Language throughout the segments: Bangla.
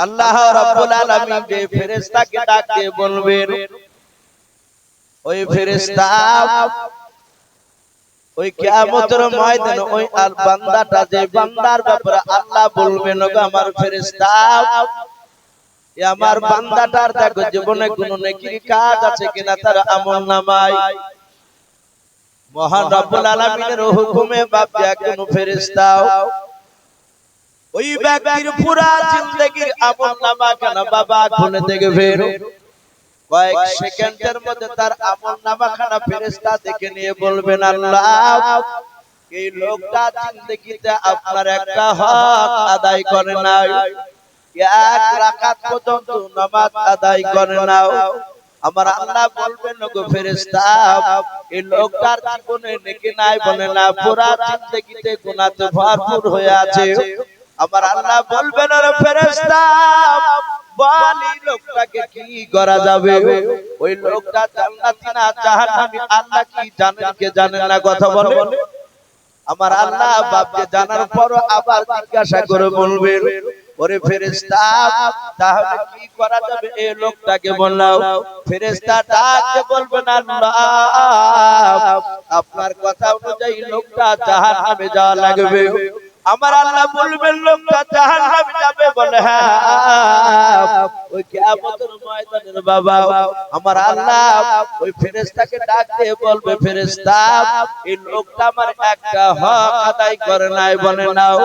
আল্লাহ রাব্বুল আলামিন যে ফেরেশতাকে ডাক দিয়ে বলবেন, ওই ফেরেশতা ওই কিয়ামতের ময়দানে ওই আর বান্দাটা যে বান্দার ব্যাপারে আল্লাহ বলবেন, ওগো আমার ফেরেশতা, এ আমার বান্দাটার দেখো জীবনে কোনো নেকির কাজ আছে কিনা তার আমলনামায়। মহান রব্বুল আলামিনের হুকুমে বাপ একজন ফেরেশতা ওই ব্যক্তির পুরা জিন্দেগীর আমলনামা কেন বাবা খুলে দেখবে। কয়েক সেকেন্ডের মধ্যে তার আমলনামা খানা ফেরেশতা দেখে নিয়ে বলবেন, আল্লাহ এই লোকটা জিন্দেগিতে আপনার একটা হক আদায় করে নাই, এক রাকাত পর্যন্ত নামাজ আদায় করে নাও। আমার আল্লাহ বলবেন, ওগো ফেরেশতা, এই লোকটার জীবনে নেকি নাই বলে না, পুরা জিন্দেগিতে গুনাহে ভরপুর হয়ে আছে। আমার আল্লাহ বলবেন, ওরে ফেরেশতা, বল এই লোকটাকে কি করা যাবে? ওই লোকটা জান্নাতি না জাহান্নামী আল্লাহ কি জানেন কে জানেন না? কথা বলে। আমার আল্লাহ বাপকে জানার পর আবার জিজ্ঞাসা করে বলবেন, ওরে ফেরেশতা, তাহলে কি করা যাবে? এই লোকটাকে বললাম। ফেরেশতা ডাকতে বলবেন, আল্লাহ আপনার কথা অনুযায়ী লোকটা জাহান্নামে যাওয়া লাগবে। আমার আল্লাহ বলবেন, লোকটা জাহান্নামে যাবে বলে? হ্যাঁ। ওই কিয়ামতের ময়দানের বাবা আমার আল্লাহ ওই ফেরেশতাকে ডাক দিয়ে বলবে, ফেরেশতা, এই লোকটা আমার একটা হক আদায় করে নাই বলে নাও।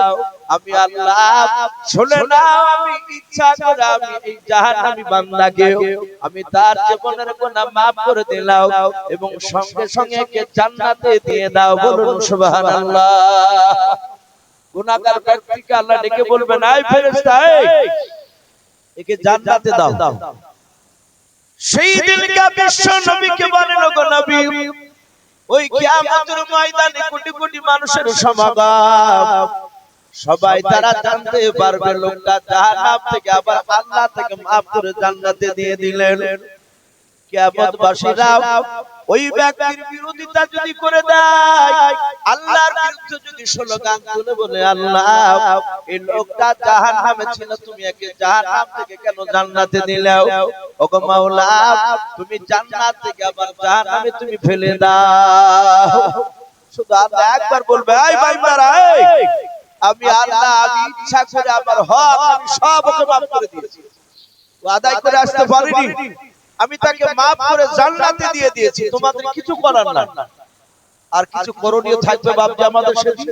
আমি আল্লাহ শুনে নাও, আমি ইচ্ছা করে আমি এই জাহান্নামী বান্দাকে আমি তার জীবনের গুনাহ maaf করে দিলাম এবং সঙ্গে সঙ্গে কে জান্নাতে দিয়ে দাও। বলুন সুবহানাল্লাহ। গুনাহগার ব্যক্তিকে আল্লাহ ডেকে বলবেন, আয় ফেরেশতা, একে জান্নাতে দাও। সেই দিনকে বিশ্ব নবীকে বলেন, ওগো নবী, ওই কিয়ামতের ময়দানে কোটি কোটি মানুষের সমাগম, সবাই তারা জানতে পারবে লোকটা জাহান্নাম থেকে আবার আল্লাহ থেকে maaf করে জান্নাতে দিয়ে দিলেন। কিয়ামতবাসীরা ওই ব্যক্তির বিরোধিতা যদি করে দেয়, আল্লাহর বিরুদ্ধে যদি স্লোগান তুলে বলে, আল্লাহ এই লোকটা জাহান্নামে ছিল, তুমি একে জাহান্নাম থেকে কেন জান্নাতে দিলে? ওগো মাওলা, তুমি জান্নাত থেকে আবার জাহান্নামে তুমি ফেলে দাও। শুধু আল্লাহ একবার বলবে, এই বান্দারা, আমি আল্লাহ আমি ইচ্ছা করে আমার হক আমি সব ওকে maaf করে দিয়েছি। ও আদায় করে আসতে পারেনি, আমি তাকে maaf করে জান্নাতে দিয়ে দিয়েছি। তোমাদের কিছু করার না, আর কিছু করণীয় থাকবে বাপজি আমাদের সেদিন?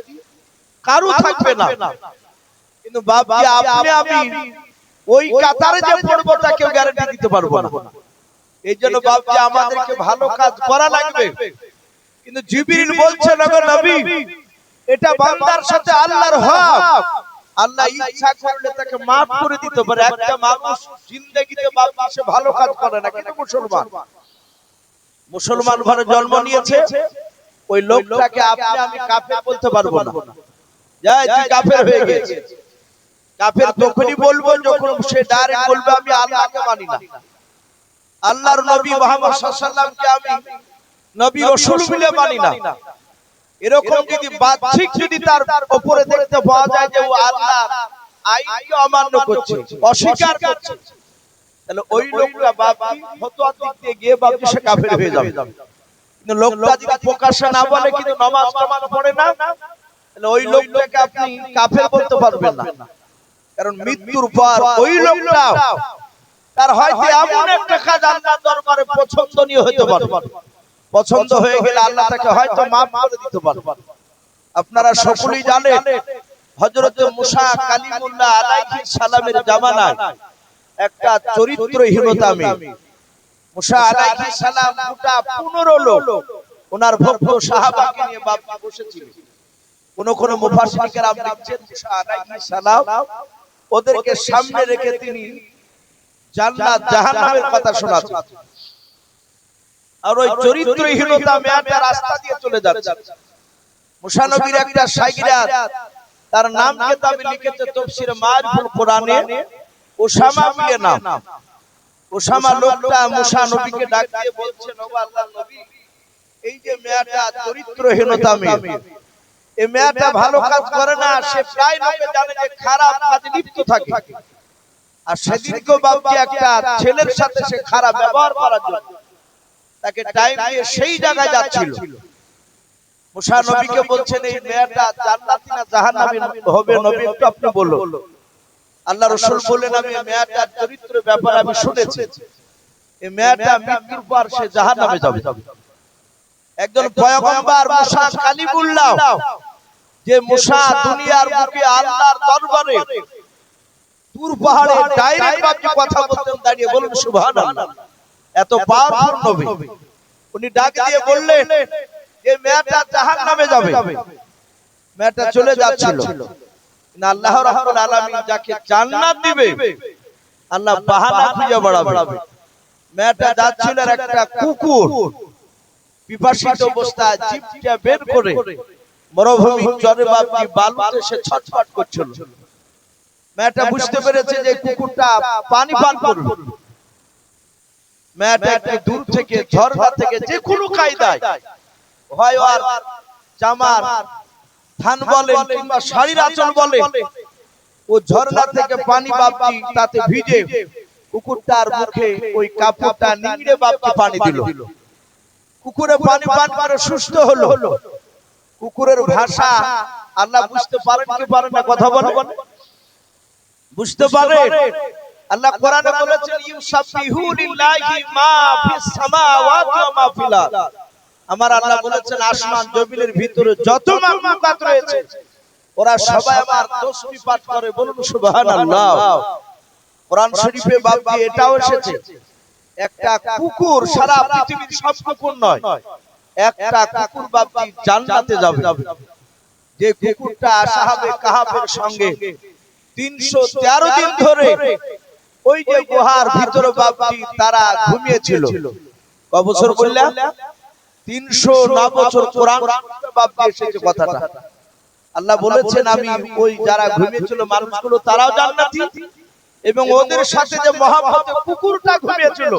কারো থাকবে না। কিন্তু বাপজি আপনি আমি ওই কাতারে যে পড়বো তা কেউ গ্যারান্টি দিতে পারবো না। এই জন্য বাপজি আমাদেরকে ভালো কাজ করা লাগবে। কিন্তু জিবরিল বলছেন, ওগো নবী, এটা বান্দার সাথে আল্লাহর হক, আল্লাহ ইচ্ছা করলে তাকে maaf করে দিতে পারে। একটা মানুষ জিন্দেগিতে বাপজি সে ভালো কাজ করে না, কিন্তু মুসলমান ঘরে জন্ম নিয়েছে, ওই লোকটাকে আপনি আমি কাফের বলতে পারবো না। যাই তুই কাফের হয়ে গেছে। কাফের তখনই বলবো যখন সে ডাইরেক্ট বলবে আমি আল্লাহকে মানি না, আল্লাহর নবী মুহাম্মদ সাল্লাল্লাহু আলাইহি ওয়াসাল্লামকে আমি নবী রাসূল বলে মানি না। এরকম যদি বাহ্যিক যদি তার উপরে দেখতে পাওয়া যায় যে ও আল্লাহর আইনকে অমান্য করছে, অস্বীকার করছে, তাহলে ওই লোকটা বাপজি ফতোয়া দিতে গিয়ে বাপজি সে কাফের হয়ে যাবে। কিন্তু লোকটা যদি প্রকাশ্যে না বলে কিন্তু নামাজ পড়ে না, তাহলে ওই লোকটাকে আপনি কাফের বলতে পারবেন না। কারণ মৃত্যুর পর ওই লোকটা তার হয়তো এমন একটা কাজ আল্লাহর দরবারে পছন্দনীয় হতে পারে, পছন্দ হয়ে গেলে আল্লাহ তাকে হয়তো maaf করে দিতে পারে। আপনারা সকলেই জানেন হযরত মুসা কালিমুল্লাহ আলাইহিস সালামের জামানায় একটা চরিত্রহীনতা মুসা আলাইহিস সালাম গোটা 15 লোক ওনার ভক্ত সাহাবাকে নিয়ে বাপজি বসেছিলেন। কোন মুফাসসির কেরাম লিখছেন মুসা আলাইহিস সালাম ওদেরকে সামনে রেখে তিনি জান্নাত জাহান্নামের কথা শোনাচ্ছেন। আর ওই চরিত্রহীনতা মেয়েটা রাস্তা দিয়ে চলে যাচ্ছে। মুসা নবীর একটা শাগিরাত তার নাম কিতাবে লিখেছে তাফসীরে মারিফুল কোরআনে, ওসামা বিন নাম। ওসামা লোকটা মুসা নবীকে ডাক দিয়ে বলছেন, ওগো আল্লাহর নবী, এই যে মেয়েটা চরিত্রহীনতা মেয়ে, এই মেয়েটা ভালো কাজ করে না, সে প্রায় লোকে জানে যে খারাপ কাজে লিপ্ত থাকে। আর সেদিনকে বাপজি একটা ছেলের সাথে সে খারাপ ব্যবহার করার জন্য তাকে টাইম দিয়ে সেই জায়গায় যাচ্ছিল। মুসা নবীকে বলছেন এই মেয়েটা জান্নাতি না জাহান্নামী হবে নবী একটু আপনি বলুন। আল্লাহ রাসূল বলেন আমি মেয়েটার চরিত্রের ব্যাপারে আমি শুনেছি, এই মেয়েটা মৃত্যুর পর সে জাহান্নামে যাবে। একজন পয়গম্বর মুসা কালিমুল্লাহ, যে মুসা দুনিয়ার বুকে আল্লাহর দরবারে তুর পাহাড়ে ডাইরেক্ট আপনি কথা বলতেন দাঁড়িয়ে, বলুন সুবহানাল্লাহ। এত পাওয়ারফুল নবী, উনি ডাক দিয়ে বললেন যে মেয়েটা জাহান্নামে যাবে। মেয়েটা চলে যাচ্ছিল, না আল্লাহ রাব্বুল আলামিন যাকে জান্নাত দিবে আল্লাহ বাহানা খুঁজে বেড়াবে। মেয়েটা যাচ্ছিল আর একটা কুকুর পিপাসিত অবস্থায় জিভটা বের করে মরুভূমির চরে বাপজি বালুতে সে ছটফট করছিল। মেয়েটা বুঝতে পেরেছে যে কুকুরটা পানি পান করবে। মেয়েটা একটু দূর থেকে ঝর্ণা থেকে যে কোনো কায়দায় হয় আর জামার থান বলেন কিংবা শাড়ির আঁচল বলে ও ঝর্ণা থেকে পানি বাপজি তাতে ভিজে কুকুরটার মুখে ওই কাপড়টা নিংড়ে বাপজি পানি দিল। কুকুরে পানি পান করে সুস্থ হলো। কুকুরের ভাষা আল্লাহ বুঝতে পারেন কি পারেন না, কথা বলেন বুঝতে পারে। আল্লাহ কোরআনে বলেছেন ইউসাবিহু লিল্লাহি মা ফিস সামাওয়াতি ওয়া মা ফিল আরদ। আমার আল্লাহ বলেছেন আসমান জমিনের ভিতরে যত মাখলুকাত রয়েছে ওরা সবাই আমার তাসবিহ পাঠ করে, বলুন সুবহানাল্লাহ। কোরআন শরীফে বাপজি এটাও এসেছে একটা কুকুর সারা পৃথিবীর সব কুকুর নয়, একটা কুকুর বাপজি জান্নাতে যাবে। যে কুকুরটা আসহাবে কাহাফের সঙ্গে 313 দিন ধরে ওই যে গুহার ভিতরে বাপজি তারা ঘুমিয়েছিল। কত বছর বললাম? 309 বছর। কোরআন বাপজি এসেছে কথাটা। আল্লাহ বলেছেন আমি ওই যারা ঘুমিয়েছিল মানুষগুলো তারাও জান্নাতি, এবং ওদের সাথে যে মহব্বতে কুকুরটা ঘুমিয়েছিল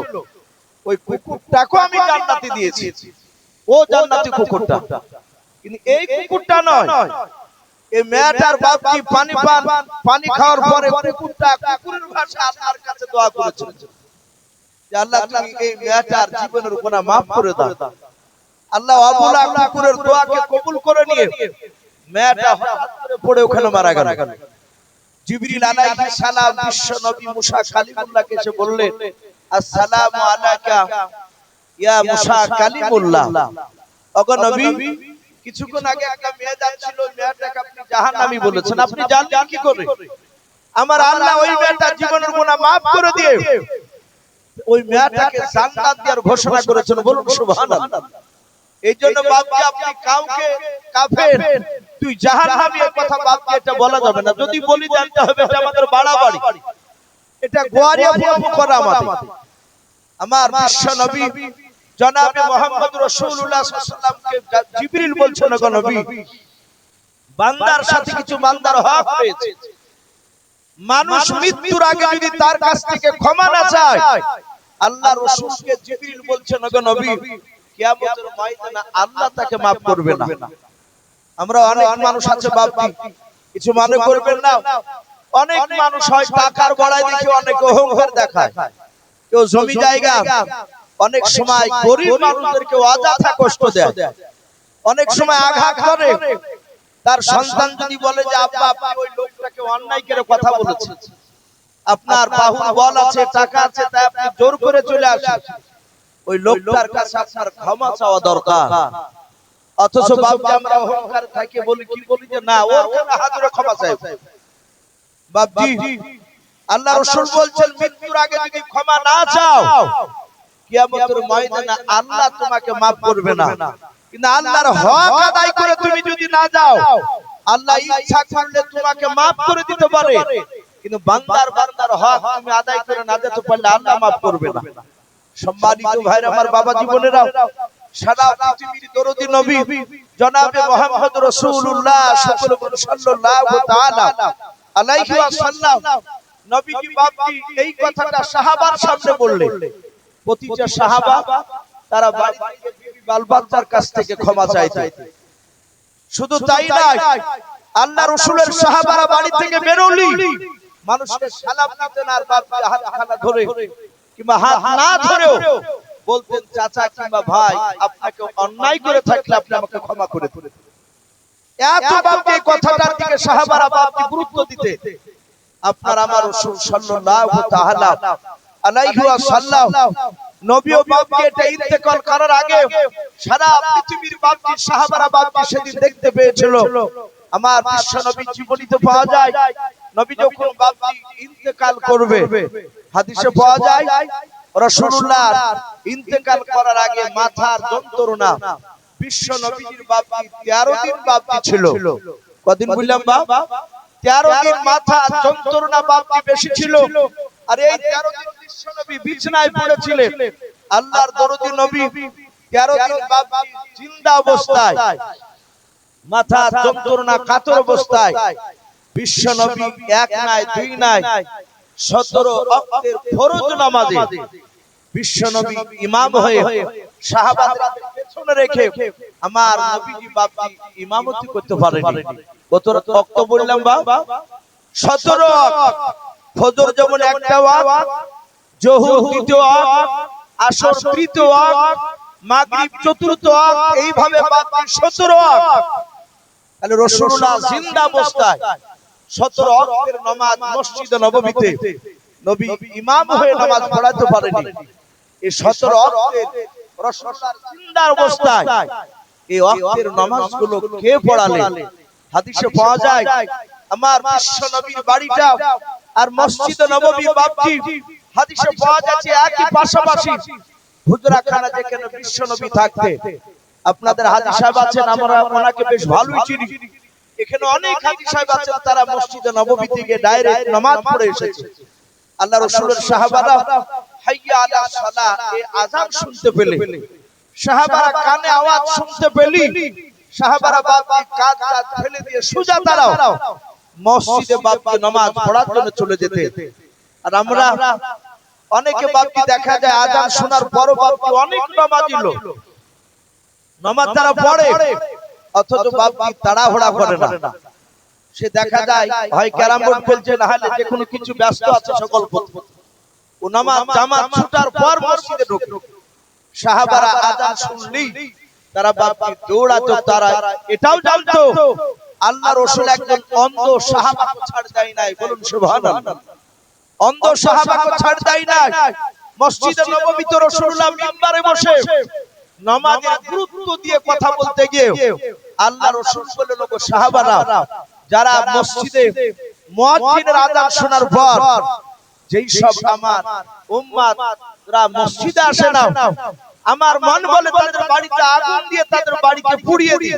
ওই কুকুরটাকে আমি জান্নাতি দিয়েছি। ও জান্নাতি কুকুরটা, কিন্তু এই কুকুরটা নয়। এই মেয়েটার বাপজি পানি খাওয়ার পরে কুকুরটা কুকুরের ভাষায় আল্লাহর কাছে দোয়া করেছিল যে আল্লাহ তুমি এই মেয়েটার জীবনের গুনাহ maaf করে দাও। আল্লাহ আবুলা কুকুরের দোয়াকে কবুল করে নিয়ে মেয়েটা হঠাৎ করে পড়ে ওখানে মারা গেল। জিবরিল আলাইহিস সালাম বিশ্ব নবী মুসা কালিমুল্লাহকে এসে বললেন আসসালামু আলাইকা ইয়া মুসা কালিমুল্লাহ। ওগো নবী, কিছুক্ষণ আগে একটা মেয়ে যাচ্ছিল, মেয়েটাকে আপনি জাহান্নামী বলেছেন, আপনি জানলেন কি করে? আমার আল্লাহ ওই মেয়েটার জীবনের গুনাহ maaf করে দিয়ে ওই মেয়েটাকে জান্নাত দেওয়ার ঘোষণা করেছেন, বলুন সুবহানাল্লাহ। এইজন্য বাপজি আপনি কাউকে কাফের তুই জাহান্নামী এই কথা বাপজি এটা বলা যাবে না। যদি বলি জানতে হবে এটা আমাদের বাড়াবাড়ি, এটা গোয়ারিয়া করা আমাদের। আমার বিশ্ব নবী জনাবে মুহাম্মদ রাসূলুল্লাহ সাল্লাল্লাহু আলাইহি ওয়াসাল্লামকে জিবরিল বলছেন গো নবী, বান্দার সাথে কিছু বান্দার হক রয়েছে। মানুষ মৃত্যুর আগে যদি তার কাছ থেকে ক্ষমা না চায়, আল্লাহ রাসূলকে জিবরিল বলছেন গো নবী কিয়ামতের ময়দানে আল্লাহ তাকে maaf করবে না। আমরা অনেক মানুষ আছে বাপজি, কিছু মনে করবেন না, অনেক মানুষ হয় টাকার বড়াই দেখে অনেক অহংকার দেখায়, কেউ জমি জায়গা, অনেক সময় গরিব মানুষদেরকে অযথা কষ্ট দেয়, অনেক সময় আঘাত করে। তার সন্তান যদি বলে যে আব্বা আপনি ওই লোকটাকে অন্যায় করে কথা বলেছেন, আপনার বাহুর বল আছে টাকা আছে তাই আপনি জোর করে চলে আসেন, ওই লোকটার কাছে আপনার ক্ষমা চাওয়া দরকার। অথচ বাপজি আমরা অহংকার থাকে বলি কি বলি যে না ওর কাছে হাজারে ক্ষমা চাই। বাপজি আল্লাহ রাসূল বলছেন মৃত্যুর আগে যদি ক্ষমা না চাও কিয়ামতের ময়দানে আল্লাহ তোমাকে maaf করবে না। কিন্তু আল্লাহর হক আদায় করে তুমি যদি না যাও, আল্লাহ ইচ্ছা করলে তোমাকে maaf করে দিতে পারে, কিন্তু বান্দার হক তুমি আদায় করে না যেতে পারলে আল্লাহ maaf করবে না। সম্মানিত ভাইরা আমার, বাবা জীবনেরা, সারা পৃথিবীর দরদি নবী জনাবে মুহাম্মদ রাসূলুল্লাহ সাল্লাল্লাহু তাআলা আলাইহি ওয়াসাল্লাম নবী কি বাপজি এই কথাটা সাহাবার সামনে বললেন। প্রতিটা সাহাবা তারা বাড়ি থেকে বিবি বাল বাচ্চার কাছ থেকে ক্ষমা চাইতে। শুধু তাই নয়, আল্লাহ রাসূলের সাহাবারা বাড়ি থেকে বেরোলি মানুষকে সালাম দিতেন আর বাপজি হাতখানা ধরে কিংবা হাত না ধরেও বলতেন চাচা কিংবা ভাই আপনাকে অন্যায় করে থাকলে আপনি আমাকে ক্ষমা করে দিন। এত বাপজি এই কথাটার দিকে সাহাবারা বাপজি গুরুত্ব দিতে। আপনার আমার রাসূল সাল্লাল্লাহু তাআলা আলাইহি ওয়াসাল্লাম নবী ও বাপজি এটা ইন্তেকাল করার আগে সারা পৃথিবীর বাপজি সাহাবারা বাপজি সেদিন দেখতে পেয়েছিল। আমার বিশ্ব নবী জীবনীতে পাওয়া যায় নবী যখন বাপজি ইন্তেকাল করবে হাদিসে পাওয়া যায় রাসূলুল্লাহ ইন্তেকাল করার আগে মাথার যন্ত্রণা বিশ্ব নবীর বাপজি 13 দিন বাপজি ছিল। কদিন বললাম বাবা 13 দিন মাথা যন্ত্রণা বাপজি বেশি ছিল। আর এই 13 দিন বিশ্ব নবী বিছানায় পড়েছিলেন। আল্লাহর দরদি নবী 13 দিন বাপজি জিন্দা অবস্থায় মাথা যন্ত্রণা কাতর অবস্থায় বিশ্ব নবী এক নাই দুই নাই 17 ওয়াক্তের ফরজ নামাজে বিশ্ব নবী ইমাম হয়ে সাহাবাদের পেছনে রেখে আমার নবীজি বাপজি ইমামতি করতে পারেননি। কত ওয়াক্ত বললাম বাবা 17 ওয়াক্ত। ফজর যেমন একটা ওয়াক্ত, যোহর দ্বিতীয় ওয়াক্ত, আসর তৃতীয় ওয়াক্ত, মাগরিব চতুর্থ ওয়াক্ত, এইভাবে বাপজি 17 ওয়াক্ত। তাহলে রাসূলুল্লাহ জিন্দা অবস্থায় 17 ওয়াক্তের নামাজ মসজিদে নববীতে নবী ইমাম হয়ে নামাজ পড়াতে পারেনি। এই 17 ওয়াক্তের রাসূলুল্লাহ জিন্দা অবস্থায় এই ওয়াক্তের নামাজগুলো কে পড়ালেন? হাদিসে পাওয়া যায় আমার বিশ্ব নবীর বাড়িটা আর মসজিদে নববী বাপজি হাদিসে পাওয়া যাচ্ছে একই পাশাপাশি। হুজরাখানা যেখানে বিশ্ব নবী থাকতেন। আপনাদের হাজী সাহেব আছেন, আমরা ওনাকে বেশ ভালোই চিনি। এখানে অনেক হাজী সাহেব আছেন, তারা মসজিদে নববী থেকে ডাইরেক্ট নামাজ পড়ে এসেছে। আল্লাহ রাসূলের সাহাবারা হাইয়া আলা সালাহ এই আযান শুনতে পেলে, সাহাবারা কানে আওয়াজ শুনতে পেলি, সাহাবারা বাপজি কাজ ফেলে দিয়ে সোজা দাঁড়াও মসজিদে বাপজি নামাজ পড়ার জন্য চলে যেতে। আর আমরা অনেকে বাপজি দেখা যায় আযান শোনার পর বাপজি অনেক নামাজি লোক নামাজ তারা পড়ে অথচ বাপজি তাড়াহুড়া করে না। সে দেখা যায় হয় ক্যারাম বোর্ড খেলছে, না হলে যে কোনো কিছু ব্যস্ত আছে সকল ও নামাজ জামাত ছুটার পর মসজিদে ঢোকে। সাহাবারা আযান শুনলেই তারা বাপজি দৌড়াতো। তারা এটাও জানতো আল্লাহ রাসূল একজন অন্ধ সাহাবাকে ছাড় দেয় নাই। বলুন সুবহানাল্লাহ। অন্ধ সাহাবাকে ছাড় দেয় নাই। মসজিদে নববীতে রাসূলুল্লাহ মিম্বারে বসে নামাজের গুরুত্ব দিয়ে কথা বলতে গিয়ে আল্লাহ রাসূল বললেন, ওগো সাহাবারা, যারা মসজিদে মুয়াজ্জিনের আযান শোনার পর যেই সব আমার উম্মতরা মসজিদে আসে না, আমার মন বলে তাদের বাড়িতে আগুন দিয়ে তাদের বাড়িকে পুড়িয়ে দিই।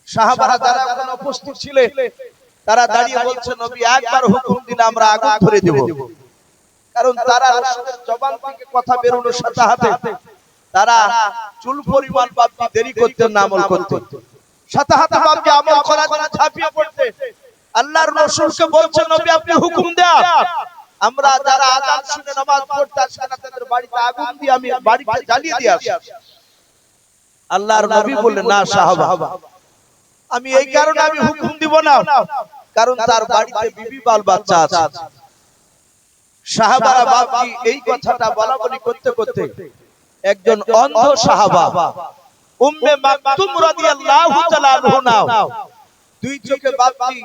সাহাবারা যারা এখন উপস্থিত ছিলেন তারা দাঁড়িয়ে বলছে, নবী একবার হুকুম দিলে আমরা আগুন ধরে দেব। কারণ তারা রাসূলের জবান থেকে কথা বেরোনোর সাথে সাথে তারা চুল পরিমাণ বাপজি দেরি করতেন না, আমল করতেন। সাথে সাথে বাপজি আমল করার জন্য ঝাঁপিয়ে পড়তে আল্লাহর রাসূলকে বলছে, নবী আপনি হুকুম দেন, আমরা যারা আযান শুনে নামাজ পড়তে আসি না তাদের বাড়িতে আগুন দিয়ে আমি বাড়িতে জ্বালিয়ে দিয়ে আসি। আল্লাহর নবী বললেন, না সাহাবা, আমি এই কারণে আমি হুকুম দিব না, কারণ তার বাড়িতে বিবি বাল বাচ্চা আছে। সাহাবারা বাপজি এই কথাটা বলা বলি করতে করতে একজন অন্ধ সাহাবা উম্মে মাকতুম রাদিয়াল্লাহু তাআলা আনহা, দুই চোখে বাপজি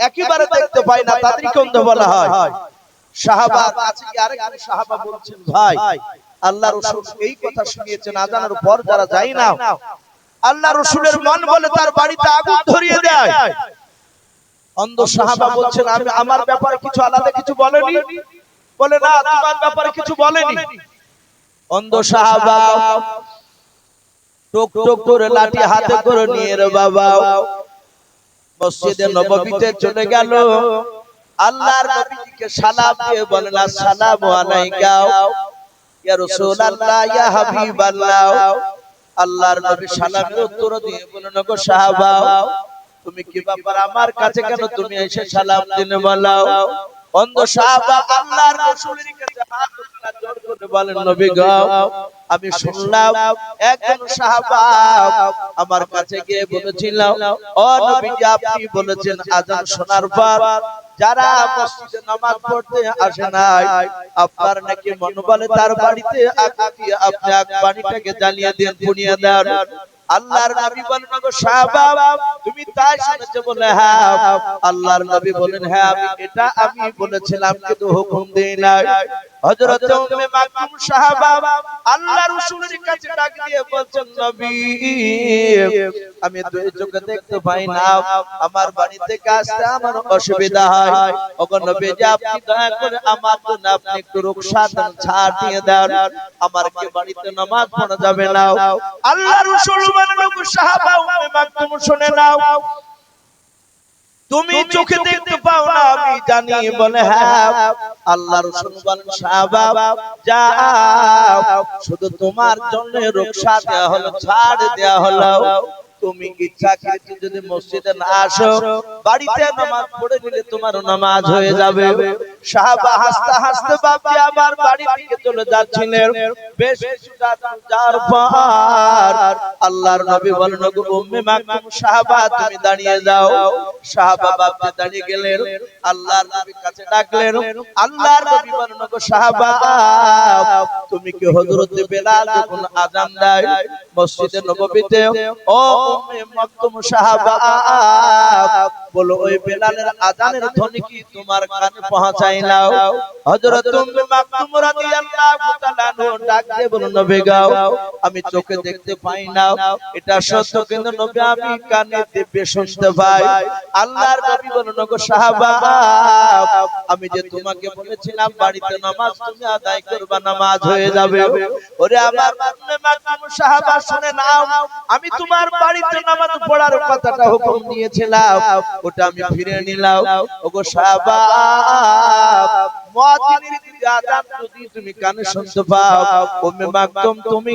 একেবারে দেখতে পায় না, তাদেরকে অন্ধ বলা হয়। সাহাবা কাছে কি আরেকজন সাহাবা বলছেন, ভাই আল্লাহর রাসূল এই কথা শুনিয়েছেন আযানের পর যারা যায় না আল্লাহর রাসূলের মন বলে তার বাড়িতে আগুন ধরিয়ে দেয়। অন্ধ সাহাবা বলছেন, আমি আমার ব্যাপারে কিছু আলাদা কিছু বলেনি? বলে না, তোমার ব্যাপারে কিছু বলেনি। অন্ধ সাহাবা টক টক করে লাঠি হাতে করে নিয়ে রে বাবা মসজিদে নববীতে চলে গেল। আল্লাহর নবীকে সালাম দিয়ে বলেন, আসসালামু আলাইকা ইয়া রাসূলুল্লাহ ইয়া হাবিবাল্লাহ। আল্লাহর নবী সালামের উত্তর দিয়ে বলেন, গো সাহাবা, তুমি কি ব্যাপার আমার কাছে কেন তুমি এসে সালাম দিনে বলাও? অন্ধ সাহাবা আল্লাহর রাসূলের কাছে হাত তুলে জোর করে বলেন, নবী গো, আমি শুনলাম একজন সাহাবা আমার কাছে গিয়ে বলেছিল, ও নবীজি আপনি বলেছেন আযান শোনার পর যারা মসজিদে নামাজ পড়তে আসে নাই, আপনার নাকি মন বলে তার বাড়িতে আপনি বাড়িটাকে জ্বালিয়ে দেন, পুড়িয়ে দেন। আল্লাহর নবী বলেন গো সাহাবা, তুমি তাই শুনেছো? বলে হ্যাঁ। আল্লাহর নবী বলেন হ্যাঁ, আমি বলেছিলাম, কিন্তু হুকুম দেই নাই। হযরত উম্মে মাকতুম সাহাবা আল্লাহর রাসূলের কাছে ডাক দিয়ে বলছেন, নবী আমি দুই চোখে দেখতে পাই না, আমার বাড়িতে আসতে আমার অসুবিধা হয়। ওগো নবীজি, আপনি দয়া করে আমার জন্য আপনি একটু রুখসাত দেন, ছাড় দিয়ে দেন, আমার কি বাড়িতে নামাজ পড়া যাবে না? আল্লাহর রাসূল বলেন, গো সাহাবা উম্মে মাকতুম শুনে নাও, তুমি চোখে দেখতে পাও না আমি জানি। বলে হ্যাঁ। আল্লাহর রাসূল বলেন, সাহাবা যাও, শুধু তোমার জন্য রুখসাত দেয়া হলো, ছাড় দেয়া হলো। তুমি ইচ্ছাকৃত যদি মসজিদে না আসো, বাড়িতে নামাজ পড়ে নিলে তোমার নামাজ হয়ে যাবে। সাহাবা হাসতে হাসতে বাপজি আবার বাড়ি থেকে চলে যাচ্ছিলেন। বেশ কিছুটা যাওয়ার পর আল্লাহর নবী বলেন, গো উম্মে মাকতুম সাহাবা তুমি দাঁড়িয়ে যাও। সাহাবা বাপজি দাঁড়িয়ে গেলেন, আল্লাহর নবীর কাছে ডাকলেন। আল্লাহর নবী বলেন, গো সাহাবা তুমি কি হযরত বেলাল যখন আযান দেয় মসজিদে নববীতে, ও উম্মে মাকতুম সাহাবা বলো ওই বেলালের আযানের ধ্বনি কি তোমার কানে পৌঁছায় না? হযরত উম্মে মাকতুম রাদিয়াল্লাহু তাআলা ডাক দিয়ে বলেন, নবী গো আমি চোখে দেখতে পাই না, এটা সত্য, কিন্তু নবী আমি কানে দিব্যে শুনতে পাই। আল্লাহর নবী বলেন, গো সাহাবা আমি যে তোমাকে বলেছিলাম বাড়িতে নামাজ তুমি আদায় করবা, নামাজ হয়ে যাবে। ওরে আমার উম্মে মাকতুম সাহাবা শুনে নাও, আমি তোমার বাড়িতে নামাজ পড়ার কথাটা হুকুম দিয়েছিলাম, ওটা আমি ফিরে নিলাম। ওগো সাহাবা মুয়াজ্জিনের আযান যদি তুমি কানে শুনতে পাও, উম্মে মাকতুম তুমি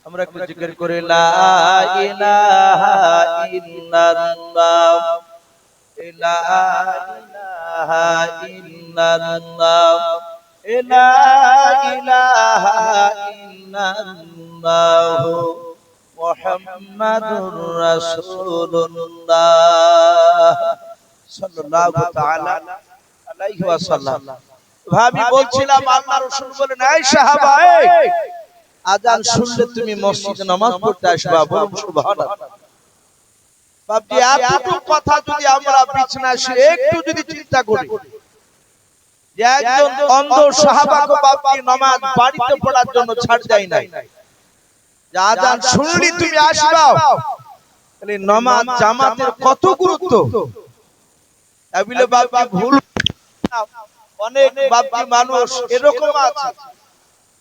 আমরা একটু জিকির করে লা ইলাহা ইল্লাল্লাহ, লা ইলাহা ইল্লাল্লাহ, লা ইলাহা ইল্লাল্লাহ মুহাম্মাদুর রাসূলুল্লাহ সাল্লাল্লাহু তাআলা আলাইহি ওয়াসাল্লাম। ভাবি বলছিলাম আল্লাহর রাসূল বলেন, এই সাহাবা আযান শুনলে তুমি মসজিদে নামাজ পড়তে আসবা, বলুন সুবহানাল্লাহ। বাপজি এতটুকু কথা যদি আমরা বিছানা শুয়ে একটু যদি চিন্তা করি, যে একজন অন্ধ সাহাবাকে বাপজি নামাজ বাড়িতে পড়ার জন্য ছাড় দেয় নাই, যে আযান শুনলি তুমি আসবা, তাহলে নামাজ জামাতের কত গুরুত্ব। এবিলে বাপজি ভুল অনেক বাপজি মানুষ এরকম আছে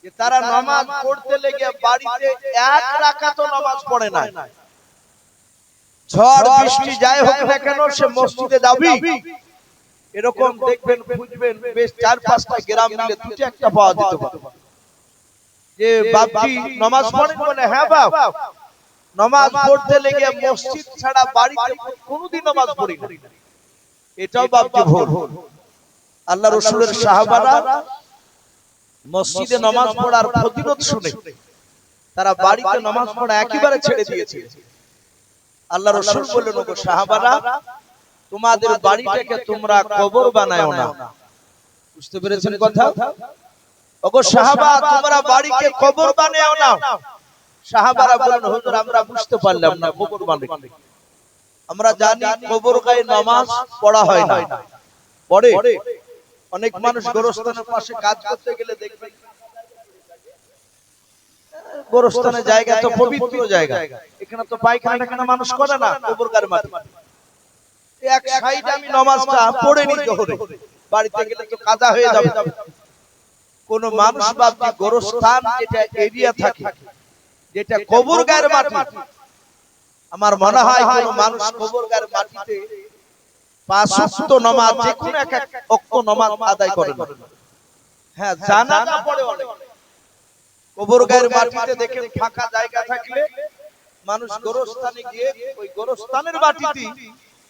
যে তারা নামাজ পড়তে লেগে বাড়িতে এক রাকাতও নামাজ পড়ে না। ঝড় বৃষ্টি যাই হোক না কেন সে মসজিদে যাবি, এরকম দেখবেন খুঁজবেন বেশ 4-5টা গ্রাম মিলে দুটো একটা পাওয়া যেতে পারে যে বাপজি নামাজ পড়েন বলে হ্যাঁ বাপ নামাজ পড়তে লেগে মসজিদ ছাড়া বাড়িতে কোনোদিন নামাজ পড়ি না, এটাও বাপজি ভুল। আল্লাহ রাসূলের সাহাবারা মসজিদে নামাজ পড়ার ফজিলত শুনে তারা বাড়িতে নামাজ পড়া একেবারে ছেড়ে দিয়েছে। আল্লাহ রাসূল বললেন, ওগো সাহাবারা, তোমাদের বাড়িটাকে তোমরা কবর বানায়ো না। বুঝতে পেরেছেন কথা? ওগো সাহাবা, তোমরা বাড়িকে কবর বানায়ো না। সাহাবারা বলেন, হুজুর আমরা বুঝতে পারলাম না কবর মানে কি। আমরা জানি কবর গায়ে নামাজ পড়া হয় না, পড়ে অনেক মানুষ গোরস্থানের পাশে কাজ করতে গেলে দেখবেন, গোরস্থানের জায়গা তো পবিত্র জায়গা, এখানে তো পায়খানা টাখানা মানুষ করে না, কবর গায়ের মাটি। এক সাইডে আমি নামাজটা পড়ে নি, জোহরে বাড়িতে গেলে তো কাজা হয়ে যাবে। কোন মানুষ বাপজি গোরস্থান যেটা এরিয়া থাকে, যেটা কবর গায়ের মাটি, আমার মনে হয় কোন মানুষ কবর গায়ের মাটিতে 5 ওয়াক্ত নামাজ যে কোন এক ওয়াক্ত নামাজ আদায় করে না। হ্যাঁ, জানাজা পড়ে অনেক। কবর গায়ের মাটিতে দেখেন ফাঁকা জায়গা থাকলে মানুষ গোরস্থানে গিয়ে ওই গোরস্থানের মাটিতে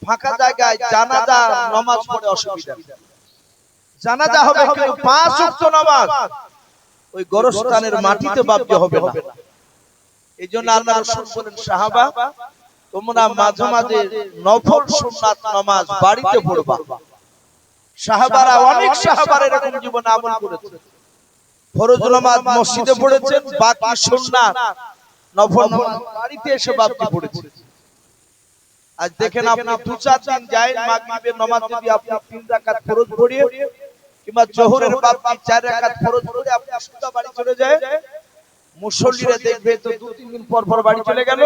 ফাঁকা জায়গায় জানাজা নামাজ পড়ে অসুবিধা। জানাজা হবে কিন্তু 5 ওয়াক্ত নামাজ ওই গোরস্থানের মাটিতে বাপজি হবে না। এইজন্য আল্লাহ রাসূল বলেন, সাহাবা তোমরা মাঝে মাঝে নফল সুন্নাত নামাজ বাড়িতে পড়বা। সাহাবারা অনেক সাহাবারা এরকম জীবনে আমল করেছে, ফরজ নামাজ মসজিদে পড়েছেন, বাকি সুন্নাত নফল নামাজ বাড়িতে এসে বাপজি পড়েছে। আজ দেখেন আপনি 2-4 দিন যায় মাগরিবের নামাজ যদি আপনি 3 রাকাত ফরজ পড়িয়ে কিংবা জোহরের বাপজি 4 রাকাত ফরজ পড়ে আপনি সোজা বাড়ি চলে যায়, মুসল্লিরা দেখবে তো 2-3 দিন পর পর বাড়ি চলে গেল।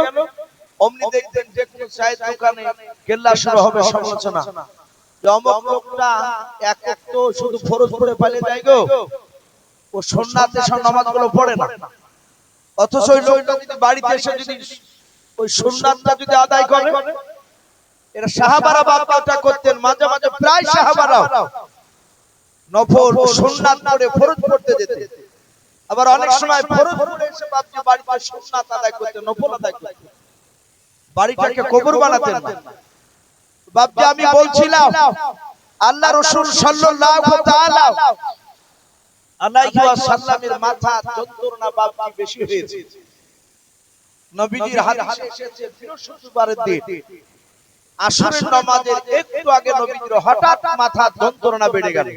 অমনি দেখবেন যে কোন চায়ের দোকানে কেল্লা শুরু হবে সমালোচনা, যে অমুক লোকটা এক ওয়াক্ত শুধু ফরজ পড়ে পালিয়ে যায় গো, ও সুন্নাতে সব নামাজগুলো পড়ে না। অথচ ওই লোকটা যদি বাড়িতে এসে যদি ওই সুন্নাতটা যদি আদায় করে, এরা সাহাবারা বাপটা করতেন, মাঝে মাঝে প্রায় সাহাবারা নফল সুন্নাত পড়ে ফরজ পড়তে যেতেন, আবার অনেক সময় ফরজ পড়ে এসে বাপজি বাড়িতে সুন্নাত আদায় করতেন, নফল আদায় করতেন, বাড়িটাকে কবর বানাতেন না। বাপজি আমি বলছিলাম আল্লাহ রাসূল সাল্লাল্লাহু তাআলা আলাইহি ওয়াসাল্লামের মাথা যন্ত্রণা বাপজি বেশি হয়েছে। নবীজির হাদিসে এসেছে বৃহস্পতিবারের দিন আসরের নামাজের একটু আগে নবীজির হঠাৎ মাথা যন্ত্রণা বেড়ে গেল।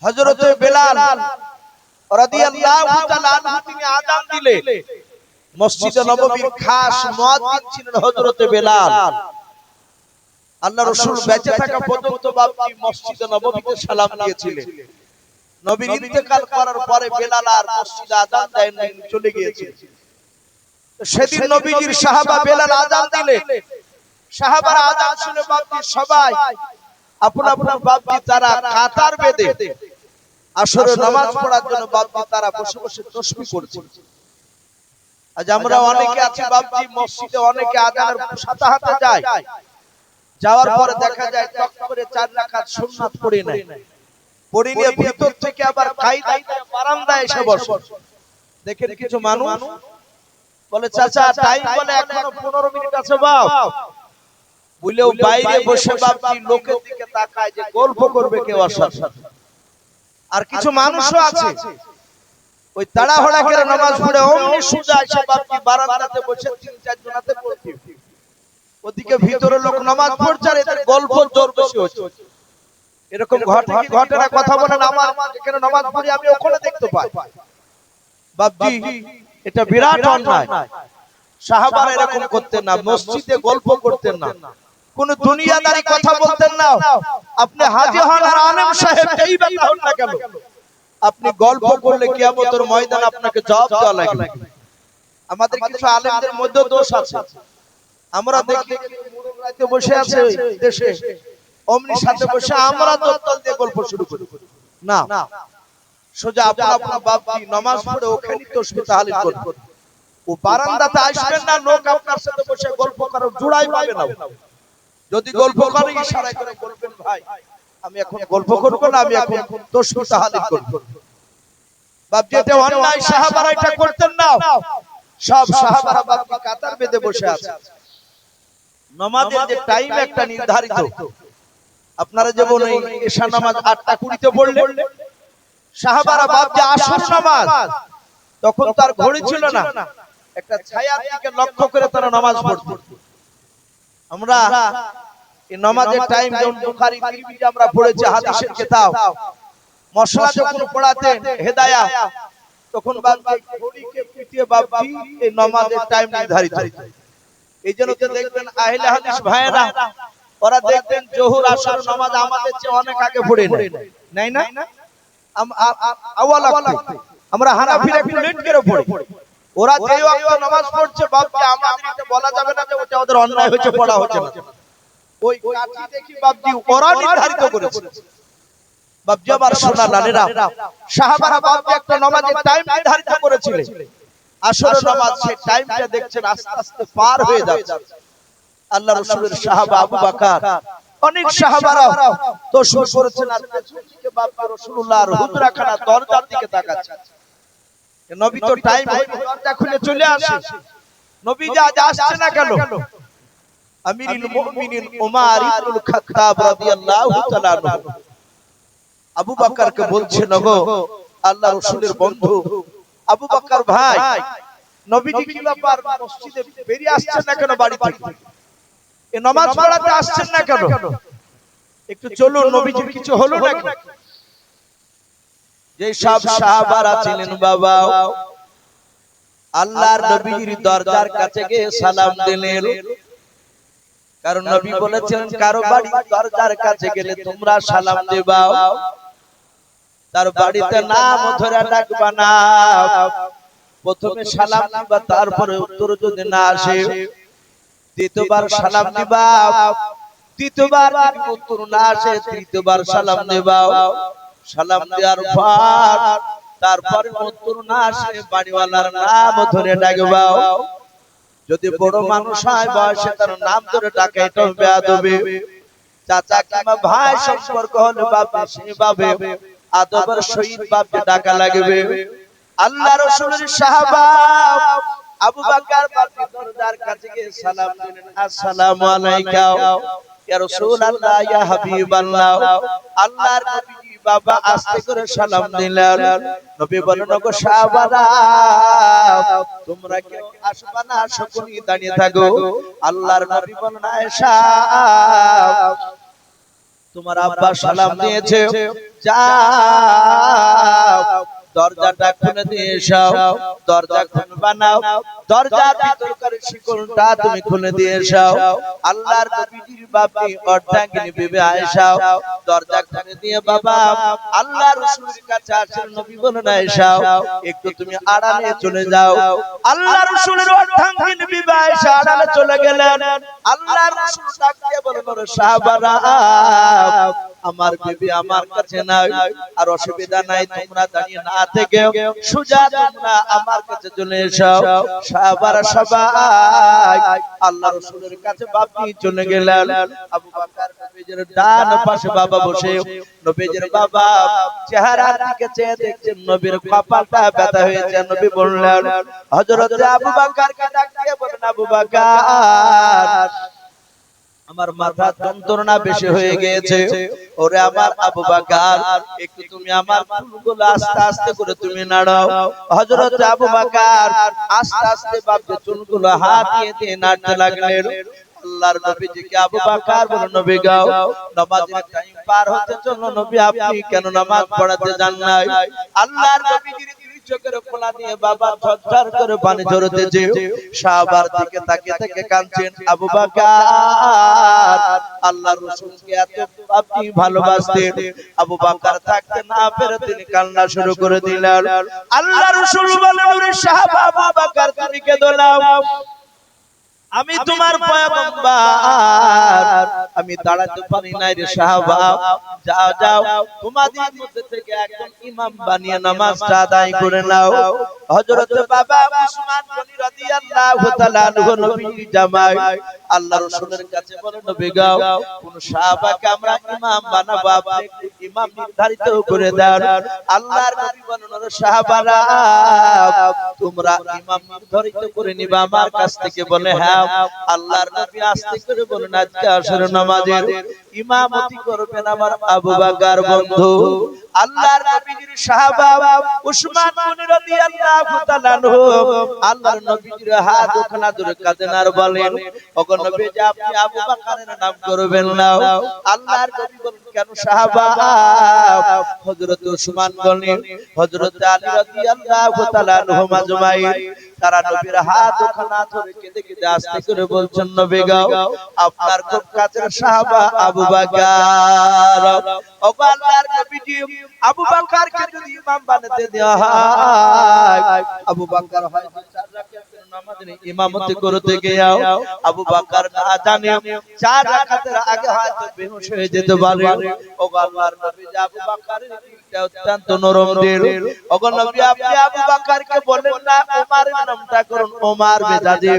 হযরত বেলাল রাদিয়াল্লাহু তাআলা আনহু তিনি আযান দিলে, মসজিদে নববীর খাস মুয়াজ্জিন ছিলেন হযরত বেলাল। আল্লাহ রাসূল বেঁচে থাকা পর্যন্ত বাপজি মসজিদে নববীতে সালাম দিয়েছিলেন। নবীর ইন্তেকাল করার পরে বেলাল আর মসজিদে আযান দেন নাই, চলে গিয়েছিলেন। সেদিন নবীজির সাহাবা বেলাল আযান দিলেন, সাহাবারা আযান শুনে বাপজি সবাই আপনা আপনা বাপজি তারা কাতার বেঁধে আসরের নামাজ পড়ার জন্য বাপজি তারা বসে বসে তাসবিহ করছে। আজ আমরা অনেকে আছি বাপজি মসজিদে অনেকে আযানের সাথে সাথে যায়, যাওয়ার পরে দেখা যায় টক করে 4 রাকাত সুন্নাত পড়ে নেয়, পড়ে নিয়ে ভিতর থেকে আবার কায়দায় বারান্দায় এসে বসে। দেখেন কিছু মানুষ বলে চাচা টাইম বলে এখনো 15 মিনিট আছে বাপ, বলেও বাইরে বসে বাপজি লোকের দিকে তাকায় যে গল্প করবে কেউ আসার সাথে। আর কিছু মানুষও আছে ওই তাড়াহুড়া করে নামাজ পড়ে অমনি সোজা এসে বাপজি বারান্দাতে বসে 3-4 জনাতে পড়ছে, ওদিকে ভিতরে লোক নামাজ পড়ছে আর এদের গল্প জোর বেশি হচ্ছে। এরকম ঘটনা কথা বলেন আমার যেখানে নামাজ পড়ি আমি ওখানে দেখতে পাই। বাপজি এটা বিরাট অন্যায়। সাহাবারা এরকম করতেন না, মসজিদে গল্প করতেন না, কোন দুনিয়াদারি কথা বলতেন না। আপনি হাজী হন আর আলেম সাহেব এই কথা হন না কেন, আপনি গল্প করলে কিয়ামতের ময়দানে আপনাকে জবাব দেওয়া লাগবে। আমাদের কিছু আলেমদের মধ্যে দোষ আছে, আমরা দেখি মুরুব রাতে বসে আছে দেশে, অমনি সাথে বসে আমরা দোতল দিয়ে গল্প শুরু করি না, সোজা আপনা আপনা বাপজি নামাজ পড়ে ওখানেই তাসবিহ তাহলিল করুন। ও বারান্দাতে আসবেন না, লোক আপনার সাথে বসে গল্প করার জোড়াই পাবে না। যদি গল্প করে ইশারা করে বলবেন ভাই আমি এখন গল্প করব না, আমি এখন তসবিহ তাহলিল করব। বাপ যেটা অন্যায় সাহাবারা এটা করতেন না, সব সাহাবারা বাপ কাতার বেঁধে বসে আছে। নামাজের যে টাইম একটা নির্ধারিত, আপনারা যেমন এই ঈশা নামাজ 8টা 20 পড়লেন, সাহাবারা বাপ যে আসর নামাজ তখন তার ঘড়ি ছিল না, একটা ছায়ার দিকে লক্ষ্য করে তারা নামাজ পড়তো। আমরা এই নামাজের টাইম যেমন বুখারী তিরমিজি আমরা পড়েছি হাদিসের কিতাব, মশলা যখন পড়াতেন হেদায়া তখন বাপ ঘড়িকে পিটিয়ে বাপ এই নামাজের টাইম নির্ধারিত। এইজন্য তো দেখবেন আহলে হাদিস ভাইরা ওরা দেখবেন জোহর আসর নামাজ আমাদের চেয়ে অনেক আগে পড়ে নাই না, আওয়াল ওয়াক্তে। আমরা হানাফিরা একটু লেট করে পড়ি, ওরা যে ওয়াক্তে নামাজ পড়ছে বাপজি আমাদের এটা বলা যাবে না যে ওটা ওদের অন্যায় হয়েছে, পড়া হচ্ছে না। ওই কাঠি দেখি বাপজি ওরা নির্ধারিত করেছে। বাপজি আবার শোনা লালেরা, সাহাবারা বাপজি একটা নামাজের টাইম নির্ধারিত করেছিলেন, আসর নামাজ সেই টাইমটা দেখছেন আস্তে আস্তে পার হয়ে যাচ্ছে। আল্লাহ রাসূলের সাহাবা আবু বকর অনেক সাহাবারা তো শুরু করেছেন আর পেছন থেকে বাপজি রাসূলুল্লাহর হুজরাখানা দরজার দিকে তাকাচ্ছে। নবী তো টাইম হয়ে দরজা খুলে চলে আসে, নবী যে আজ আসছে না কেন? আমিরুল মুমিনিন ওমর ইবনুল খাত্তাব রাদিয়াল্লাহু তাআলা আনহু আবু বকরকে বলছেন, ওগো আল্লাহ রাসূলের বন্ধু আবু বকর ভাই, নবীজি কি ব্যাপার মসজিদে বেরিয়ে আসছেন না কেন বাড়ি থেকে? এই নামাজ পড়াতে আসছেন না কেন? একটু চলুন, নবীজির কিছু হলো নাকি? যে সব সাহাবারা ছিলেন বাবা আল্লাহর নবীর দরজার কাছে গিয়ে সালাম দিলেন, কারণ নবী বলেছেন কারো বাড়ির দরজার কাছে গেলে তোমরা সালাম দিবা, তার বাড়িতে নাম ধরে ডাকবা না, প্রথমে সালাম দিবা, তারপরে উত্তর যদি না আসে দ্বিতীয়বার সালাম দিবা, তৃতীয়বার যদি উত্তর না আসে তৃতীয়বার সালাম দিবা, সালাম দেওয়ার পর তারপরে উত্তর না আসে বাড়িওয়ালার নাম ধরে ডাকবা। যদি বড় মানুষ হয় বয়সে তার নাম ধরে ডাকে এটাও বেয়াদবি। চাচা কিংবা ভাই সম্পর্ক হলে বাবা সেভাবে আদবের সহিত বাপকে ডাকা লাগবে। আল্লাহ রাসূলের সাহাবা আবু বকর বাপের দরজার কাছে গিয়ে সালাম দিলেন, আসসালামু আলাইকা ইয়া রাসূলুল্লাহ ইয়া হাবিবাল্লাহ। আল্লাহর নবী বাবা আস্তে করে সালাম দিলেন। নবী বলেন, ওগো সাহাবারা তোমরা কেউ আসবা না, সকলেই দাঁড়িয়ে থাকো। আল্লাহর নবী বলেন, আয়েশা তোমার আব্বা সালাম দিয়েছে, যাও দরজাটা খুলে দিয়ে এসো। দরজা খুলবা না, দরজার ভিতরকার শিকলটা তুমি খুলে দিয়ে এসো। আল্লাহর নবীর বাপি অর্ধাঙ্গিনী বিবি আয়েশা দরজা খুলে দিয়ে বাবা আল্লাহর রাসূলের কাছে আসেন। নবী বলেন, আয়েশা একটু তুমি আড়ালে চলে যাও। আল্লাহর রাসূলের অর্ধাঙ্গিনী বিবি আয়েশা আড়ালে চলে গেলেন। আল্লাহর রাসূল ডাক দিয়ে বলেন, সাহাবারা আমার বিবি আমার কাছে নাই, আর অসুবিধা নাই, তোমরা দাঁড়িয়ে না থেকে সোজা তোমরা আমার কাছে চলে এসো। সাহাবারা সবাই আল্লাহর রাসূলের কাছে বাপি চলে গেলেন। আবু বকর নবীজির ডান পাশে বাবা বসে, নবীজির বাবা চেহারার দিকে চেয়ে দেখছেন নবীর কপালটা ব্যথা হয়েছে। নবী বললেন, হযরত আবু বকরকে ডাক দিয়ে বলেন, আবু বকর আমার মাথা যন্ত্রণা বেশি হয়ে গিয়েছে, ওরে আমার আবু বকর একটু তুমি আমার চুলগুলো আস্তে আস্তে করে তুমি নাড়াও। হযরত আবু বকর আস্তে আস্তে বাপকে চুলগুলো হাত দিয়ে নাড়তে লাগলেন। আল্লাহর নবীজিকে আবু বকর বলেন, নবী গো নামাজের টাইম পার হতে চলল, নবী আপনি কেন নামাজ পড়াতে যান নাই? আল্লাহর নবীজির চোখের খোলা দিয়ে বাবা ঝরঝর করে পানি ঝরতেছে। সাহাবার দিকে তাকিয়ে থেকে কাঁদছেন। আবু বকর আল্লাহর রাসূলকে এত আপনি ভালোবাসতেন, আবু বকর থাকতে না পেরে তিনি কান্না শুরু করে দিলেন। আল্লাহর রাসূল বলেন, ওরে সাহাবা আবু বকর তুমি কেঁদো না, আমি তোমার পয়গম্বর, আমি দাঁড়াতে পারি না রে সাহাবা, যাও যাও তোমাদের মধ্যে থেকে একজন ইমাম বানিয়ে নামাজটা আদায় করে নাও। হযরত বাবা উসমান গনি রাদিয়াল্লাহু তাআলা আনহু নবীর জামাই আল্লাহর রাসূলের কাছে বলেন, নবী গো, কোন সাহাবাকে আমরা ইমাম বানাবো, আপনি ইমাম নির্ধারিত করে দেন। আল্লাহর নবী বলেন, ওরে সাহাবারা, তোমরা ইমাম নির্ধারিত করে নিবা আমার কাছ থেকে। বলে হ্যাঁ। আল্লাহর নবী আস্তে করে বলেন, আজকে আসর নামাজের ইমামতি করবেন আমার আবু বকর বন্ধু। আল্লাহর নবীর সাহাবা উসমান গনি রাদিয়াল্লাহু তাআলা আনহু আল্লাহর নবীর হাত ওখানে ধরে কাঁদেন আর বলেন, ওগো নবী, যে আপনি আবু বকরের নাম করবেন না। আল্লাহর নবী বলেন, কেন সাহাবা? হযরত উসমান গনি, হযরত আলী রাদিয়াল্লাহু তাআলা আনহু আজমাইন তারা নবীর হাত ওখানে ধরে কেঁদে কেঁদে আস্তে করে বলছেন, নবী গো, আপনার খুব কাছের সাহাবা আবু বকর, ওগো আল্লাহর নবীজি, আবু বকরকে যদি ইমাম বানাতে দেওয়া হয়, আবু বকর হয়তো 4 রাকাতের নামাজের ইমামতি করতে গিয়ে আবু বকর না জানে 4 রাকাতের আগে হয়তো বেহুশ হয়ে যেতে পারে। ওগো আল্লাহর নবী, আবু বকরের দিলটা অত্যন্ত নরম দিল। ওগো নবী, আপনি আবু বকরকে বলেন না ওমরের নামটা করুন, ওমর মেজাজে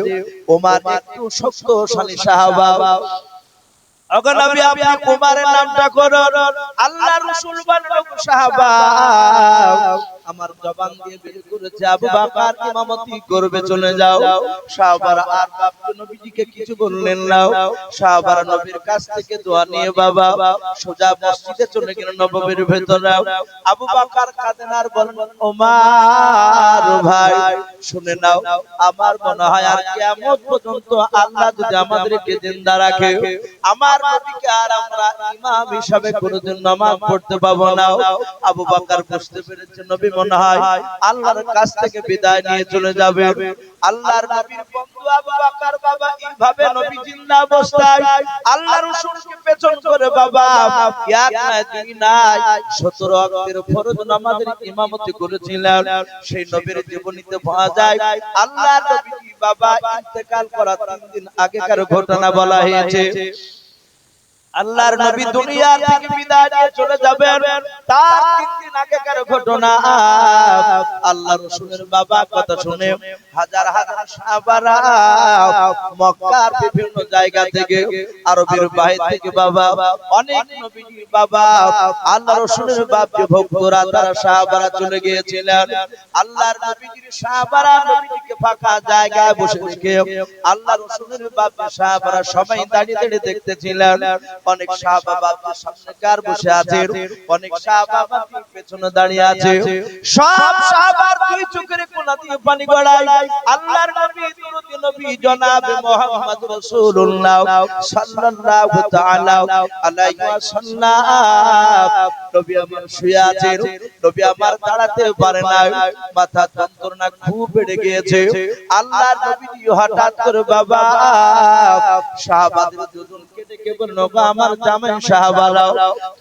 ওমর একটু শক্তিশালী সাহাবা। ওগো নবী, আপনি ওমরের নামটা করুন। আল্লাহর রাসূল বলেন, সাহাবা আমার জবান দিয়ে বের করেছে আবু বকর ইমামতি করবে, চলে যাও। সাহাবারা আর বাপকে নবীজিকে কিছু বললেন না। সাহাবারা নবীর কাছ থেকে দোয়া নিয়ে বাবা সোজা মসজিদে চলে গেলেন, নববীর ভেতরে। আবু বকর কাঁদেন আর বলেন, ওমর ভাই শুনে নাও, আমার মনে হয় আর কিয়ামত পর্যন্ত আল্লাহ যদি আমাদেরকে জিন্দা রাখে, আমার নবীকে আর আমরা ইমাম হিসাবে কোনদিন নামাজ পড়তে পাবো না। আবু বকর বুঝতে পেরেছে নবী মনে হয় আল্লাহর কাছ থেকে বিদায় নিয়ে চলে যাবে। আল্লাহর নবীর বন্ধু আবু বকর বাবা এইভাবে নবী জিন্দা অবস্থায় আল্লাহর রাসূলকে পেছন করে বাবা এক নয় দুই নয় 17 ওয়াক্তের ফরজ নামাজের ইমামতি করেছিলেন। সেই নবীর জীবনীতে পাওয়া যায় আল্লাহর নবী বাবা ইন্তেকাল করার 3 দিন আগেকার ঘটনা বলা হয়েছে। আল্লাহর নবী দুনিয়া থেকে বিদায় নিয়ে চলে যাবেন, তার 3 দিন আগেকার ঘটনা। আল্লাহর রাসূলের বাবা কথা শুনে হাজার হাজার সাহাবারা মক্কার বিভিন্ন জায়গা থেকে, আরবের বাইরে থেকে বাবা অনেক নবীর বাবা আল্লাহর রাসূলের বাপকে ভক্তরা তারা সাহাবারা চলে গিয়েছিলেন। আল্লাহর নবীর সাহাবারা নবীকে ফাঁকা জায়গায় বসে রেখে আল্লাহর রাসূলের বাপকে সাহাবারা সবাই দাঁড়িয়ে দাঁড়িয়ে দেখতেছিলেন। অনেক সাহাবা বাপের সামনে কার বসে আছে, অনেক সাহাবা বাপের পেছনে দাঁড়িয়ে আছে। সব সাহাবার দুই চোখের কোণা দিয়ে পানি গড়ায়। আল্লাহর নবী দরুদ নবী জনাবে মুহাম্মদ রাসূলুল্লাহ সাল্লাল্লাহু তাআলা আলাইহি ওয়াসাল্লাম নবী আমার শুয়ে আছেন, নবী আমার দাঁড়াতে পারে না, মাথা যন্ত্রণা খুব বেড়ে গিয়েছে। আল্লাহর নবী হঠাৎ করে বাবা সাহাবাদের দুজনকে ডেকে বলল, আমার জামাই সাহাবারাও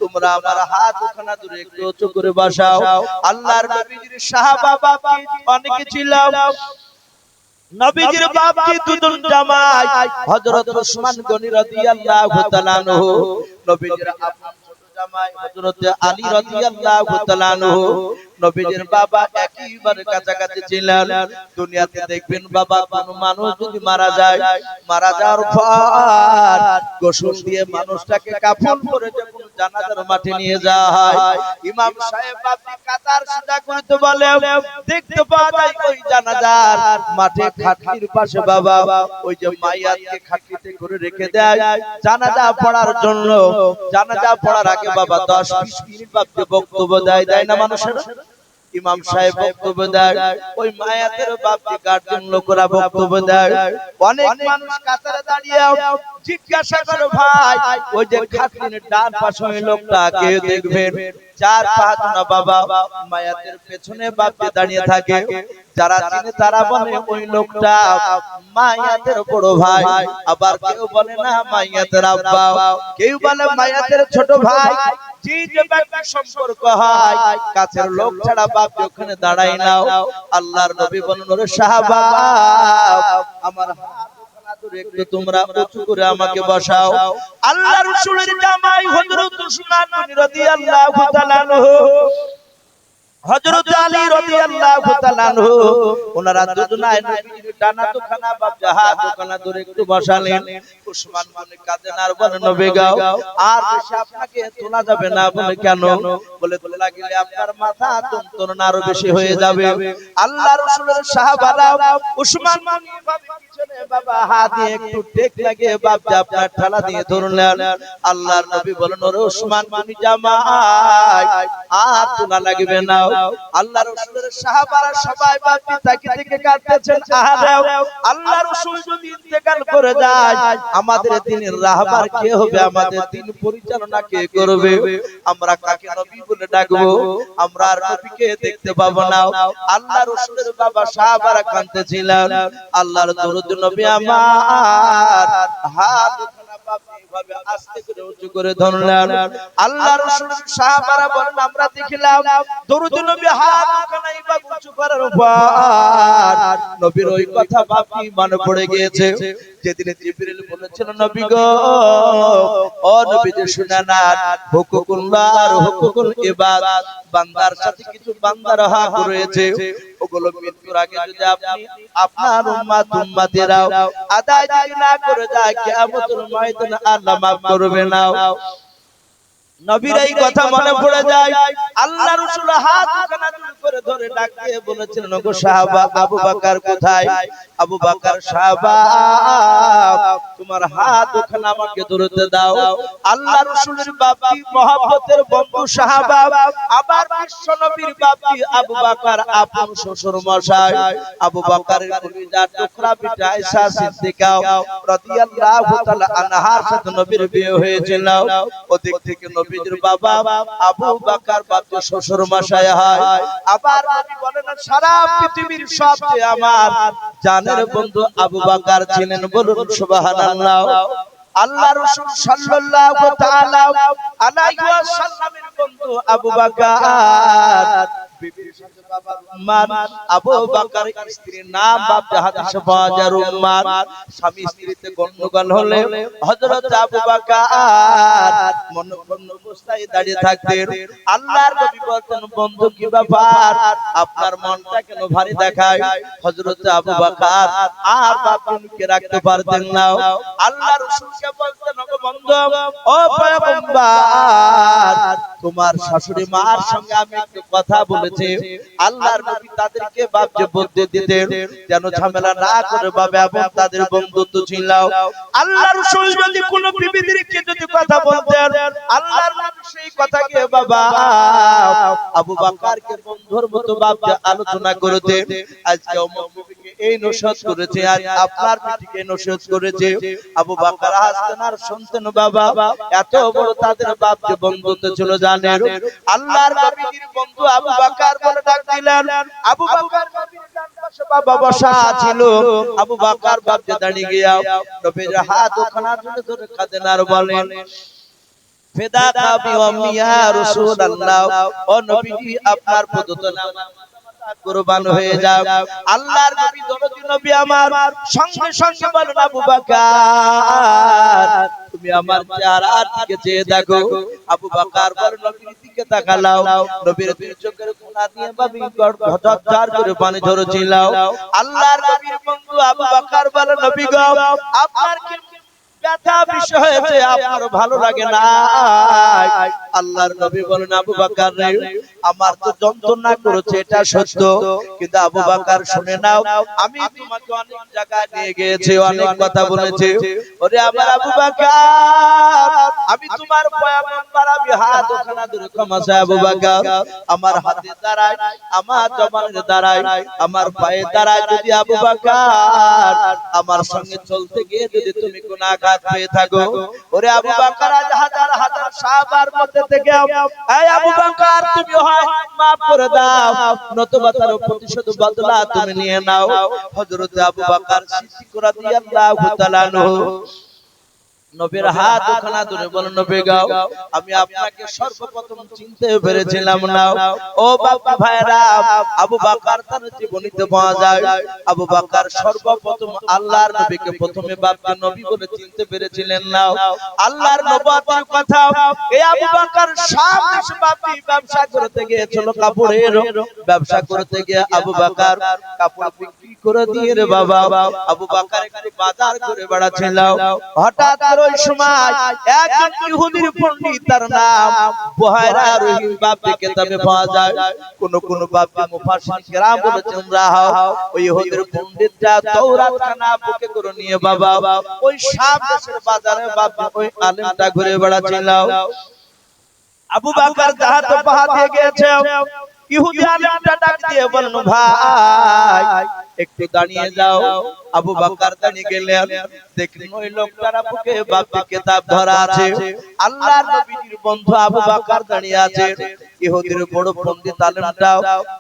তোমরা আমার হাত ওখানে ধরে একটু উঁচু করে বসাও। আল্লাহর নবীর সাহাবা বাবা অনেকে ছিল। নবীজির বাপজি দুজন জামাই হযরত উসমান গনি রাদিয়াল্লাহু তাআলা আনহু, নবীজির আপন ছোট জামাই হযরত আলী রাদিয়াল্লাহু তাআলা আনহু। নবীজির বাবা একেবারে কাছাকাছি ছিলেন। দুনিয়াতে দেখবেন বাবা কোন মানুষ যদি মারা যায়, মারা যাওয়ার পর গোসল দিয়ে মানুষটাকে কাফন করে যখন জানাজার মাঠে নিয়ে যাওয়া হয়, ইমাম সাহেব বাপজি কাতার সোজা করতে বলে, দেখতে পাওয়া যায় ওই জানাজার মাঠে খাটকির পাশে বাবা ওই যে মাইয়াতকে খাটকিতে করে রেখে দেয় জানাজা পড়ার জন্য। জানাজা পড়ার আগে বাবা 10-20 মিনিট বাপজি বক্তব্য দেয় না মানুষেরা। ইমাম সাহেব বক্তব্য দেয়, ওই মায়াতের বাপজি গার্জিয়ান লোকরা বক্তব্য দেয়। অনেক মানুষ কাতারে দাঁড়িয়ে জিজ্ঞাসা করে, ভাই ওই যে খাটকিনের ডান পাশে ওই লোকটা কে দেখবেন? 4-5 জন বাবা মায়াতের পেছনে বাপজি দাঁড়িয়ে থাকে। যারা চিনে তারা বলে ওই লোকটা মায়াতের বড় ভাই, আবার কেউ বলে না মায়াতের আব্বা, কেউ বলে মায়াতের ছোট ভাই। যে ব্যক্তি সম্পর্ক হয় কাছের লোক ছাড়া বাপজি ওখানে দাঁড়ায় না। আল্লাহর নবী বলেন, ওরে সাহাবা আমার হাত একটু তোমরা উঁচু করে আমাকে বসাও। আল্লাহ রাসূলের জামাই হযরত উসমান রাদিয়াল্লাহু তাআলা আনহু, হযরত আলী রাদিয়াল্লাহু তাআলা আনহু, ওনারা দুজনায় নবীর ডানা দুখানা বা হাত দুখানা ধরে একটু বসালেন। উসমান বলে কাঁদেন আর বলেন নবী গো, আর বেশি আপনাকে তোলা যাবে না। বলে কেন? বলে তোলা গেলে আপনার মাথা যন্ত্রণা আরো বেশি হয়ে যাবে। আল্লাহ রাসূলের সাহাবারা উসমান ভাবে পিছনে বাবা হাত দিয়ে একটু টেক লাগিয়ে বাবা আপনার ঠালা দিয়ে ধরলেন। আল্লাহর নবী বলেন ওরে উসমান তুমি জামাই, আর তোলা লাগবে না। আল্লাহ রাসূলের সাহাবারা সবাই বাপি তাকে থেকে কাঁদতেছেন। আহারে আল্লাহ রাসূল যদি ইন্তেকাল করে যায়, আমাদের দ্বীনের রাহবার কে হবে? আমাদের দ্বীন পরিচালনা কে করবে? আমরা কাকে নবী বলে ডাকবো? আমরা আর নবীকে দেখতে পাবো না। আল্লাহ রাসূলের বাবা সাহাবারা কাঁদতেছিলেন। আল্লাহর দরুদ নবী আমার হাত ভাবে আস্তে করে উঁচু করে ধরলেন। আল্লাহ রাসূলের সাহাবারা বলেন আমরা দেখলাম দরুদ নবী হাত খানা এইভাবে উঁচু করার পর নবীর ওই কথা বাপি মনে পড়ে গিয়েছে, যেদিন জিবরিল বলেছিল নবী গো, ও নবী যে শুনে না, হুকুকুল্লাহ আর হুকুকুল ইবাদ, বান্দার সাথে কিছু বান্দার হক রয়েছে, ওগুলো মৃত্যুর আগে যদি আপনি আপনার উম্মতেরা আদায় যদি না করে যায়, কিয়ামতের ময়দানে আল্লাহ মাফ করবে না। নবীর এই কথা মনে পড়ে যায়। আল্লাহ রাসূল হাত দুখানা করে ধরে ডাক দিয়ে বলেছিলেন ওগো সাহাবা, আবু বকর কোথায়? আবু বকর সাহাবা, তোমার হাত দুখানা আমাকে ধরতে দাও। আল্লাহ রাসূলের বাপি মহব্বতের বন্ধু সাহাবা, আবার বিশ্ব নবীর বাপি আবু বকর আপন শ্বশুর মশাই আবু বকরের কলিজার টুকরা বিটা আয়েশা সিদ্দিকা রাদিয়াল্লাহু তাআলা আনহার সাথে নবীর বিয়ে হয়েছিল। ওদিক থেকে নবীর বাবা আবু বকর বাপ শ্বশুর মশাই হয়। আবার নবী বলেন সারা পৃথিবীর সবচেয়ে আমার জানের বন্ধু আবু বকর ছিলেন। বলুন সুবহানাল্লাহ। আল্লাহ রাসূল সাল্লাল্লাহু তাআলা আলাইহি ওয়াসাল্লামের বন্ধু আবু বকর, বিবির সাথে বাবার উম্মান, আবু বকরের স্ত্রীর নাম বাপ হাদিসে পাওয়া যায় উম্মান। স্বামী স্ত্রীতে গন্ডগোল হলে হযরত আবু বকর মনঃপূর্ণ অবস্থায় দাঁড়িয়ে থাকতেন। আল্লাহর নবী বলতেন বন্ধু কি ব্যাপার, আপনার মনটা কেন ভারী দেখায়? হযরত আবু বকর আর বাপকে রাখতে পারতেন না। আল্লাহ রাসূলকে বলতেন ওগো বন্ধু, ও পয়গম্বর, তোমার শাশুড়ি মার সঙ্গে আমি একটু কথা বলেছি। আল্লাহর নবী তাদেরকে বাপ যে বুদ্ধি দিতেন যেন ঝামেলা না করে বাবে এবং তাদের বন্ধুত্ব ছিল। আল্লাহ রাসূল যদি কোনো বিবিদেরকে যদি কথা বলতেন, আল্লাহর নবী সেই কথাকে বাবা আবু বকরকে বন্ধুর মতো বাপ যে আলোচনা করতেন। আজকে অমুক বিবিকে এই নসিহত করেছে, আজ আপনার বিটিকে নসিহত করেছে। আবু বকর হাসতেন আর শুনতেন বাবা, এত বড় তাদের বাপ যে বন্ধুত্ব ছিল জানেন। আল্লাহর নবীর বন্ধু আবু বকর বলে ডাক দিলেন। আবু বকর নবীর ডান পাশে বাবা বসা ছিল। আবু বকর বাপ যে দাঁড়িয়ে গিয়া নবীর হাত ওখানে ধরে কাঁদেন আর বলেন ফিদাকা বিউম্মি ইয়া রাসূলুল্লাহ, ও নবীজি আপনার পদতলে আমার কুরবান হয়ে যাও। আল্লাহর নবী দরদি নবী আমার সঙ্গে সঙ্গে বলেন আবু বকর তুমি আমার চেহারার দিকে চেয়ে দেখো। আবু বকর বলেন নবীর দিকে তাকালাও, নবীর দুই চোখের কোণা দিয়ে বাবি ঝরঝর করে পানি ঝরছিল। আল্লাহর নবীর বন্ধু আবু বকর বলেন নবী গো, আপনার কি ব্যথা বিষয় হয়েছে, আপনার ভালো লাগে না? আল্লাহর নবী বলেন আবু বকর রে, আমার তো যন্ত্রণা করেছে এটা সত্য, কিন্তু আবু বকর শুনে নাও, আমি তোমাকে অনেক জায়গায় নিয়ে গিয়েছি, অনেক কথা বলেছি। ওরে আমার আবু বকর, আমি তোমার পয়গম্বর, আমি হাত ওখানে ধরে ক্ষমা চাই। আবু বকর আমার হাতে দাঁড়ায়, আমার জবানে দাঁড়ায়, আমার পায়ে দাঁড়ায় যদি আবু বকর আমার সঙ্গে চলতে গিয়ে যদি তুমি কোন আঘাত পেয়ে থাকো, ওরে আবু বকর আজ হাজার হাজার সাহাবার মধ্যে থেকে এই আবু বকর তুমি হয় maaf করে দাও, নতুবা তার প্রতিশোধ বদলা তুমি নিয়ে নাও। হযরত আবু বকর সিদ্দিক রাদিয়াল্লাহু তাআলা আনহু নবীর হাত ওখানে ধরে বলেন নবী গো আমি আপনাকে সর্বপ্রথম চিনতে পেরেছিলাম না। ও বাবা ভাইরা, আবু বকর তার জীবনীতে পাওয়া যায় আবু বকর সর্বপ্রথম আল্লাহর নবীকে প্রথমে বাপকে নবী বলে চিনতে পেরেছিলেন না। আল্লাহর নবুয়তের কথা এই আবু বকর শাম দেশে বাপি ব্যবসা করতে গিয়েছিল, কাপড়ের ব্যবসা করতে গিয়ে আবু বকর কাপড় বিক্রি করে দিয়ে রে বাবা আবু বকর একটি বাজার করে বেড়াচ্ছিল। হঠাৎ ওই সময় একজন ইহুদির পণ্ডিত, তার নাম বুহাইরা রহিম বাপে কিতাবে পাওয়া যায়, কোন কোন বাপে মুফাসসির কেরাম বলেছেন রাহাও ওই ইহুদির পণ্ডিতটা তাওরাত খানা বুকে করে নিয়ে বাবা ওই শাম দেশের বাজারে বাপে ওই আলেমটা ঘুরে বেড়াচ্ছিল। আবু বকর জাহাতে পাহা দিয়ে গেছে, ইহুদি আলেমটা ডাক দিয়ে বলল ভাই একটু দাঁড়িয়ে যাও। আবু বকর দাঁড়িয়ে গেলেন, দেখলেন ওই লোকটার বুকে বাপে কিতাব ধরা আছে, আল্লাহর নবীর বন্ধু আবু বকর দাঁড়িয়ে আছে। ইহুদির বড় পণ্ডিত আলেমটা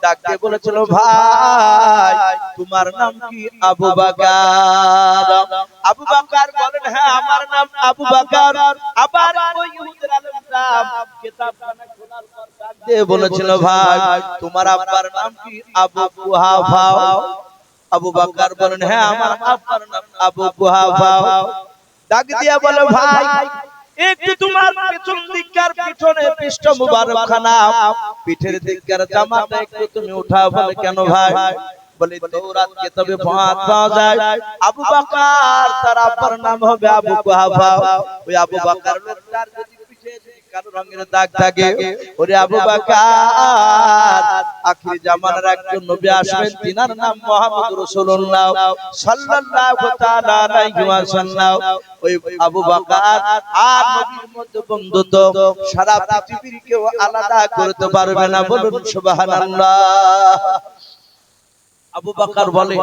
ডাক দিয়ে বলেছিল ভাই তোমার নাম কি? আবু বকর। আবু বকর বলেন হ্যাঁ আমার নাম আবু বকর। আবার ওই ইহুদির আলেমটা কিতাবখানা খোলার পর ডাক দিয়ে বলেছিল ভাই তোমার আব্বার নাম কি? আবু কুহাফা। আবু বকর বলেন হ্যাঁ আমার আব্বার নাম আবু কুহাফা। ডাক দিয়া বলে ভাই একটু তোমার পেছন দিককার পিছনে পৃষ্ঠ মুবারক খানা পিঠের দিককার জামাটা একটু তুমি উঠাও। বলে কেন ভাই? বলে তাওরাত কিতাবে পাওয়া যায় আবু বকর তার আব্বার নাম হবে আবু কুহাফা। ওই আবু বকর লোকটার যদি পিঠে কালো রঙের দাগ থাকে, ওরে আবু বকর আখির জামানার একজন নবী আসবেন, তিনার নাম মুহাম্মদ রাসূলুল্লাহ সাল্লাল্লাহু তাআলা আলাইহি ওয়াসাল্লাম। ওই আবু বকর আর নবীর মধ্যে বন্ধুত্ব সারা পৃথিবীর কেউ আলাদা করতে পারবে না, বলুন সুবহানাল্লাহ। আবু বকর বলে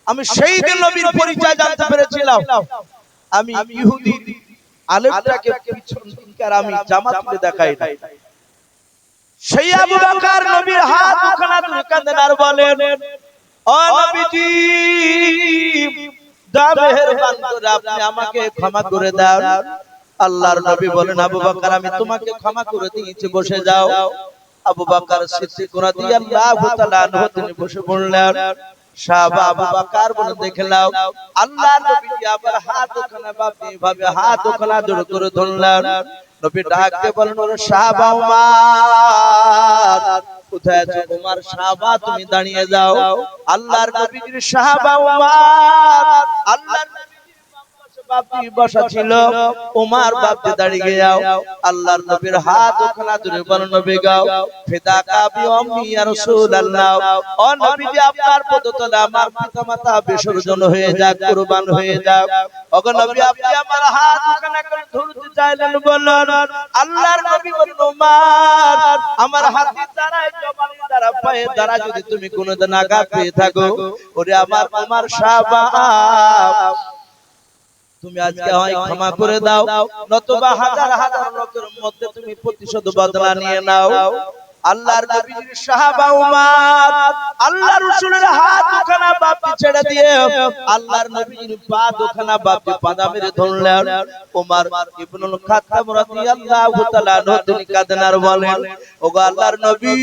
আমি সেই দিন নবীর পরিচয় জানতে পেরেছিলাম, আমি ইহুদি আলেমটাকে পিছন দিককার আমি জামা তুলে দেখাই না। সেই আবু বকর নবীর হাত ওখানে ধরে কাঁদেন আর বলেন ও নবীজি দয়া মেহেরবান করে আপনি আমাকে ক্ষমা করে দাও। আল্লাহর নবী বলেন আবু বকর আমি তোমাকে ক্ষমা করে দিয়েছি, বসে যাও। আবু বকর সিদ্দিক রাদিয়াল্লাহু তাআলা আনহু তিনি বসে পড়লেন। সাহাবা আবু বকর বলে দেখলাম আল্লাহর নবী আবার হাত ওখানে বাপি ভাবে হাত ওখানে জোর করে ধরলেন। নবী ডাকতে বলেন ওরে সাহাবা উমার কোথায় আছো? উমার সাহাবা তুমি দাঁড়িয়ে যাও। আল্লাহর নবীর সাহাবা উমার আল্লাহর বাপি বসা ছিল, উমার বাপি দাঁড়িয়ে যাও। আল্লাহর নবীর হাত ওখানে ধরে বলেন নবী গাও ফিদাকা বিউম্মি ইয়া রাসূলুল্লাহ ও নবীজি আপনার পদতলে আমার পিতামাতা বিসর্জন হয়ে যাক, কুরবান হয়ে যাক। ওগো নবী আপনি আমার হাত ওখানে করে ধরতে চাইলেন, বললেন আল্লাহর নবী বলেন উমার আমার হাতের দ্বারাই জবানের দ্বারা পায়ের দ্বারা যদি তুমি কোনোদিন আঘাত পেয়ে থাকো, ওরে আমার উমার সাহাবা তুমি আজকে হয় ক্ষমা করে দাও, নতুবা হাজার হাজার লোকের মধ্যে তুমি প্রতিশোধ বদলা নিয়ে নাও। আল্লাহর নবীর সাহাবা উমার আল্লাহর রাসূলের হাত ওখানে বাপি ছেড়ে দিয়ে আল্লাহর নবীর পা ওখানে বাপি পাদা মেরে ধরলেন। উমর ইবনুল খাত্তাব রাদিয়াল্লাহু তাআলা আনহু তিনি কাঁদেন আর বলেন ওগো আল্লাহর নবী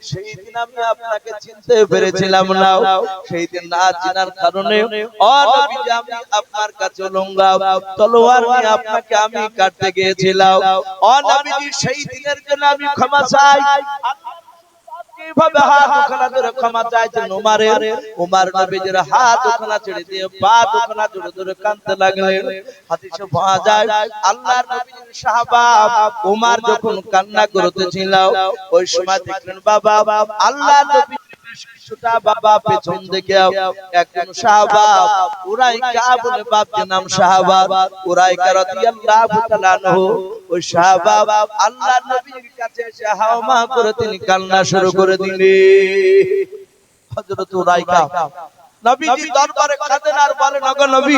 সেই দিন আমি আপনাকে চিনতে পেরেছিলাম না, সেই দিন না চিনার কারণে ও নবীজি আমি আপনার কাছে লঙ্গা তলোয়ার নিয়ে আপনাকে আমি কাটতে গিয়েছিলাম। ও নবীজি সেই দিনের জন্য আমি ক্ষমা চাই। কিভাবে হাত ওখানে ধরে ক্ষমা চাইছেন উমারের, উমার নবীজির হাত ওখানে ছেড়ে দিয়ে পা ওখানে জোরে জোরে কাঁদতে লাগলেন। হাদিসে পাওয়া যায় আল্লাহর নবীর সাহাবা উমার যখন কান্না করতেছিল ওই সময় দেখলেন বাবা আল্লাহর নবী ছোটা বাবা পেছন দিকে একজন সাহাবা উরাইকা বলে বাপের নাম সাহাবা উরাইকা রাদিয়াল্লাহু তাআলা আনহু ওই সাহাবা আল্লাহর নবীর কাছে এসে হাওমা করে তিনি কান্না শুরু করে দিলেন। হযরত উরাইকা নবীজি দরবারে কাঁদেন আর বলেন ওগো নবী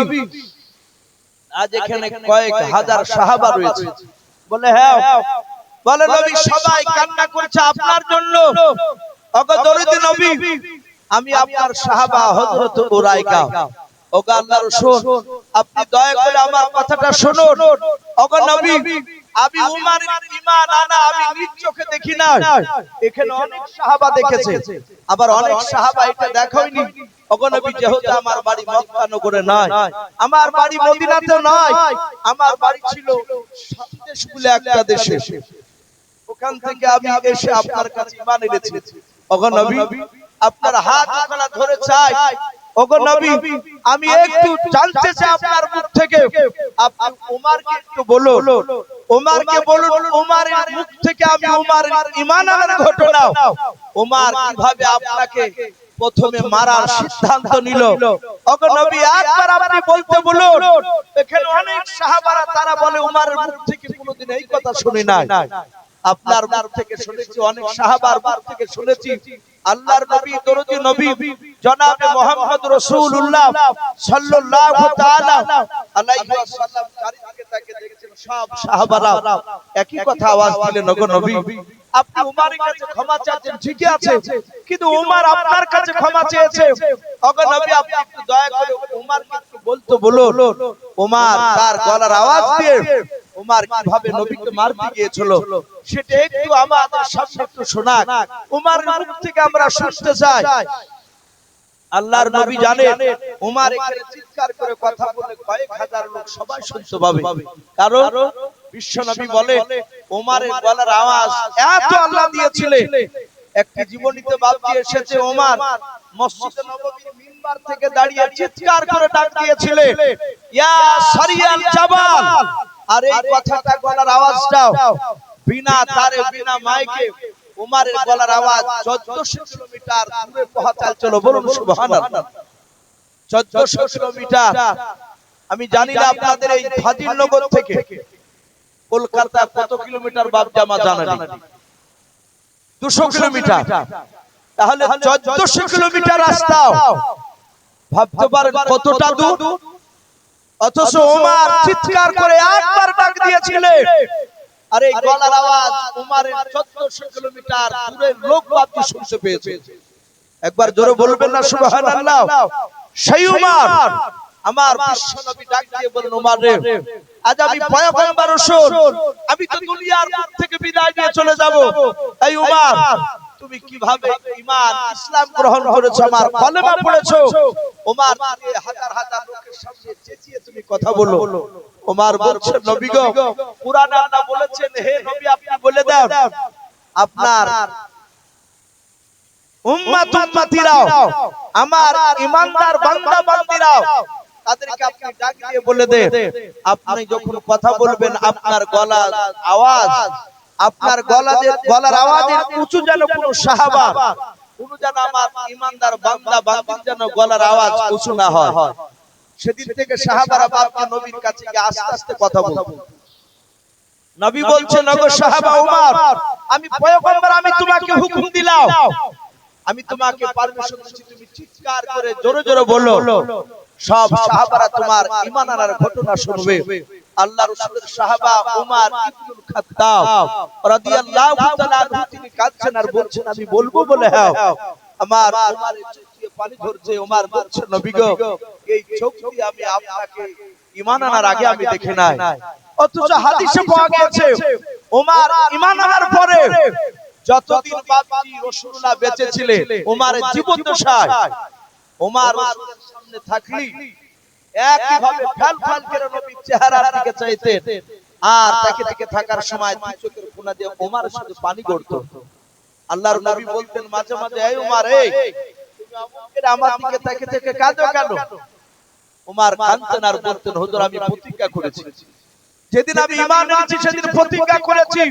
আজ এখানে কয়েক হাজার সাহাবা রয়েছে। বলে হ্যাঁ। বলে নবী সবাই কান্না করছে আপনার জন্য। ওগো দরুদ নবী আমি আপনার সাহাবা হযরত উরাইকা ওগো আল্লাহর রাসূল আপনি দয়া করে আমার কথাটা শুনুন। ওগো নবী আমি উমারের ঈমান আনা আমি নিজ চোখে দেখি না, এখানে অনেক সাহাবা দেখেছে, আবার অনেক সাহাবা এটা দেখায়নি। ওগো নবী যেহেতু আমার বাড়ি মক্কা নগরে নয়, আমার বাড়ি মদিনাতে নয়, আমার বাড়ি ছিল সন্দেশ বলে একটা দেশে, ওখান থেকে আমি এসে আপনার কাছে ঈমান এনেছি। ওগো নবী আপনার হাত দুখানা ধরে চাই, ওগো নবী আমি একটু জানতে চাই আপনার মুখ থেকে, আপনি উমারকে একটু বলুন, উমারকে বলুন উমারের মুখ থেকে আমি উমারের ঈমান আনার ঘটনা, উমার কিভাবে আপনাকে প্রথমে মারার সিদ্ধান্ত নিল। ওগো নবী একবার আপনি বলতে বলুন। এখানে অনেক সাহাবারা তারা বলে উমারের মুখ থেকে কোনোদিন এই কথা শুনি নাই, আপনার মুখ থেকে শুনেছি, অনেক সাহাবার মুখ থেকে শুনেছি। আল্লাহর নবী দরুদি নবী জনাবে মুহাম্মদ রাসূলুল্লাহ সাল্লাল্লাহু তাআলা আলাইহি ওয়াসাল্লাম চারিদিকে তাকে দেখছেন, সব সাহাবারা একই কথা আওয়াজ দিলেন, ওগো নবী আপনি উমারের কাছে ক্ষমা চাইছেন ঠিকই আছে, কিন্তু উমার আপনার কাছে ক্ষমা চেয়েছে। ওগো নবী আপনি একটু দয়া করে উমারকে একটু বলতে বলুন, উমার তার গলার আওয়াজ দিয়ে উমার কিভাবে নবীকে মারতে গিয়েছিল সেটা একটু আমাদের সামনে একটু শোনাক, উমারের মুখ থেকে আমরা শুনতে চাই। আল্লাহর নবী জানেন উমার এখানে চিৎকার করে কথা বলে কয়েক হাজার লোক সবাই শুনতে পাবে, কারণ বিশ্ব নবী বলে উমারের গলার আওয়াজ এত আল্লাহ দিয়েছিলেন। একটি জীবনীতে বাপজি এসেছে উমার মসজিদে নববীর মিম্বার থেকে দাঁড়িয়ে চিৎকার করে ডাক দিয়েছিলেন, ইয়া সারিয়াল জাবাল। আর এই কথাটা গলার আওয়াজটাও বিনা তারে বিনা মাইকে উমারের গলার আওয়াজ 1400 কিলোমিটার দূরে পৌঁছাল। বলুন সুবহানাল্লাহ, 1400 কিলোমিটার। আমি জানি না আপনাদের এই ফাজিলনগর থেকে কলকাতা কত কিলোমিটার বাপ জামা জানা নেই, 200 কিলোমিটার, তাহলে 1400 কিলোমিটার রাস্তা ভাবতে পারেন কতটা দূর। অথচ ওমর চিৎকার করে একবার ডাক দিয়েছিলেন, আর এই গলার আওয়াজ উমারের 1400 কিলোমিটার দূরের লোক বাপজি শুনতে পেয়েছে। একবার জোরে বলবেন না সুবহানাল্লাহ। সেই উমর আমার বিশ্ব নবী ডাক দিয়ে বলেন, উমর রে আজ আমি পয়গম্বর রাসূল, আমি তো দুনিয়ার মুখ থেকে বিদায় নিয়ে চলে যাব, এই উমর তুমি কিভাবে ঈমান ইসলাম গ্রহণ করেছো, আমার কলেমা পড়েছো। উমর হাজার হাজার লোকের সামনে চেঁচিয়ে তুমি কথা বলো। উমর বলছে, নবী গো কুরআন আল্লাহ বলেছেন, হে নবী আপনি বলে দেন আপনার উম্মত উম্মতিরাও আমার ঈমানদার বান্দা বান্দীরাও তাদেরকে আপনি ডাক দিয়ে বলে দেন, আপনি যখন কথা বলবেন আপনার গলার আওয়াজ, আপনার গলার আওয়াজের উঁচু যেন কোন সাহাবা, কোন যেন আমার ঈমানদার বান্দা বান্দির যেন গলার আওয়াজ উঁচু না হয়। সেদিন থেকে সাহাবারা বাপকে নবীর কাছে গিয়ে আস্তে আস্তে কথা বলতো। নবী বলছেন, ওগো সাহাবা উমর, আমি পয়গম্বর, আমি তোমাকে হুকুম দিলাম, আমি তোমাকে পারমিশন দিচ্ছি, তুমি চিৎকার করে জোরে জোরে বলো, সব সাহাবারা তোমার ঈমান আনার ঘটনা শুনবে। আল্লাহর রাসূলের সাহাবা উমর ইবনুল খাত্তাব রাদিয়াল্লাহু তাআলা আনহু তিনি কাঁদছেন আর বলছেন, আমি বলবো বলে হ্যাঁ আমার উমরের চোখ দিয়ে পানি ঝরছে। উমর বলছেন, নবী গো এই চোখ দিয়ে আমি আপনাকে ঈমান আনার আগে আমি দেখি নাই, অথচ হাদিসে পাওয়া গেছে উমর ঈমান আনার পরে যতদিন বাপজি রাসূলুল্লাহ বেঁচে ছিলেন উমরের জীবদ্দশায় উমর রাসূলের সামনে থাকলি একইভাবে ফেল ফেল করে নবীর চেহারার দিকে চাইতেন, আর তাকে দিকে থাকার সময় দুই চোখের কোণা দিয়ে উমরের সাথে পানি গড়তো। আল্লাহর নবী বলতেন মাঝে মাঝে, এই উমর এই তুমি আমার দিকে তাকিয়ে থেকে কাঁদো কেন? উমর কাঁদতেন আর বলতেন, হুজুর আমি প্রতিজ্ঞা করেছি, যেদিন আমি ঈমান এনেছি সেদিন প্রতিজ্ঞা করেছি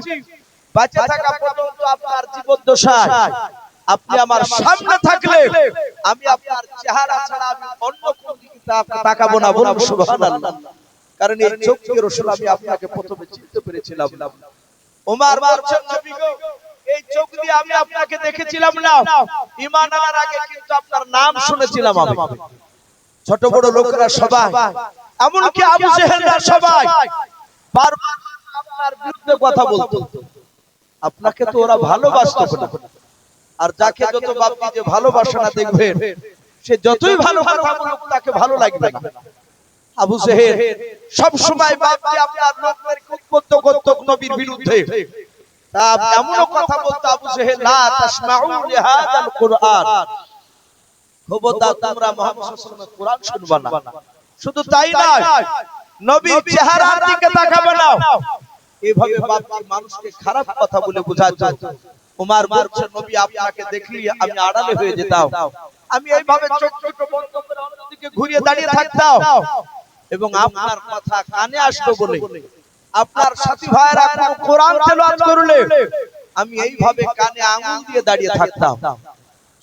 বেঁচে থাকা পর্যন্ত আপনার জীবদ্দশায় আপনি আমার সামনে থাকলে আমি আপনার চেহারা ছাড়া আমি অন্য কোন দিকে তাকাবো না। বলুন সুবহানাল্লাহ। কারণ এই চোখ দিয়ে রাসূল আমি আপনাকে প্রথমে চিনতে পেরেছিলাম না। ওমর বলছেন, নবী গো এই চোখ দিয়ে আমি আপনাকে দেখেছিলাম না, ঈমান আনার আগে কিন্তু আপনার নাম শুনেছিলাম আমি। ছোট বড় লোকেরা সবাই, এমনকি আবু জেহেলরা সবাই বারবার আপনার বিরুদ্ধে কথা বলতো। আপনাকে তো ওরা ভালোবাসতো না, আর যাকে যত বাপজি যে ভালোবাসে না দেখবেন সে যতই ভালো কথা বলুক তাকে ভালো লাগবে না। আবু জেহেল সব সময় ভাবছে আপনার লোকদেরকে উদ্বুদ্ধ করত নবীর বিরুদ্ধে। তা এমনও কথা বলতো আবু জেহেল, লা তাসমাউ লিহাদাল কুরআন, খবরদার তোমরা মুহাম্মদ সাল্লাল্লাহু আলাইহি ওয়াসাল্লামের কুরআন শুনবা না। শুধু তাই নয়, নবীর চেহারার দিকে তাকাবে না। এইভাবে ভাবছি মানুষকে খারাপ কথা বলে বোঝাচ্ছে। ওমর বলছে, নবী আপনাকে দেখলি আমি আড়ালে হয়ে যেতাম, আমি এইভাবে চোখ দুটো বন্ধ করে অন্যদিকে ঘুরিয়ে দাঁড়িয়ে থাকতাম, এবং আপনার কথা কানে আসতো বলে আপনার সাথী ভাইরা কোন কোরআন তেলাওয়াত করলে আমি এইভাবে কানে আঙ্গুল দিয়ে দাঁড়িয়ে থাকতাম,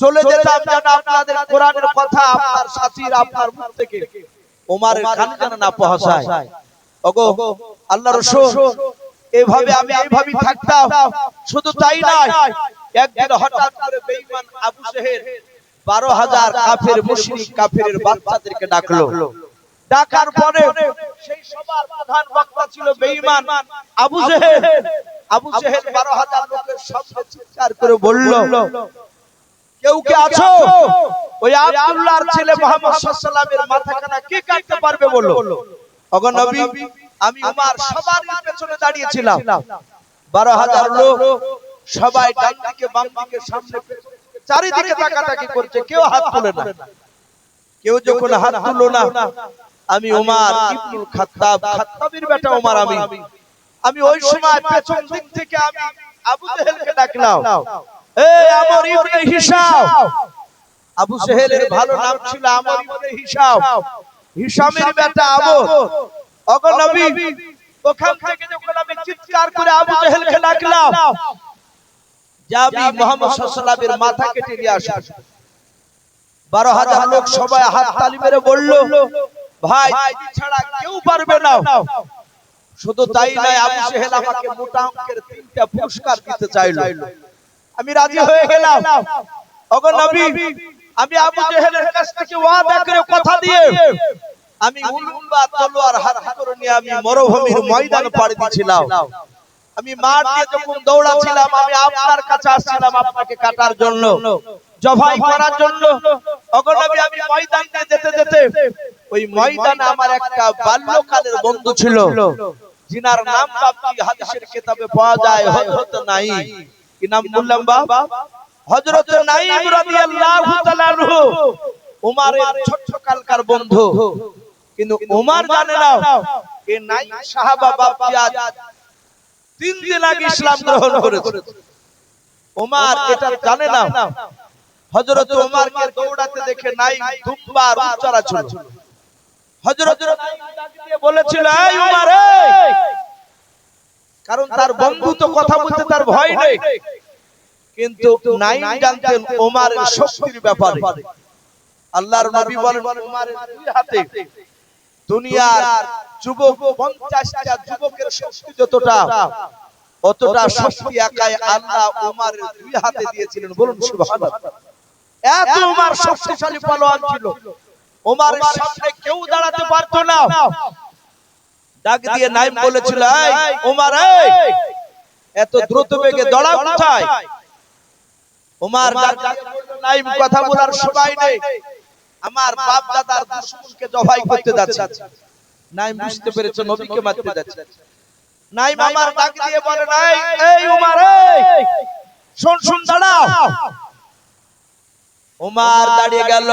চলে যেতাম যেন আপনাদের কোরআনের কথা আপনার সাথীর আপনার মুখ থেকে ওমরের কানে যেন না পৌঁছায়। ওগো আল্লাহর রাসূল, এইভাবে আমি এইভাবেই থাকতাম। শুধু তাই নয়, একদিন হঠাৎ করে বেঈমান আবু জেহেল 12,000 কাফের মুশরিক কাফেরের বাচ্চাদেরকে ডাকলো। ডাকার পরে সেই সবার প্রধান বক্তা ছিল বেঈমান আবু জেহেল। আবু জেহেল 12,000 লোকের সামনে চিৎকার করে বলল, কেউ কে আছো? ওই আব্দুল্লাহর ছেলে মুহাম্মদ সাল্লাল্লাহু আলাইহি ওয়াসাল্লামের মাথাখানা কে কাটতে পারবে বলো। ওগো নবী, আমি উমর সবার পেছনে দাঁড়িয়েছিলাম, 12,000 লোক সবাই ডান দিকে বাম দিকে সামনে চারিদিকে তাকাতাকি করছে, কেউ হাত তোলে না। কেউ যখন হাত তুললো না, আমি উমর ইবনুল খাত্তাব, খাত্তাবের বেটা উমর, আমি ওই সময় পেছন দিক থেকে আমি আবু জেহেলকে ডাকলাম, এই আমর ইবনে হিশাম। আবু জেহেলের ভালো নাম ছিল আমর ইবনে হিশাম, হিশামের বেটা আমর। ওগো নবী, ওখান থেকে যখন আমি চিৎকার করে আবু জেহেলকে ডাকলাম যে আমি মুহাম্মদ সাল্লাল্লাহু আলাইহি ওয়াসাল্লামের মাথা কেটে নিয়ে আসব, 12,000 লোক সবাই হাত তালি মেরে বলল, ভাই তুমি ছাড়া কেউ পারবে না। শুধু তাই নয়, আবু জেহেল আমাকে মোটা অঙ্কের 3টা পুরস্কার দিতে চাইলো। আমি রাজি হয়ে গেলাম। ওগো নবী, আমি আবু জেহেলের কাছ থেকে ওয়াদা করে কথা দিয়ে আমি উলুম্বা তলোয়ার হাতে করে নিয়ে আমি মরুভূমির ময়দানে পাড়ি দিয়েছিলাম। আমি মাঠ দিয়ে যখন দৌড়াচ্ছিলাম, আমি আপনার কাছে আসছিলাম আপনাকে কাটার জন্য, জবাই করার জন্য। ওগো নবী, আমি ময়দানে যেতে যেতে ওই ময়দানে আমার একটা বাল্যকালের বন্ধু ছিল, যিনার নাম আপনি হাদিসের কিতাবে পাওয়া যায়, হযরত নাঈম। কি নাম বললাম বাবা? হযরত নাঈম রাদিয়াল্লাহু তাআলা আনহু, উমরের ছোট কালকার বন্ধু। কিন্তু উমর জানে না এই নাঈম সাহাবা বাপজি আজ 3 দিন আগে ইসলাম গ্রহণ করেছে। উমর এটা জানে না। হযরত উমরকে দৌড়াতে দেখে নাঈম দুম্বা আর উট চড়াচ্ছিল। হযরত নাঈম ডাক দিয়ে বলেছিল, এই উমর, এই, কারণ তার বন্ধু তো কথা বলতে তার ভয় নেই। কিন্তু নাঈম জানতেন উমরের শক্তির ব্যাপারে। আল্লাহর নবী বলেন, উমরের দুই হাতে দুনিয়ার যুবক 50টা যুবকের শক্তি যতটা, অতটা শক্তি একাই আল্লাহ উমরের দুই হাতে দিয়েছিলেন। বলুন সুবহানাল্লাহ। এত উমর শক্তিশালী পালোয়ান ছিল, উমরের সামনে কেউ দাঁড়াতে পারতো না। ডাক দিয়ে নাঈম বলেছিল, এই উমর, এই, এত দ্রুত বেগে দৌড়াও কোথায়? উমর ডাক দিয়ে বলল, নাঈম কথা বলার সময় নেই, আমার বাপ দাদার দুশমনকে জবাই করতে যাচ্ছে। নাঈম বুঝতে পেরেছে নবীকে মারতে যাচ্ছে। নাঈম আমার ডাক দিয়ে বলে, এই উমর, এই, শুন শুন, দাঁড়াও। উমর দাঁড়িয়ে গেল।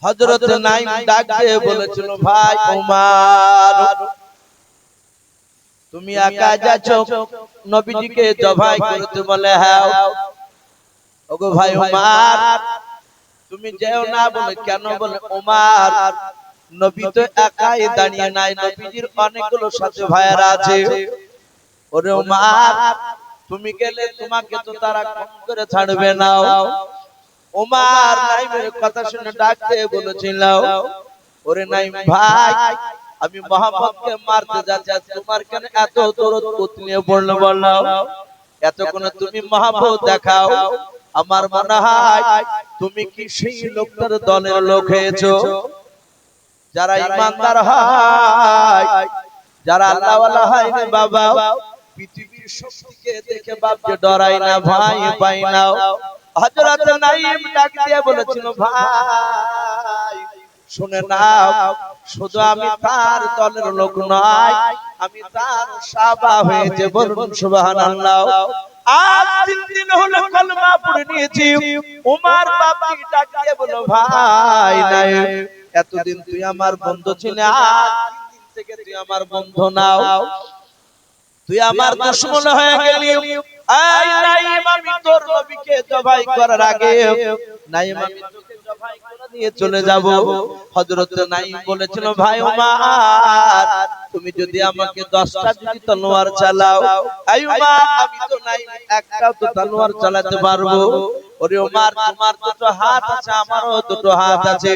হযরত নাঈম ডাক দিয়ে বলেছিল, ভাই উমর, তুমি একা যাচ্ছ নবীজিকে জবাই করতে? বলে, হ্যাঁ। ওগো ভাই উমর, তুমি যেও না। বলে, কেন? বলে, উমর, নবী তো একাই দাঁড়িয়ে নাই, নবীজির অনেকগুলো সাথে ভাইরা আছে। ওরে উমর, তুমি গেলে তোমাকে তো তারা কম করে ছাড়বে না। উমর নাঈমের কথা শুনে ডাক দিয়ে বলেছিল, ওরে নাঈম ভাই, আমি মুহাম্মদকে মারতে যাচ্ছি, তোমার কেন এত দরদ নিয়ে পড়লো? বলো, এত কোন তুমি মহব্বত দেখাও। আমার মনে হয় তুমি কি সেই লোকটার দলের লোক হয়েছো যারা ইমানদার হয়, যারা আল্লাহওয়ালা হয় রে বাবা। পৃথিবীর শক্তিকে দেখে বাপকে ডরাই না, ভয় পাই না। হযরত নাঈম ডাক দিয়ে বলেছিল, ভাই শুনে নাও, শুধু আমি তার দলের লোক নয়, আমি তার সাহাবা হয়েছে, বলুন সুবহানাল্লাহ। আজ 3 দিন হলো কলমা পড়ে নিয়েছি। উমর বাপকে ডাক দিয়ে বলো, ভাই নাঈম, এতদিন তুই আমার বন্ধু ছিলি, আজ 3 দিন থেকে তুই আমার বন্ধু নাও, তুই আমার দুশমন হয়ে গেলি। এই নাঈম, আমি তোর নবীকে জবাই করার আগে নাঈম আমি তোকে জবাই করে নিয়ে চলে যাব। হযরত নাঈম বলেছিল, ভাই উমর, তুমি যদি আমাকে 10টা যদি তলোয়ার চালাও, এই উমর আমি তো নাঈম একটাও তো তলোয়ার চালাতে পারবো। ওরে উমর, তোমার দুটো হাত আছে, আমারও দুটো হাত আছে।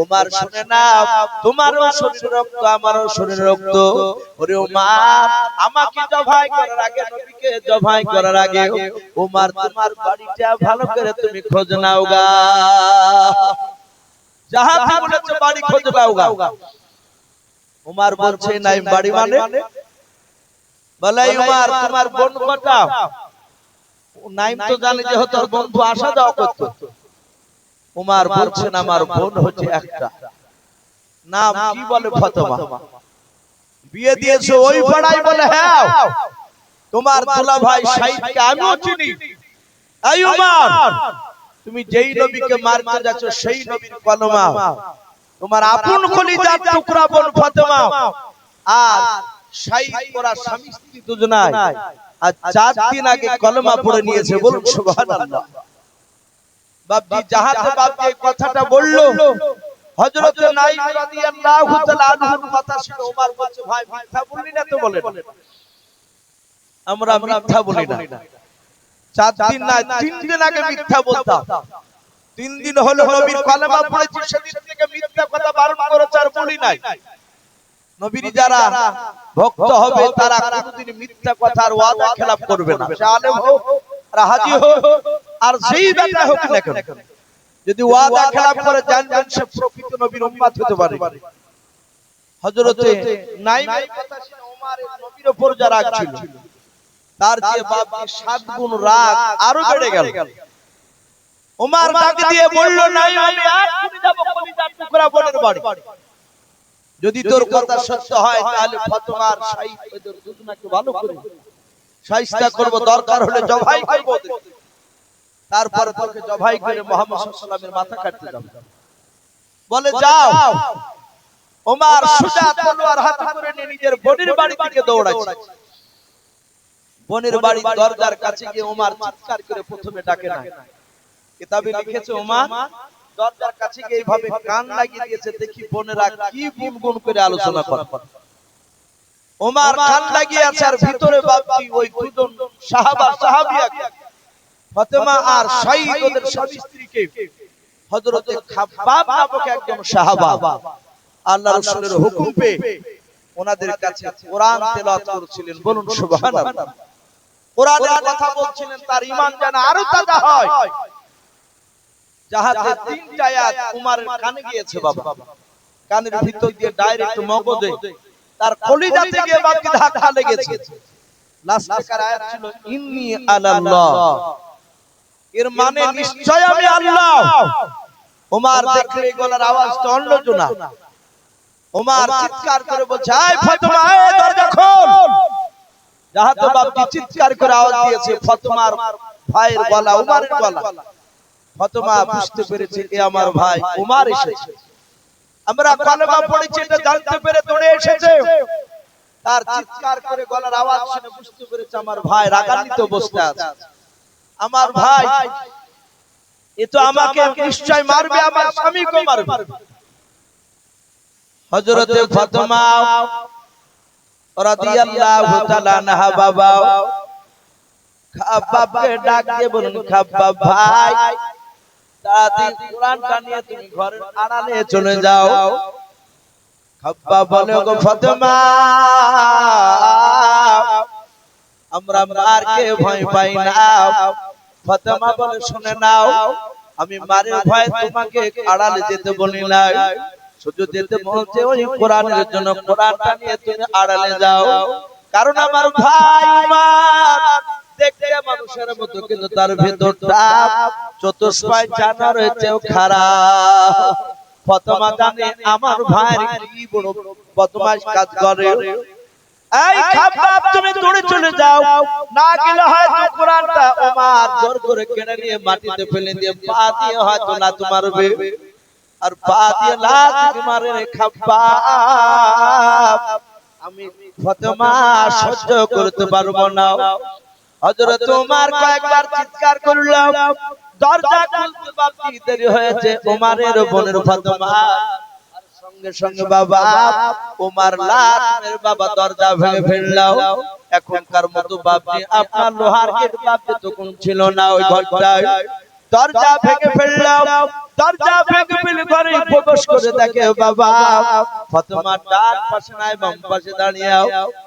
উমর শুনে নাও, তোমারও শরীরে রক্ত, আমারও শরীরে রক্ত। ওরে উমর, আমাকে জবাই করার আগে, নবীকে জবাই করার আগে উমর তোমার বাড়িটা ভালো করে তুমি খোঁজ নাও গা। যাহাতে বলেছে বাড়ি খোঁজ নাও গা। উমর বলছে, নাঈম বাড়ি মানে? বলে, উমর তোমার বোন কটা? নাঈম তো জানে যে তোর বন্ধু আসা যাওয়া করত। উমর বলছেন, আমার বোন হচ্ছে একটা, নাম কি বলে? ফাতেমা। বিয়ে দিয়েছো ওই পাড়ায়? বলে, হ্যাঁ। তোমার দুলা ভাই সাইদকে আমিও চিনি। এই উমর, তুমি যেই নবীকে মারতে যাচ্ছ সেই নবীর কলমা, তোমার আপন কলিজার টুকরা বোন ফাতেমা আর সাইদ ওরা স্বামী স্ত্রী দুজনাই আর 4 দিন আগে কলমা পড়ে নিয়েছে, বলুন সুবহানাল্লাহ। বাপজি জাহাতে বাপজি এই কথাটা বলল, হযরত নাঈম রাদিয়াল্লাহু তাআলা আনহুর কথা শুনে ওমর বলছে, ভাই মিথ্যা বললি না তো? বলে, আমরা মিথ্যা বলি না। 4 দিন না 3 দিন আগে মিথ্যা বলতাম। 3 দিন হলো নবীর কলেমা পড়েছি, সেদিন থেকে মিথ্যা কথা বারণ করেছে আর বলি নাই। নবীর যারা ভক্ত হবে তারা কোনদিন মিথ্যা কথার ওয়াদা খেলাফ করবে না। সে আলেম হোক আর হাজী হোক আর যেই বেটা হোক না কেন, যদি ওয়াদা খেলাফ করে জানবেন সে প্রকৃত নবীর উম্মত হতে পারে। হযরত নাঈমের কথা শুনে ওমরের নবীর উপর যা রাগ ছিল, তার যে বাপজি 7 গুণ রাগ আরো বেড়ে গেল। ওমর ডাক দিয়ে বলল, নাঈম আমি এক্ষুনি যাব কলিজার টুকরা বোনের বাড়ি। যদি তোর কথা সত্য হয় তাহলে ফাতেমার সাইদ ওদের দুজনাকে ভালো করে শায়েস্তা করব, দরকার হলে জবাই করব, তারপর তোকে জবাই করে মুহাম্মদ সাল্লাল্লাহু আলাইহি ওয়াসাল্লামের মাথা কাটতে যাব। বলে, যাও। ওমর সোজা তলোয়ার হাতে করে নিয়ে নিজের বোনের বাড়ি থেকে দৌড়াচ্ছে। বোনের বাড়ির দরজার কাছে গিয়ে ওমর চিৎকার করে প্রথমে ডাকে না। কিতাবে লিখেছে ওমর দরজার কাছে গিয়ে এইভাবে কান লাগিয়ে দিয়েছে, দেখি বোনেরা কি গুনগুন করে আলোচনা করে। ওমর কান লাগিয়ে আছে আর ভিতরে বাপজি ওই দুজন সাহাবা সাহাবিয়া ফাতেমা আর সাইদ ওদের স্বামী স্ত্রীকে হযরতে খাব্বাব নামক একজন সাহাবা আল্লাহর রাসূলের হুকুম পেয়ে ওনাদের কাছে কোরআন তেলাওয়াত করছিলেন, বলুন সুবহানাল্লাহ। কোরআনের কথা বলছিলেন, তার ঈমান যেন আরো তাজা হয়। যাহাতে 3টা আয়াত উমরের কানে গিয়েছে বাবা, কানের ভিতর দিয়ে ডাইরেক্ট মগজে তার কলিজাতে গিয়ে বাপজি ধাক্কা লেগেছে। লাস্টের আয়াত ছিল ইন্নী আলাল্লাহ, এর মানে নিশ্চয় আমি আল্লাহ। ওমর দেখলে গলার আওয়াজটা অন্য জনা। ওমর চিৎকার করে বলছে, এই ফাতেমা, এই দরজা খোল। যাহাতে বাপজি চিৎকার করে আওয়াজ দিয়েছে ফাতেমার ভাইয়ের গলা, ওমরের গলা। ফাতেমা বুঝতে পেরেছে এ আমার ভাই ওমর এসেছে। আমরা কলেমা পড়েছি এটা জানতে পেরে দৌড়ে এসেছে। তার চিৎকার করে গলার আওয়াজ শুনে বুঝতে পেরেছে আমার ভাই রাগান্বিত বসে আছে। আমার ভাই এ তো আমাকে নিশ্চয় মারবে, আমার স্বামীকে মারবে। হযরতে ফাতেমা রাদিয়াল্লাহু তাআলা আনহা বাবা খাব্বাবকে ডাক দিয়ে বলুন, খাব্বাব ভাই তাড়াতাড়ি কোরআনটা নিয়ে তুমি ঘরের আড়ালে চলে যাও। খাব্বাব বলে, ওগো ফাতেমা আমরা মারকে ভয় পাই না। ফাতেমা বলে, শুনে নাও, আমি মারের ভয় তোমাকে আড়ালে যেতে বলি নাই, শুধু যেতে বলতে ওই কোরআনের জন্য কোরআনটা নিয়ে তুমি আড়ালে যাও। কারণ আমার ভাই উমর দেখতে মানুষের মতো, কিন্তু তার ভেতরটা চতুষ্পায় জানোয়ারের চেয়েও খারাপ। ফাতেমা জানে আমার ভাইয়ের কি বড় বদমাশ কাজ করে। এই খাব্বাব তুমি দৌড়ে চলে যাও, না গেলে হয়তো কোরআনটা ওমর জোর করে কেড়ে নিয়ে মাটিতে ফেলে দিয়ে পা দিয়ে হয়তো লাথ মারবে, আর পা দিয়ে লাথ মারে রে খাব্বাব। আমি ফাতেমা সহ্য করতে পারবো না। হযরত ওমর কয়েকবার চিৎকার করলাম, দরজা খুলতে বাকি দেরি হয়েছে। ওমরের বোনের ফাতেমা সঙ্গে সঙ্গে বাবা ওমর লাথের বাবা দরজা ভেঙে ফেললো। এখনকার মতো বাপজি আপনার লোহার গেট বাপজি তখন ছিল না ওই ঘরটায়। দরজা ভেঙে ফেললো, দরজা ভেঙে ফেলে ঘরে প্রবেশ করে দেখে বাবা ফাতেমা ডান পাশে নাই বাম পাশে দাঁড়িয়ে,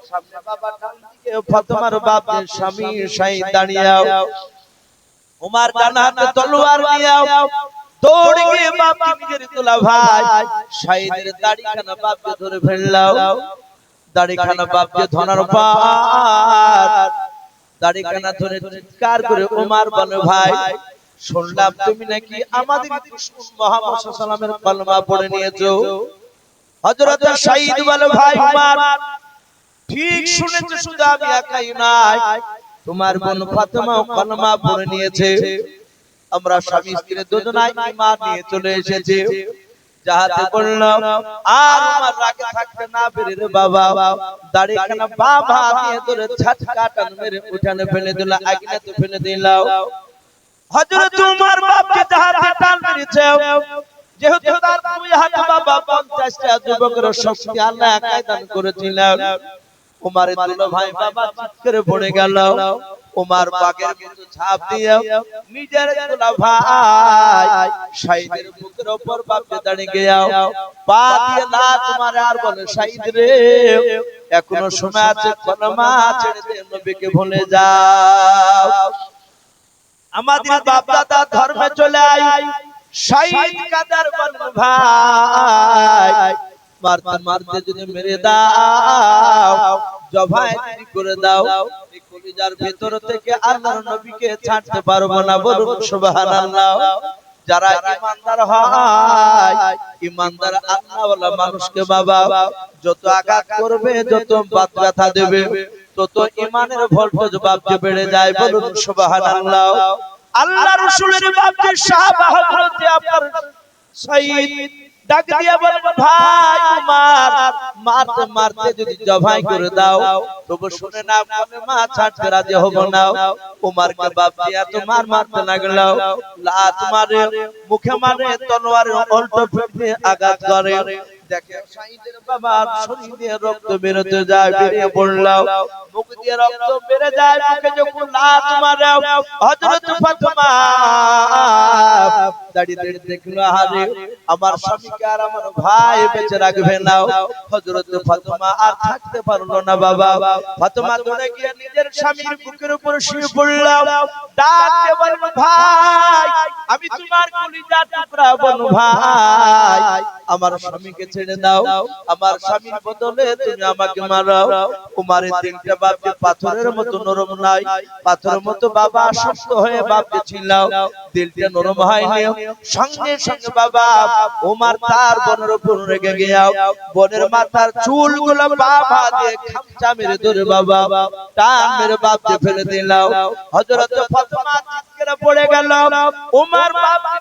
সামনে বাবা ডান দিকে ফাতেমার বাপের স্বামী শাহিদ দাঁড়িয়ে। ওমর ডান হাতে তলোয়ার নিয়ে দৌড়ে গিয়ে বাপকে নিজের তোলা ভাই শাহিদের দাড়িখানা বাপকে ধরে ফেললো। দাড়িখানা বাপকে ধরার পর দাড়িখানা ধরে চিৎকার করে ওমর বলে, ভাই শুনলাম তুমি নাকি আমাদের দুশমন মুহাম্মদ সাল্লাল্লাহু আলাইহি ওয়াসাল্লামের কলমা পড়ে নিয়েছো। হযরত শাহিদ বলে, ভাই ওমর ঠিক শুনেছো, শুধু আমি একাই নাই, তোমার বোন ফাতেমাও কলমা পড়ে নিয়েছে। আমরা স্বামী স্ত্রী দুজনাই ঈমান নিয়ে চলে এসেছি। যাহাতে বললাম আর আমার রাগে থাকতে না পেরে রে বাবা দাড়িখানা বাবা দিয়ে ধরে ঝটকা টান মেরে উঠানে ফেলে দিল, আগুনেতে ফেলে দিল। হযরত ওমর বাপকে যাহাতে টান মেরেছে, যেহেতু তার দুই হাতে বাবা 50টা যুবকের শক্তি আল্লাহ একাই দান করেছিলেন। ওমরের দুলো ভাই বাবা চিৎকারে পড়ে গেল। ওমর বাগের মতো ঝাঁপ দিয়ে নিজের দুলা ভাই শাহিদের বুকের উপর বাপকে দাঁড়িয়ে গিয়া পা দিয়ে লাথ মারে আর বলে, শাহিদ রে এখনো সময় আছে, কলমা ছেড়ে দে, নবীকে ভুলে যাও। আমাদের বাপ দাদা ধর্মে চলে আই। শাহিদ কাদের বলেন, ভাই মারতে মারতে যদি মেরে দাও, জবাই করে দাও, এই কলিজার ভেতর থেকে আল্লাহর নবীকে ছাড়তে পারবো না। বলুন সুবহানাল্লাহ। যারা ঈমানদার হয়, ঈমানদার আল্লাহওয়ালা মানুষকে বাবা যত আঘাত করবে, যত বাত ব্যথা দেবে, তত ঈমানের ভোল্টেজ বাপকে বেড়ে যায়। বলুন সুবহানাল্লাহ। আল্লাহ রাসূলের বাপকে সাহাবা হযরত আপনার শাহিদ ডাক দিয়া বলেন, ভাই ওমর মারতে মারতে যদি জবাই করে দাও, তবু শুনে না মা ছাড়তে রাজি হব না। ওমরকে বাপজি এত মার মারতে লাগলো, লাত মারে, মুখে মারে, তলোয়ারের উল্টো পিঠ দিয়ে আঘাত করে। দেখে শাহিদের বাবার শরীর দিয়ে রক্ত বেরোতে যায়, বেরিয়ে পড়ল, মুখ দিয়ে রক্ত বেরে যায়। মুখে যখন লাত মারে, হযরত ফাতেমা দাঁড়িয়ে দেখলো, আরে আমার স্বামীকে আর আমার ভাই বেঁচে রাখবে না। হযরত ফাতেমা আর থাকতে পারলো না বাবা। ফাতেমা দৌড়ে গিয়ে নিজের স্বামীর বুকের উপর শুয়ে পড়ল, ডাক দিয়ে বলল, ভাই আমি তোমার কলিজার টুকরা বোন, ভাই আমার স্বামীকে ছেড়ে দাও, আমার স্বামীর বদলে তুমি আমাকে মারো। উমারের দিলটা বাপকে পাথরের মতো নরম নাই, পাথরের মতো বাবা শক্ত হয়ে বাপকে ছিল, দিলটা নরম হয়নি। সঙ্গে সঙ্গে বাবা উমার তার বোনের উপর রেগে গিয়া বোনের মাথার চুলগুলো বাবা দিয়ে খামচা মেরে ধরে বাবা টান মেরে বাপকে ফেলে দিল। হযরত ফাতেমা চিৎকারে পড়ে গেল। উমার বাবা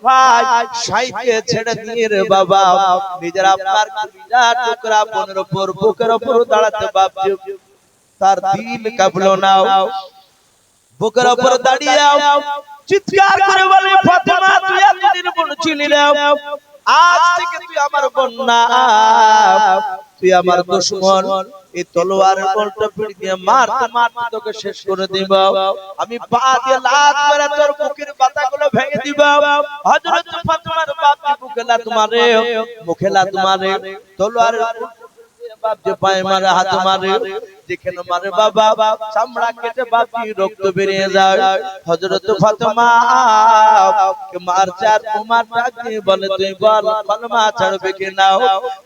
ভাই শাইকে ছেড়ে দিয়ে রে বাবা নিজের আপনার কলিজার টুকরা বোনের উপর বুকের উপর দাঁড়াতে বাপজি তার দিল কাঁপলো না। বুকের উপর দাঁড়িয়ে চিৎকার করে বলে, ফাতেমা তুই এতদিন বোন ছিলি না, আজ থেকে তুই আমার বোন না, তুই আমার দুশমন। এই তলোয়ারের উল্টো পিঠ দিয়ে মারতে মারতে তোকে শেষ করে দিব। আমি পা দিয়ে লাত মেরে তোর বুকের পাতাগুলো ভেঙে দিব। হযরত ফাতেমার বাপজি বুকে লাত মারে, মুখে লাত মারে, তলোয়ারের উল্টো পিঠ দিয়ে বাপজি পায়ে মারে, হাত মারে। যেখানে মানে বাবা চামড়া কেটে বাপি রক্ত বেরিয়ে যায়। হযরত ফাতেমা কে মারছে আর উমর ডাক দিয়ে বলে তুই বল কলমা ছাড়বে কি না।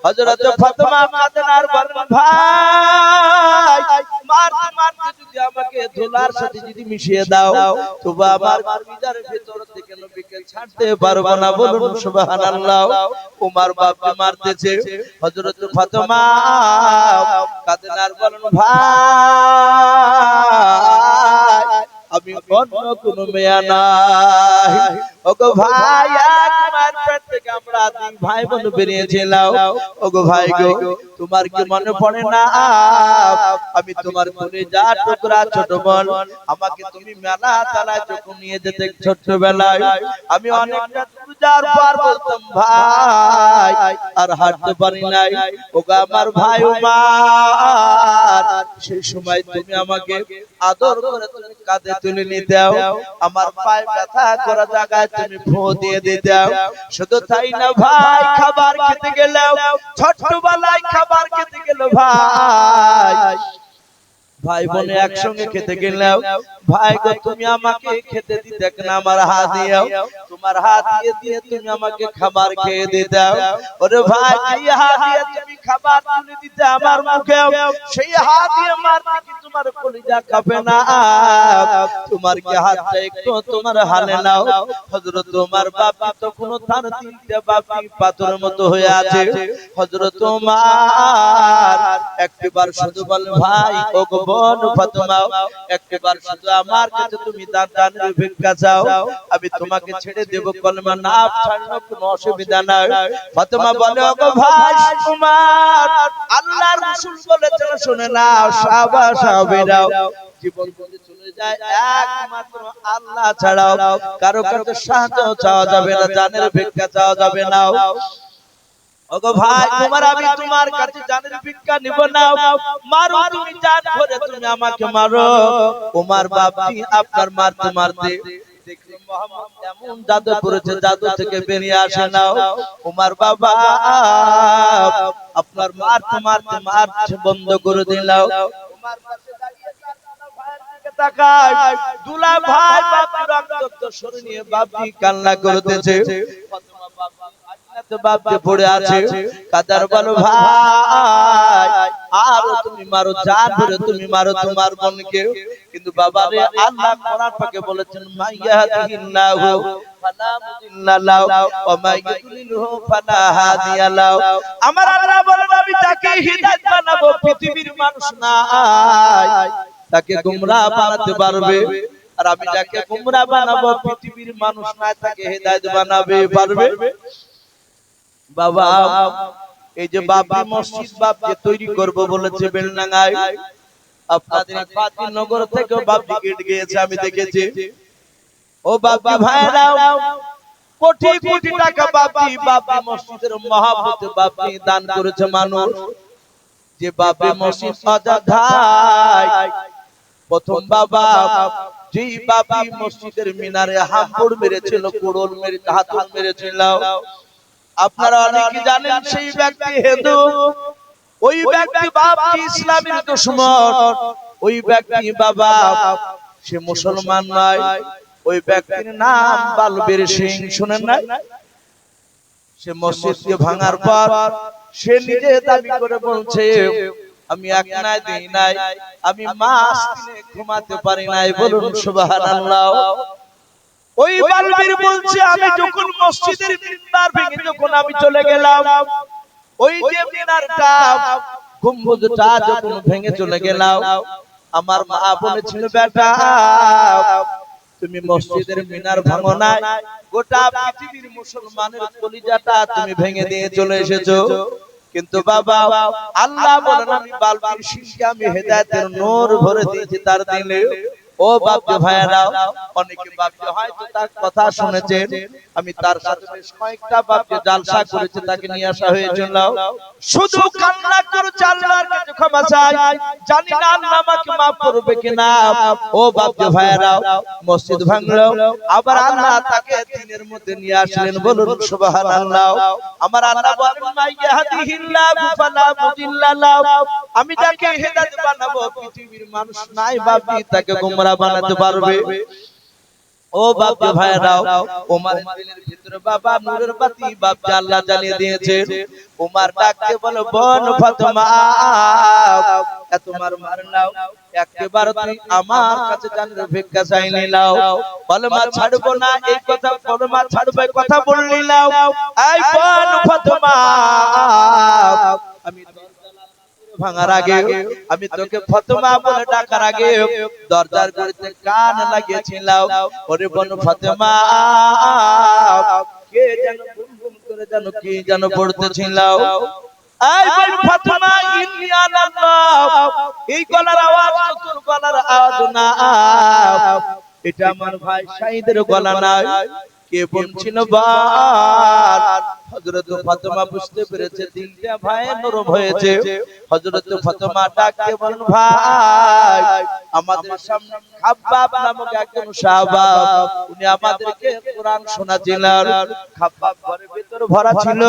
হযরত ফাতেমা কাঁদেন আর বলেন ভাই মারতে মারতে যদি আমাকে ধুলার সাথে যদি মিশিয়ে দাও তবে আমার কলিজার ভিতর থেকে নবীকে ছাড়তে পারবো না। বলুন সুবহানাল্লাহ। উমর বাপকে মারতেছে, হযরত ফাতেমা কাঁদেন আর বলেন ভাই আমি অন্য কোন মেয়া নাই। ওগো ভাই একবার পেট থেকে আমরা তিন ভাই বোন বেরিয়েছিলাম। ওগো ভাই গো তোমার কি মনে পড়ে না আমি তোমার কলিজা টুকরা ছোট বোন, আমাকে তুমি মেলা তালায় যখন নিয়ে যেতে ছোটবেলায় আমি অনেকটা পূজার পর বলতাম ভাই আর হাঁটতে পারি নাই। ওগো আমার ভাই উমার সেই সময় তুমি আমাকে আদর করে তুমি কাঁধে তুলে নিতে দাও, আমার পায়ে ব্যথা করা জায়গায় তুমি ফু দিয়ে দাও। শুধু তাই না ভাই খাবার খেতে গেলেও ছোটবেলায় খাবার খেতে গেল ভাই ভাই বোনে একসঙ্গে খেতে গেলেও ভাই গো তুমি আমাকে খেতে দিতে না আমার হাত দিও, তোমার হাত দিয়ে তুমি আমাকে খাবার খেয়ে দিতে। ওরে ভাই এই হাত দিয়ে তুমি খাবার তুলে দিতে আমার মুখে, সেই হাত দিয়ে মারতে কি তোমার কলিজা কাঁপে না? তোমার কি হাতটা একটু তোমার হালে নাও? হযরত ওমর বাপি তখন তার তিনটা বাপি পাথরের মতো হয়ে আছে। হযরত ওমর একবার শুধু বল ভাই ওগো বোন ফাতেমা একবার শুধু আমার কাছে তুমি দানের ভিক্ষা চাও, আমি তোমাকে ছেড়ে দেব, কলমা না ছাড়লে কোনো অসুবিধা নাই। ফাতেমা বলে ওগো ভাই ওমর আল্লাহর রাসূল বলেছেন শুনে নাও সাহাবা সাহাবীরাও জীবন বলে চলে যায় একমাত্র আল্লাহ ছাড়াও কারো কাছে সাহায্য চাওয়া যাবে না, জানের ভিক্ষা চাওয়া যাবে না। ওগো ভাই তোমার আমি তোমার কাছে জানের ভিক্ষা নিব না, মারো তুমি জান ভরে তুমি আমাকে মারো। ওমর বাপজি আপনার মারতে মারতে দেখলেন মুহাম্মদ এমন জাদু করেছে জাদু থেকে বেরিয়ে আসে না। ওমর বাবা আপনার মারতে মারতে মারতে বন্ধ করে দিলাম। ওমর পাশে দাঁড়িয়ে ভাইয়ের দিকে তাকায়, দুলা ভাই বাপজি রক্তাক্ত শরীর নিয়ে বাপজি কান্না করতেছে। ফাতেমা বাপজি পড়ে আছে কাদার বলো ভাই আর তুমি মারো জান ধরে তুমি মারো তোমার বোনকে। কিন্তু বাবা রে আল্লাহ কোরআন পাকে বলেছেন মাইয়াহদিল্লাহু ফালা মুদিল্লা লাহু ওয়া মাইয়ুদ্লিলহু ফালা হাদিয়া লাহু। আমার আল্লাহ বলেন আমি তাকে হিদায়াত বানাবো, পৃথিবীর মানুষ নাই তাকে গোমরাহ বানাতে পারবে, আর আমি যাকে গোমরাহ বানাবো পৃথিবীর মানুষ নাই তাকে হিদায়াত বানাবে পারবে। বাবা এই যে বাবরি মসজিদ বাপ যে তৈরি করব বলেছে বেলডাঙ্গায়, আপনাদের ফাতিনগর থেকে বাবরি গেট গিয়েছে আমি দেখেছি। ও বাবরি ভাইরা কোটি কোটি টাকা বাবরি মসজিদের মহব্বতে বাবরি দান করেছে মানুষ। যে বাবরি মসজিদ অযোধ্যায় প্রথম বাবা যেই বাবরি মসজিদের মিনারে হামপুড় মেরেছিল, কুড়োল মেরে হাতুড় মেরেছিল, আপনারা অনেকে জানেন সেই ব্যক্তি হিন্দু, ওই ব্যক্তি বাপজি ইসলামের দুশমন, ওই ব্যক্তি বাবা সে মুসলমান নয়, ওই ব্যক্তির নাম বালবীর সিং শুনেন না? সে মসজিদকে ভাঙার পর সে নিজে দাবি করে বলছে আমি এক নাই দুই নাই আমি মাস দিনে ঘুমাতে পারি নাই। বলুন সুবহানাল্লাহ। ওই বালবীর বলছে আমি যখন মসজিদের মিনার ভেঙে যখন আমি চলে গেলাম, ওই যে মিনারটা গম্বুজটা যখন ভেঙে চলে গেলাম, আমার মা বলেছিল বেটা তুমি মসজিদের মিনার ভাঙো নাই, গোটা পৃথিবীর মুসলমানের কলিজাটা তুমি ভেঙে দিয়ে চলে এসেছো। কিন্তু বাবা আল্লাহ বলেন আমি বালবীর সিংকে আমি হেদায়েতের নূর ভরে দিয়েছি তার দিলে। ও বাপজি ভাইরা অনেকে বাপজি হয়তো তার কথা শুনেছেন, আমি তার সাথে বেশ কয়েকটা বাপজি জালসা করেছে, তাকে নিয়ে আসা হয়েছিল। শুধু কান্না করছে আল্লাহর কাছে ক্ষমা চাই, জানি না আল্লাহ আমাকে maaf করবে কিনা। ও বাপজি ভাইরা মসজিদ ভাঙলো, আবার আল্লাহ তাকে দ্বীনের মধ্যে নিয়ে আসলেন। বলুন সুবহানাল্লাহ। আমার আল্লাহ বলেন মাইয়াহদিহিল্লাহু ফালা মুদিল্লা লাহু আমি যাকে হেদায়েত বানাবো পৃথিবীর মানুষ নাই বাপি তাকে গোমরা বানাতে পারবে। ও বাপ ভাইরাও, ওমর দিলের ভিতরে বাবা নূরের বাতি বাপ আল্লাহ জ্বালিয়ে দিয়েছে। ওমর ডাকতে বলে বোন ফাতেমা, তোমার মারলাও একবার তুই আমার কাছে জানের ভিক্ষা চাই নিলাও। বলে মা ছাড়বো না, এই কথা বলে মা ছাড়বে কথা বললি নাও। এই বোন ফাতেমা, আমি ভাঙার আগে, আমি তোকে ফাতেমা বলে ডাকার আগে দরজার গড়িতে কান লাগিয়েছিলাম। ওরে বোন ফাতেমা, কে যেন গুম গুম করে যেন কি যেন পড়তেছিল। এই বোন ফাতেমা, ইন্নি আল্লাহ, এই গলার আওয়াজ তোর গলার আওয়াজ না, এটা আমার ভাই শাহিদের গলা নয়। কে বলছিল বান? হযরত ফাতেমা বুঝতে পেরেছে দিলটা ভাই নরম হয়েছে। হযরত ফাতেমা ডাকতে বলেন ভাই, আমাদের সামনে খাব্বাব নামক একজন সাহাবা, উনি আমাদেরকে কোরআন শোনাচ্ছিলেন। খাব্বাব ঘরের ভিতর ভরা ছিল।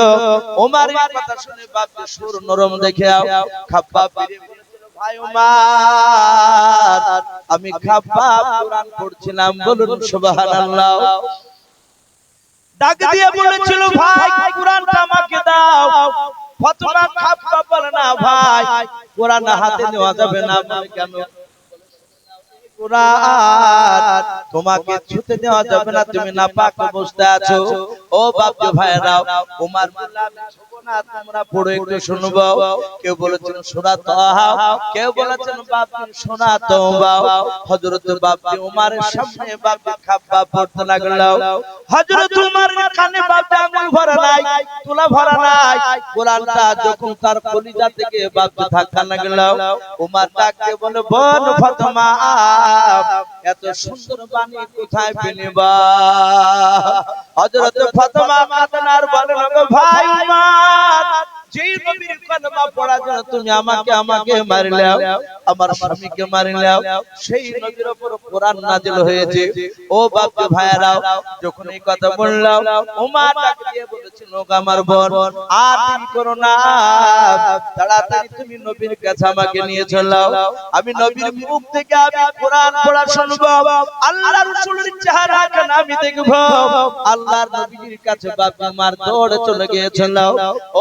ওমরের কথা শুনে বাপকে সুর নরম দেখে খাব্বাব বেরিয়ে বলেছিল, ভাই ওমর, আমি খাব্বাব কোরআন পড়ছিলাম, বলুন সুবহানাল্লাহ। ডাক দিয়ে বলেছিল ভাই কুরআনটা আমাকে দাও। ফাতেমা খাব্বাব বলে না ভাই, কুরআন হাতে নেওয়া যাবে না। বলে কেন? কুরআন তোমাকে ছুতে দেওয়া যাবে না, তুমি নাপাক অবস্থায় আছো। ও বাপ ভাইরা, ওমর বলল ছবো না, তোমরা পড়ে একটু শুনবো। কেউ বলেছেন সূরা তাহা, কেউ বলেছেন বাপ শোনা তওবা। হযরত বাপ ওমরের সামনে বাপ খাব্বাব পড়তে লাগলো। হযরত ওমরের কানে বাপ আঙ্গুল ভরা নাই, তুলা ভরা নাই। কুরআনটা যখন তার কলিজা থেকে বাপ ধাক্কা লাগলো, ওমর ডাকতে বলে বোন ফাতেমা, এত সুন্দর বাণী কোথায় পেলে বা? হযরত ফাতেমা কাঁদনার বলেন ভাই ওমর, যেই নবীর কলমা পড়ার জন্য তুমি আমাকে মারলে, আমার স্বামীকে মারলে, সেই নবীর উপর কোরআন নাযিল হয়েছে। ও বাপ ভাইরা, যখন এই কথা বললাম, ওমর ডাক দিয়ে বলেছিল আমার বোন, আর দেরি করো না, তাড়াতাড়ি তুমি নবীর কাছে আমাকে নিয়ে চলো। আমি নবীর মুখ থেকে আমি কোরআন পড়া শুনবো, আল্লাহর রাসূলের চেহারা কেন আমি দেখবো। আল্লাহর নবীর কাছে বাপ আমার দৌড়ে চলে গিয়েছিল।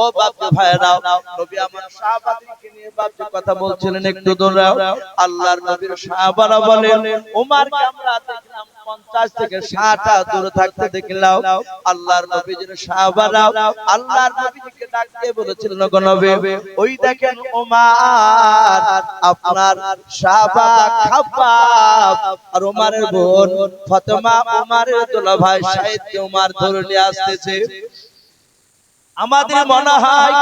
ও বাপ ভাইরা, নবী আমার সাহাবাদেরকে নিয়ে বাপ কথা বলছিলেন, একটু দূরে আল্লাহর নবীর সাহাবারা বলেন ওমরকে আমরা দেখলাম 50 থেকে 60টা দূরে থাকতে দেখলাম। আল্লাহর নবীর সাহাবারা আল্লাহর নবীকে ডাকতে বলেছিলেন, গো নবী, ওই দেখেন ওমর আপনার সাহাবা খাব্বাব আর ওমরের বোন ফাতেমা ওমরের দুলাভাই শাহিদ ওমর ধরে নিয়ে আসতেছে। আমাদের মনে হয়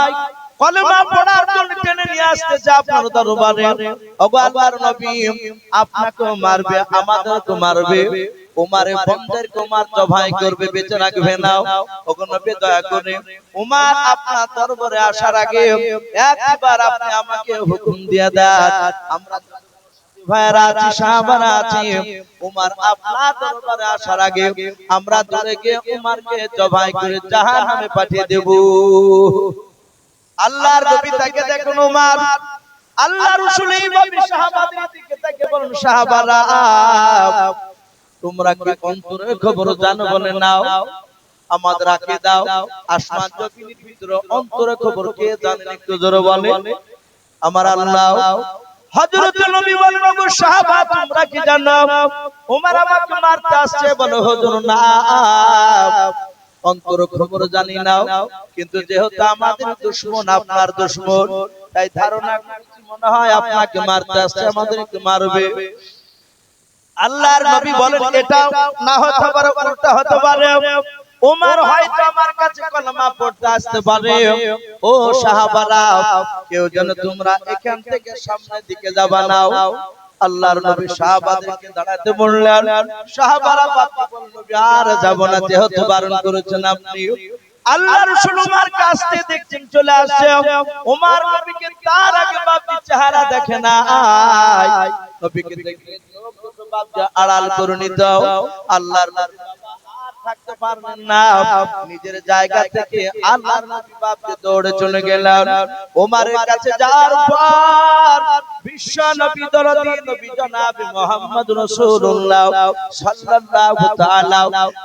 কলেমা পড়ার জন্য টেনে নিয়ে আসতেছে আপনার দরবারে। ওগো আল্লাহর নবী, আপনাকেও মারবে, আমাদেরকেও মারবে। ওমরের বন্ধেরকে ওমর জবাই করবে, বেঁচে রাখবে না। ওগো নবী, দয়া করে ওমর আপনার দরবারে আসার আগে একবার আপনি আমাকে হুকুম দিয়ে দেন। আমরা ভাইরা আছি, সাহাবারা আছি, ওমর আপনার দরবারে আসার আগে আমরা দৌড়ে গিয়ে ওমরকে জবাই করে জাহান্নামে পাঠিয়ে দেব। আল্লাহর নবী তাকে দেখুন ওমর, আল্লাহর রাসূল এইভাবে সাহাবাদের দিকে তাকিয়ে বলেন, সাহাবারা তোমরা কি অন্তরের খবর জানো? বলে নাও, আমাদের আকে দাও। আসমান জমিনের ভিতরে অন্তরের খবর কে জানেন? একটু জোরে বলে আমার আল্লাহ। হযরত নবী বলেন, ওগো সাহাবা তোমরা কি জানো? ওমর আমাকে মারতে আসছে। বলে হুজুর না, অন্তর খবর জানি না, কিন্তু যেহেতু আমাদের দুশমন আপনার দুশমন, তাই ধারণা করছি মনে হয় আপনাকে মারতে আসছে, আমাদেরকে মারবে। আল্লাহর নবী বলেন এটা না হতে পারে, উল্টা হতে পারে। ওমর হয়তো আমার কাছে কলমা পড়তে আসতে পারে। ও সাহাবারা, কেউ যেন তোমরা এখান থেকে সামনের দিকে যাবা না। আল্লাহর নবী সাহাবাদেরকে দাঁড়াতে বললেন। সাহাবারা বাবা বলল, নবী আর যাব না, যেহেতু বারণ করেছেন আপনি। আল্লাহর রাসূল ওমর কাছে দেখছেন চলে আসছে। ওমর নবীকে তার আগে বাপি চেহারা দেখে না, নবীকে দেখলে চোখ বাপ আড়াল করে নিত। আল্লাহর নবী থাকতে পারলেন না, নিজের জায়গা থেকে আল্লাহর নবী বাপকে দৌড়ে চলে গেলেন। ওমরের কাছে যাওয়ার পর বিশ্ব নবী দরদি নবী জনাব মুহাম্মদ রাসূলুল্লাহ সাল্লাল্লাহু তাআলা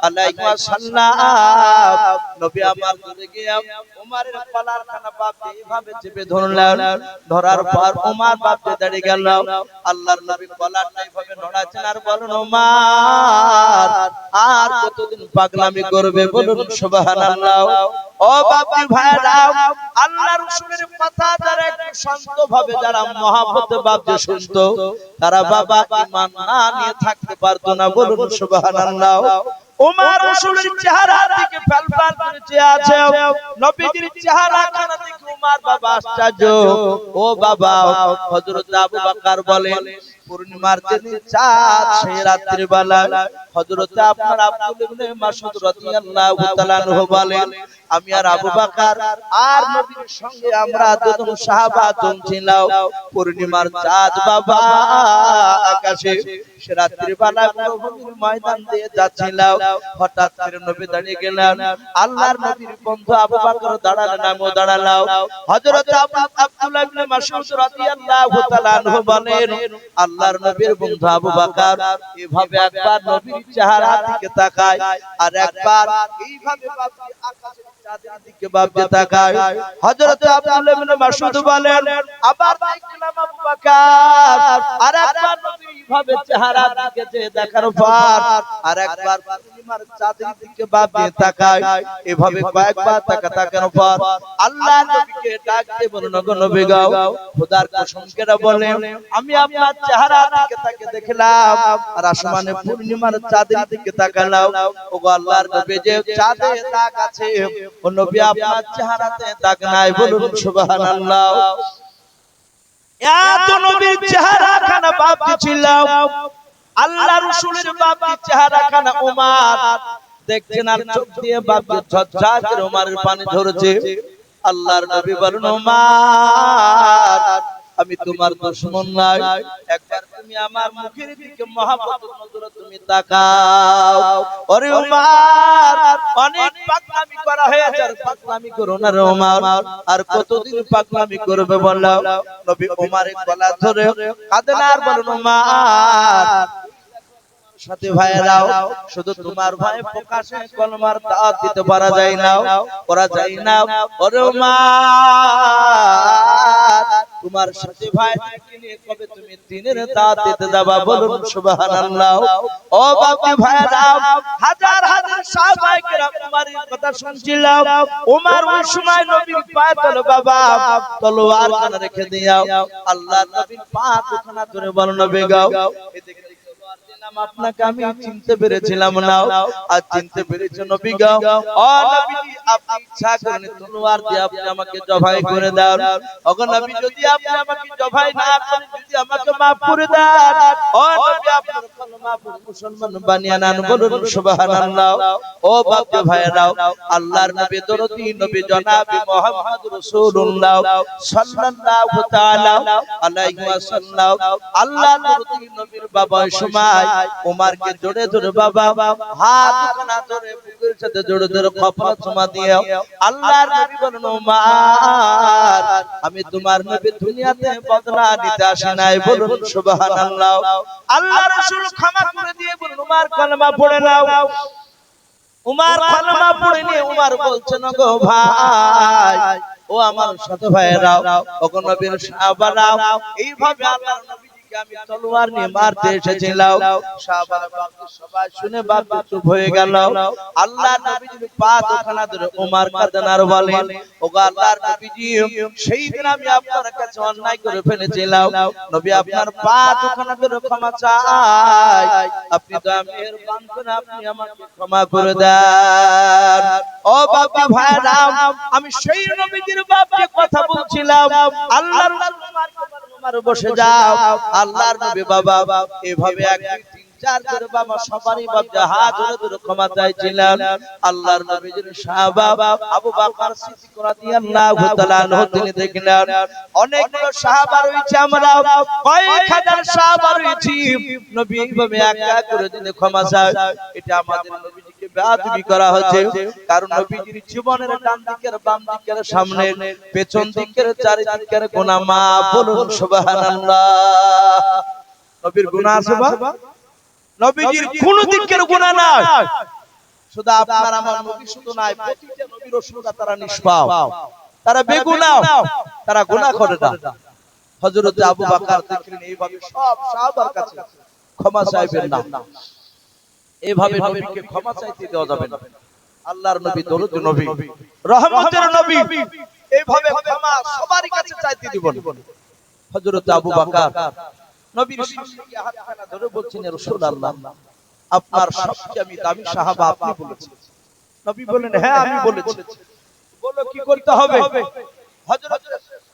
আলাইহি ওয়াসাল্লাম নবী আমার দৌড়ে গিয়ে ওমরের কলার খানা বাপকে এভাবে চেপে ধরলেন। ধরার পর ওমর বাপকে দাঁড়িয়ে গেল। আল্লাহর নবী কলারটা এইভাবে নড়াচ্ছেন আর বলেন, ওমর আর কতদিন পাগলামি করবে বলুন সুবহানাল্লাহ। ও বাপজি ভাইরা, আল্লাহর রাসূলের কথা যারা একটু শান্তভাবে যারা মহব্বতে বাপজি শুনতো, তারা বাবা ঈমান না নিয়ে থাকতে পারতো না বলুন সুবহানাল্লাহ। ওমর রাসূলের চেহারার দিকে ফালফাল করে চেয়ে আছে, নবীজির চেহারাখানা দেখে ওমর বাবা আশ্চর্য। ও বাবা, হযরত আবু বকর বলেন পূর্ণিমার দিন চাঁদ সেই রাত্রি বেলা হযরত আপনার আব্দুল ইবনে মাসউদ রাদিয়াল্লাহু তাআলা আনহু বলেন, আমি আর আবু বকর আর নবীর সঙ্গে আমরা দুজন সাহাবা ছিলাম। পূর্ণিমার চাঁদ বাবা আকাশে সে রাত্রি বেলা মরুভূমির ময়দান দিয়ে যাচ্ছিলাম। হঠাৎ করে নবী দাঁড়িয়ে গেলেন। আল্লাহর নবীর বন্ধু আবু বকর দাঁড়ালেন, আমিও দাঁড়ালাম। হযরত আব্দুল্লাহ ইবনে মাসউদ রাদিয়াল্লাহু তাআলা আনহু বলেন, আল্লাহর নবীর বন্ধু আবু বকর এভাবে একবার নবীর চেহারার দিকে তাকায় আর একবার এইভাবে বাপজি আকাশের চাঁদের দিকে বাপজি তাকায়। হযরত আব্দুল্লাহ ইবনে মাসউদ বলেন, আবার দেখলাম আবু বকর আর একবার নবীর এইভাবে চেহারার দিকে চেয়ে দেখার পর আর একবার পূর্ণিমার চাঁদের দিকে বাপজি তাকায়। এভাবে কয়েকবার তাকানোর পর আল্লাহর নবীকে ডাক দিয়ে বললেন, গো নবী গো, খোদার কসম করে বলেন, আমি আপনার চেহারার দিকে তাকিয়ে দেখলাম আর আসমানে পূর্ণিমার চাঁদের দিকে তাকালাম। ওগো আল্লাহর নবী, যে চাঁদে দাগ আছে ও নবী আপনার চেহারাতে দাগ নাই বলুন সুবহানাল্লাহ। এত নবীর চেহারাখানা বাপজি ছিল। আল্লাহর রাসূলের বাপজি চেহারাখানা ওমর দেখছেন আর চোখ দিয়ে বাপজি ঝরঝর করে ওমরের পানি ঝরছে। আল্লাহর নবী বলেন, ওমর আমি তোমার দুশমন নই, একবার তুমি আমার মুখের দিকে মহব্বতের নজরে তুমি তাকাও। ওরে ওমর, অনেক পাগলামি করা হয়েছে, আর পাগলামি করো না রে ওমর, আর কতদিন পাগলামি করবে বলো। নবী ওমরের গলা ধরে কাঁদেন আর বলেন, ওমর সাথে ভাইরাও, শুধু তোমার ভাই প্রকাশে কলমার দাওয়াত দিতে পারা যায় না, করা যায় না। ওরে ওমর, তোমার সাথে ভাই নিয়ে কবে তুমি দ্বীনের দাওয়াত দিতে যাবা বলুন সুবহানাল্লাহ। ও বাবা ভাইরাও, হাজার হাজার সাহাবায়ে কেরাম উমরের কথা শুনছিল। ওমর ওই সময় নবীর পায়ে তলে বাবা তলোয়ার খানা রেখে দিও। আল্লাহর নবীর পা দুখানা ধরে বল, নবী গো, এদিকে আপনাকে আমি চিনতে পেরেছিলাম না, আজ চিনতে পেরেছি নবী গো। ও নবীজি, আপনি ইচ্ছা করেন তলোয়ার দিয়ে আপনি আমাকে জবাই করে দেন। ওগো নবী, যদি আপনি আমাকে জবাই না করেন, যদি আমাকে maaf করে দেন, ও নবী আপনার কলমা পড়ে মুসলমান বানিয়ে নেন বলুন সুবহানাল্লাহ। ও বাবা ভাইরাও, আল্লাহর নবী দরদি নবী জনাব মুহাম্মদ রাসূলুল্লাহ সাল্লাল্লাহু তাআলা আলাইহি ওয়াসাল্লাম আল্লাহর দরদি নবীর বাবা সময় ওমরকে জোরে জোরে বাবা হাত কানা ধরে বুকের সাথে জোরে জোরে কপাল চুমা দিয়ে আল্লাহর নবী বলেন, ওমর আমি তোমার নবী দুনিয়াতে বদলা নিতে আসি নাই বলুন সুবহানাল্লাহ। আল্লাহর রাসূল ক্ষমা করে দিয়ে বলেন, ওমর কলমা পড়ে নাও। ওমর কলমা পড়ে নিয়ে ওমর বলছেন, গো ভাই, ও আমার সাথে ভাইরাও, ওগো নবীর সাহাবারা, এইভাবে আল্লাহর নবী আমি তলোয়ার নিয়ে মারতে এসেছিলাম। সাহাবারা সবাই শুনে বাবা চুপ হয়ে গেল। আল্লাহর নবীজির পা দুখানা ধরে ওমর কাঁদেন আর বলেন, ওগো আল্লাহর নবীজি, সেই দিন আমি আপনার কাছে অন্যায় করে ফেলেছিলাম, নবী আপনার পা দুখানা ধরে ক্ষমা চাই, আপনি তো মেহেরবান করে আপনি আমাকে ক্ষমা করে দেন। ও বাবা ভাইরা, আমি সেই নবীজির বাপকে কথা বলছিলাম। আল্লাহর রাসূল বসে যাও। আল্লাহর নবী বাবা এভাবে এক তিন চার করে বাবা সবারই বাবা হাত ধরে ধরে ক্ষমা চাইছিলেন। আল্লাহর নবীর সাহাবা আবু বকর সিদ্দিক রাদিয়াল্লাহু তাআলা আনহু তিনি দেখলেন অনেকগুলো সাহাবা রয়েছে, আমরা কয়েক হাজার সাহাবা রয়েছি, নবী এইভাবে এক এক করে যদি ক্ষমা চায়, এটা আমাদের নবীজিকে বেয়াদবি করা হচ্ছে, কারণ নবীজির জীবনের ডান দিকের বাম দিকের সামনে পেছন দিকের চারিদিকের গুনাহ মাফ, বলুন সুবহানাল্লাহ। নবীর গুনাহ আছে বা নবীজির কোন দিকের গুনাহ নাই, শুধু আপনার আমার নবী শুধু নাই, প্রতিটা নবী রাসূলরা তারা নিষ্পাপ, তারা বেগুনাহ, তারা গুনাহ করে না। হযরত আবু বকর দেখলেন এইভাবে সব সাহাবার কাছে ক্ষমা চাইবেন না, এইভাবে নবীকে ক্ষমা চাইতে দেওয়া যাবে না। আল্লাহর নবী দরুদ নবী, রহমতের নবী, এইভাবে ক্ষমা সবারই কাছে চাইতে দিব না। হযরত আবু বকর নবীর সামনে গিয়ে হাতখানা ধরে বলছেন, ইয়া রাসূলুল্লাহ, আপনার সবচেয়ে আমি দামি সাহাবা আপনি বলেছেন। নবী বলেন, হ্যাঁ আমি বলেছি। বলো কি করতে হবে? হযরত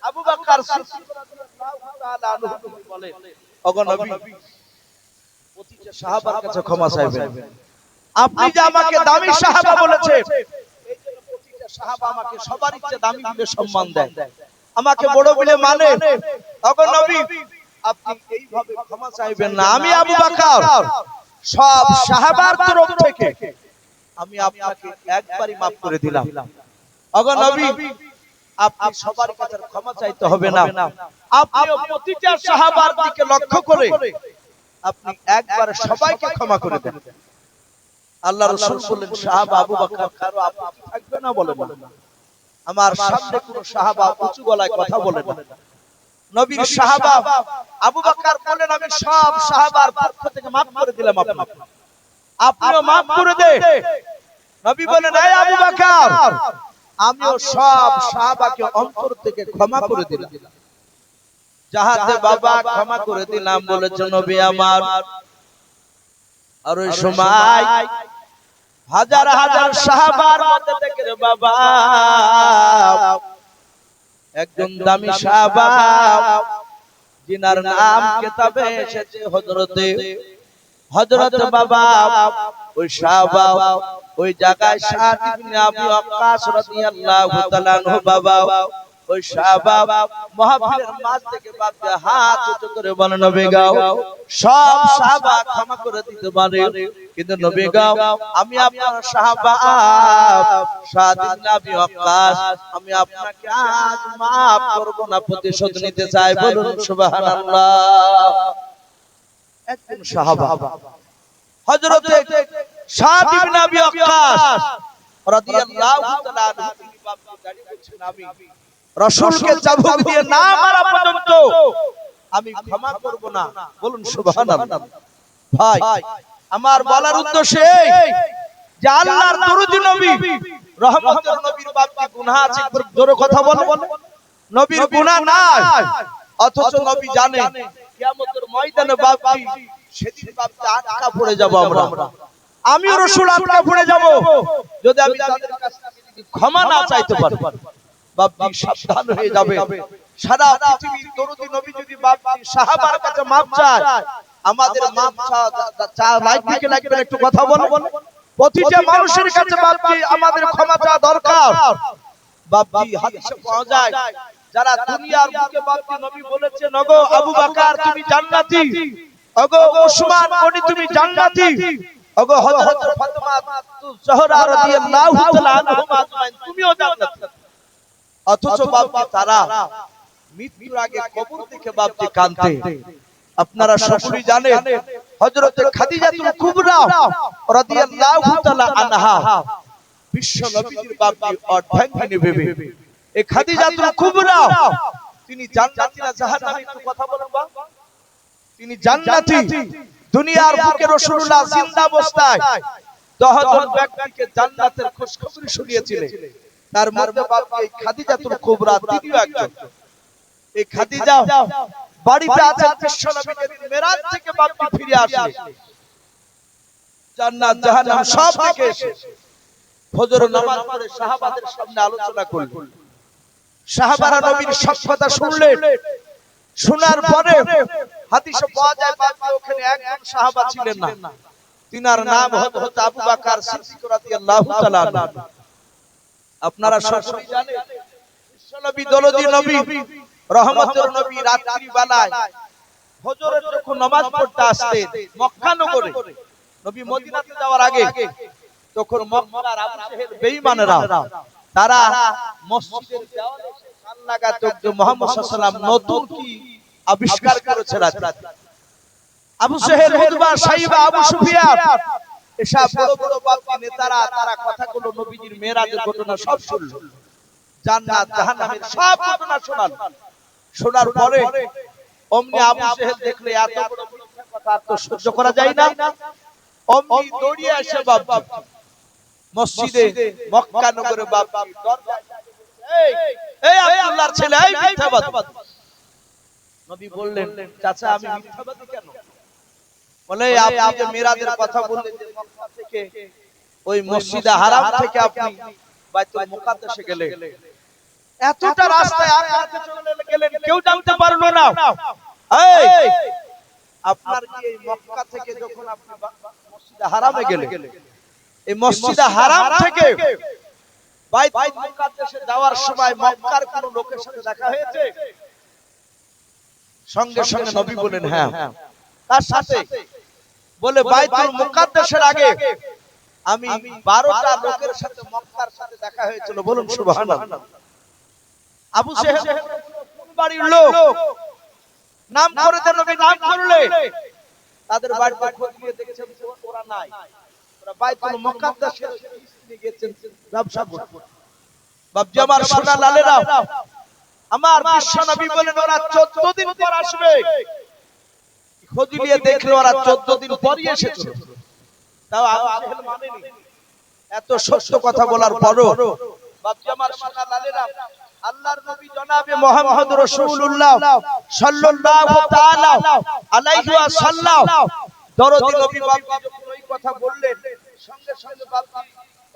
আবু বকর সিদ্দিক রাদিয়াল্লাহু তাআলা আনহু বলেন, ওগো নবী, প্রতিটা সাহাবার কাছে ক্ষমা চাইবেন। আপনি যে আমাকে দামি সাহাবা বলেছেন, এইজন্য প্রতিটা সাহাবা আমাকে সবার চেয়ে দামি বলে সম্মান দেয়, আমাকে বড় বলে মানে। ওগো নবী, আপনি এইভাবে ক্ষমা চাইবেন না। আমি আবু বকর সব সাহাবার তরফ থেকে আমি আপনাকে একবারই maaf করে দিলাম। ওগো নবী, আপনি সবার কাছে ক্ষমা চাইতে হবে না, আপনি প্রতিটা সাহাবার দিকে লক্ষ্য করে আপনি একবার সবাইকে ক্ষমা করে দেন। আল্লাহ রাসূল বললেন, সাহাবা আবু বকর কারো আপত্তি থাকবে না? বলে না। আমার সামনে কোন সাহাবা উঁচু গলায় কথা বলে না। নবীর সাহাবা আবু বকর বলেন, আমি সব সাহাবার পক্ষ থেকে maaf করে দিলাম আপনাকে, আপনিও maaf করে দে। নবী বলেন, এই আবু বকর, আমিও সব সাহাবাকে অন্তর থেকে ক্ষমা করে দিলাম। যাহাতে বাবা ক্ষমা করে দিলাম বলেছে নবী আমার। আর ওই সময় হাজার হাজার সাহাবার মধ্যে থেকে রে বাবা একজন দামি সাহাবা, যিনার নাম কিতাবে এসেছে হযরত বাবা, ওই সাহাবা ওই জায়গায় সাদ ইবনে আবি ওয়াক্কাস রাদিয়াল্লাহু তাআলা আনহু বাবা, ওই সাহাবা মাহফিলের মাঝ থেকে বাপকে হাত উঁচু করে বলেন, নবী গাও সব সাহাবা ক্ষমা করে দিতে পারে, কিন্তু নবী গাও আমি আপনার সাহাবা সাদ ইবনে আবি ওয়াক্কাস, আমি আপনাকে আজ maaf করব না, প্রতিশোধ নিতে চাই। বলুন সুবহানাল্লাহ। একজন সাহাবা হযরত সাদ ইবনে আবি ওয়াক্কাস রাদিয়াল্লাহু তাআলা আনহু তিনি বাপকে দাঁড়িয়ে বলছেন, আমি রাসূলকে চাবুক দিয়ে না মারা পর্যন্ত আমি ক্ষমা করব না। বলুন সুবহানাল্লাহ। ভাই আমার বলার উদ্দেশ্য এই যে আল্লাহর দরুদ নবী, রহমতের নবীর বাপকে গুনাহ আছে, জোরে কথা বলে, নবীর গুনাহ নাই, অথচ নবী জানেন কিয়ামতের ময়দানে বাপটি সেদিন বাপকে আটকা পড়ে যাব আমরা, আমিও রাসূল আটকা পড়ে যাব যদি আমি তাদের কাছ থেকে ক্ষমা না চাইতে পারি। বাপজি সাবধান হয়ে যাবে। সারা পৃথিবীর দরুদি নবী যদি বাপজি সাহাবার কাছে maaf চায়, আমাদের maaf চাওয়া লাগবে লাগবে একটু কথা বলো। প্রতিটা মানুষের কাছে বাপজি আমাদের ক্ষমা চাওয়া দরকার। বাপজি হাদিসে পাওয়া যায়, যারা দুনিয়ার বুকে বাপজি নবী বলেছেন, ওগো আবু বকর তুমি জান্নাতি, ওগো ওসমান গনি তুমি জান্নাতি, ওগো হযরত ফাতেমা জোহরা রাদিয়াল্লাহু তাআলা আনহুমা আজমাইন তুমিও জান্নাতি। অথচ বাপজি তারা মৃত্যুর আগে কবর থেকে বাপজি কাঁদতে। আপনারা সকলেই জানেন হযরত খাদিজাতুল কুবরা রাদিয়াল্লাহু তাআলা আনহা বিশ্ব নবীর বাপজি অর্ধাঙ্গিনী বিবি, এই খাদিজাতুল কুবরা তিনি জান্নাতি না জাহান্নামী? একটু কথা বলেন বা। তিনি জান্নাতি। দুনিয়ার বুকে রাসূলুল্লাহ জিন্দা অবস্থায় 10 জন ব্যক্তিকে জান্নাতের খুশখবরি শুনিয়েছিলেন, তার মধ্যে বাপজি এই খাদিজাতুল কুবরা তিনিও একজন। এই খাদিজা বাড়িতে আছেন বিশ্বনবী যেদিন মেরাজ থেকে বাপজি ফিরে আসে, জান্নাত জাহান্নাম সব দেখে এসে ফজর নামাজ পড়ে সাহাবাদের সামনে আলোচনা করলেন। সাহাবারা নবীর সব কথা শুনলেন। শোনার পরে হাদিসে পাওয়া যায় বাপজি ওখানে একজন সাহাবা ছিলেন না, তিনার নাম হযরত আবু বকর সিদ্দিক রাদিয়াল্লাহু তাআলা আনহু। আপনারা সকলেই জানেন বিশ্বনবী দরদি নবী, রহমতের নবী রাত্রি বেলায় ফজরের যখন নামাজ পড়তে আসতেন মক্কা নগরে, নবী মদিনাতে যাওয়ার আগে তখন মক্কার আবু জেহেল বেঈমানেরা তারা মসজিদের দেওয়ালে এসে কান লাগাতো যে মুহাম্মদ সাল্লাল্লাহু আলাইহি ওয়াসাল্লাম নতুন কি আবিষ্কার করেছে রাতে। আবু জেহেল, উতবা, সাইবা, আবু সুফিয়ান এসব বড় বড় বাপি নেতারা তারা কথাগুলো নবীজির মেরাজের ঘটনা সব শুনল, জান্নাত জাহান্নামের সব ঘটনা শোনার পরে অমনি আবু জেহেল দেখলে এত বড় মিথ্যা কথা আর তো সহ্য করা যায় না। অমনি দৌড়িয়ে এসে বাপ মসজিদে মক্কা নগরে বাপজি দরজায় এই আব্দুল্লাহর ছেলে এই মিথ্যাবাদী। নবী বললেন, চাচা আমি মিথ্যাবাদী কেন? বলে আপনি যে মিরাজের কথা বললেন যে মক্কা থেকে ওই মসজিদে হারাম থেকে আপনি বাইতুল মুকাদ্দাসে গেলেন, এতটা রাস্তায় আর কাছে চলে গেলেন কেউ জানতে পারলো না। এই আপনার কি এই মক্কা থেকে যখন আপনি মসজিদে হারামে গেলেন, এই মসজিদে হারাম থেকে বাইতুল মুকাদ্দাসে যাওয়ার সময় মক্কার কোন লোকের সাথে দেখা হয়েছে? সঙ্গে সঙ্গে নবী বলেন হ্যাঁ। তার সাথে বলে বাইতুল মুকাদ্দাসের আগে আমি 12টা লোকের সাথে মক্কার সাথে দেখা হয়েছিল। বলুন সুবহানাল্লাহ। আবু জেহেল কোন বাড়ির লোক নাম করে দেন, নবী নাম করলে তাদের বাড়িতে খোঁজ নিয়ে দেখেছেন ওরা নাই, ওরা বাইতুল মুকাদ্দাসে নিয়ে গেছেন ব্যবসা করতে। বাপজি আমার সোনা লালেরা, আমার বিশ্ব নবী বলেন ওরা 14 দিন পর আসবে। খোঁজ নিয়ে দেখলো ওরা 14 দিন পরই এসেছে। তাও আবু জেহেল মানেনি। এত সত্য কথা বলার পরও বাপজি আমার সোনা লালেরা, আল্লাহর নবী জনাবে মুহাম্মদ রাসূলুল্লাহ সাল্লাল্লাহু তাআলা আলাইহি ওয়াসাল্লাম দরদি নবী বাপজি যখন ওই কথা বললেন, সঙ্গে সঙ্গে বাপজি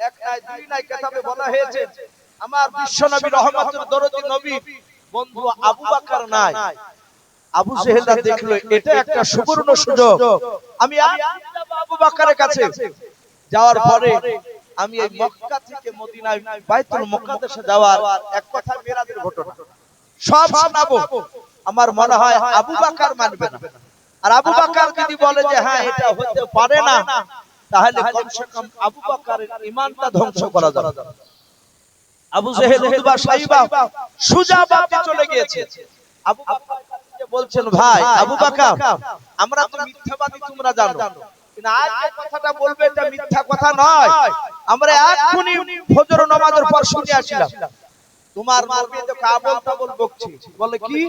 এক নাই দুই নাই কিতাবে বলা হয়েছে আমার বিশ্ব নবী রহমতের দরদি নবী বন্ধু আবু বকর নাই। আবু জেহেল দেখলো এটা একটা সুবর্ণ সুযোগ, আমি আবু বকরের কাছে যাওয়ার পরে আমি এই মক্কা থেকে মদিনায় বাইতুল মুকাদ্দাসে যাওয়ার এক কথা মিরাজের ঘটনা সব শোনাবো। আমার মনে হয় আবু বকর মানবে না, আর আবু বকর যদি বলে যে হ্যাঁ এটা হতে পারে না, তাহলে কমসে কম আবু বকরের ঈমানটা ধ্বংস করা যাবে। আবু জেহেল, উতবা, সাইবা, সুজা বাপজি চলে গিয়েছে। আবু বকর বলছেন ভাই আবু বকর আমরা তো মিথ্যাবাদী তোমরা জানো, কিন্তু আজ যে কথাটা বলবে এটা মিথ্যা কথা নয়। আমরা এক্ষুনি ফজর নামাজের পর শুনে আসলাম তোমার নবী তো কাবুল তাবুল বকছে। বলে কি?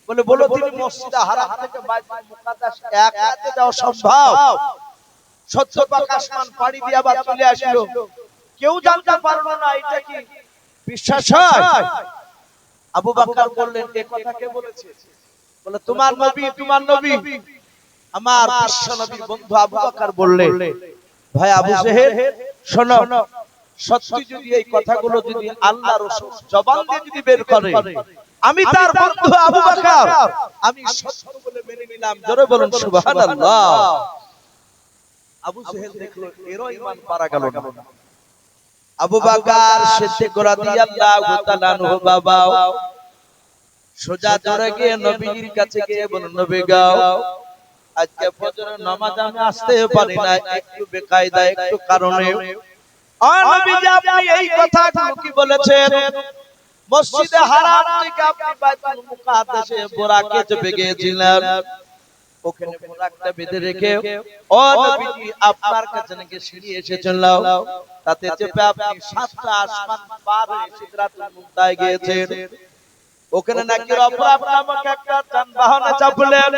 বলে তিনি মসজিদে হারাম থেকে বাইতুল মুকাদ্দাস এক রাতে যাওয়া সম্ভব? সত্য প্রকাশমান পাড়ি দিয়ে আবার চলে আসলো, কেউ জানতে পারলো না। এটা কি বিশ্বাস হয়? আবু বকর বললেন এই কথা কে বলেছে? বলে তোমার নবী, তোমার নবী। আমার বিশ্ব নবীর বন্ধু আবু বকর বললেন ভাই আবু জেহেল শোনো, সত্যি যদি এই কথাগুলো যদি আল্লাহ রাসূল জবান দিয়ে যদি বের করে, আমি তার বন্ধু আবু বকর আমি সত্য বলে মেনে নিলাম। জোরে বলুন সুবহানাল্লাহ। আবু জেহেল দেখলো এরও ঈমান পারা গেল না। আবু বকর সিদ্দিক রাদিয়াল্লাহু তাআলা আনহু বাবা সোজা দৌড়ে গিয়ে নবীর কাছে গিয়ে বলেন নবী গাও আজকে ফজরের নামাজ আমি আসতে পারি না, একটু বেকায়দা একটু কারণে। ও নবীজি আপনি এই কথাগুলো কি বলেছেন? মসজিদে হারাম থেকে আপনি বাইতুল মুকাদ্দাসে বোরাকে চেপে গিয়েছিলেন, ওখানে বোরাকটা বেঁধে রেখে ও নবীজি আপনার কাছে নাকি সিঁড়ি এসেছিল, তাতে চেপে আপনি 7টা আসমান পার হয়ে সিদরাতুল মুনতাহায় গিয়েছেন। ওখানে নাকি রফরাফ নামক একটা যানবাহনে চাপলেন,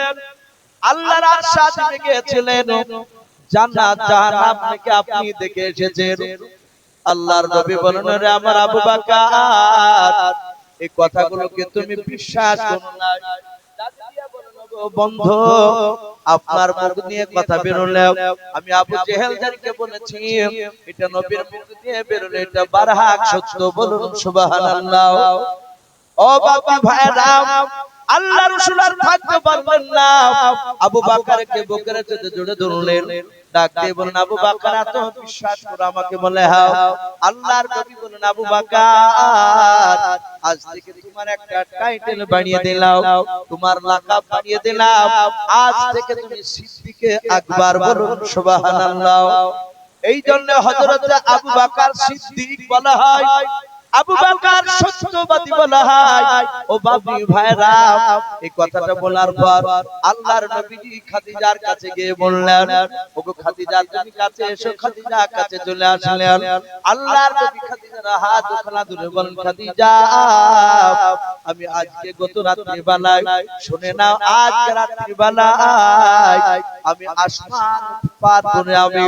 আল্লাহর আরশ আযমে গিয়েছিলেন, জান্নাত জাহান্নাম থেকে আপনি দেখে এসেছেন। আল্লাহর নবী বলেন রে আমার আবু বকর এই কথাগুলোকে তুমি বিশ্বাস করো না। বন্ধু আপনার মুখ দিয়ে কথা বেরোলে, আমি আবু জেহেল যাকে বলেছি এটা নবীর মুখ দিয়ে বেরোলে এটা বারহাক সত্য। বলুন সুবহানাল্লাহ। ও বাবা ভাইরা, আল্লাহ রাসূল আর থাকতে পারলেন না, আবু বকরকে বুকের সাথে জড়িয়ে ধরলেন, ডাক দিয়ে বলেন আবু বকর এত বিশ্বাস করো আমাকে? বলে হ্যাঁ। আল্লাহর নবী বলেন আবু বকর আজ থেকে তোমার একটা টাইটেল বানিয়ে দিলাম, তোমার লাকাব বানিয়ে দিলাম, আজ থেকে তুমি সিদ্দিকে আকবর। বলুন সুবহানাল্লাহ। এই জন্য হযরত আবু বকর সিদ্দিক বলা হয়, আবু বকর সত্যবাদী বলা হয়। ও বাবি ভাইরা, এই কথাটা বলার পর আল্লাহর নবীজি খাদিজার কাছে গিয়ে বললেন, ওগো খাদিজা তুমি কাছে এসো। খাদিজা কাছে চলে আসলেন। আল্লাহর নবী খাদিজার হাত ওখানে ধরে বলেন, খাদিজা আমি আজকে গত রাত্রি বেলায়, শুনে নাও, আজ রাত্রি বেলায় আমি আসমান পার করে আমি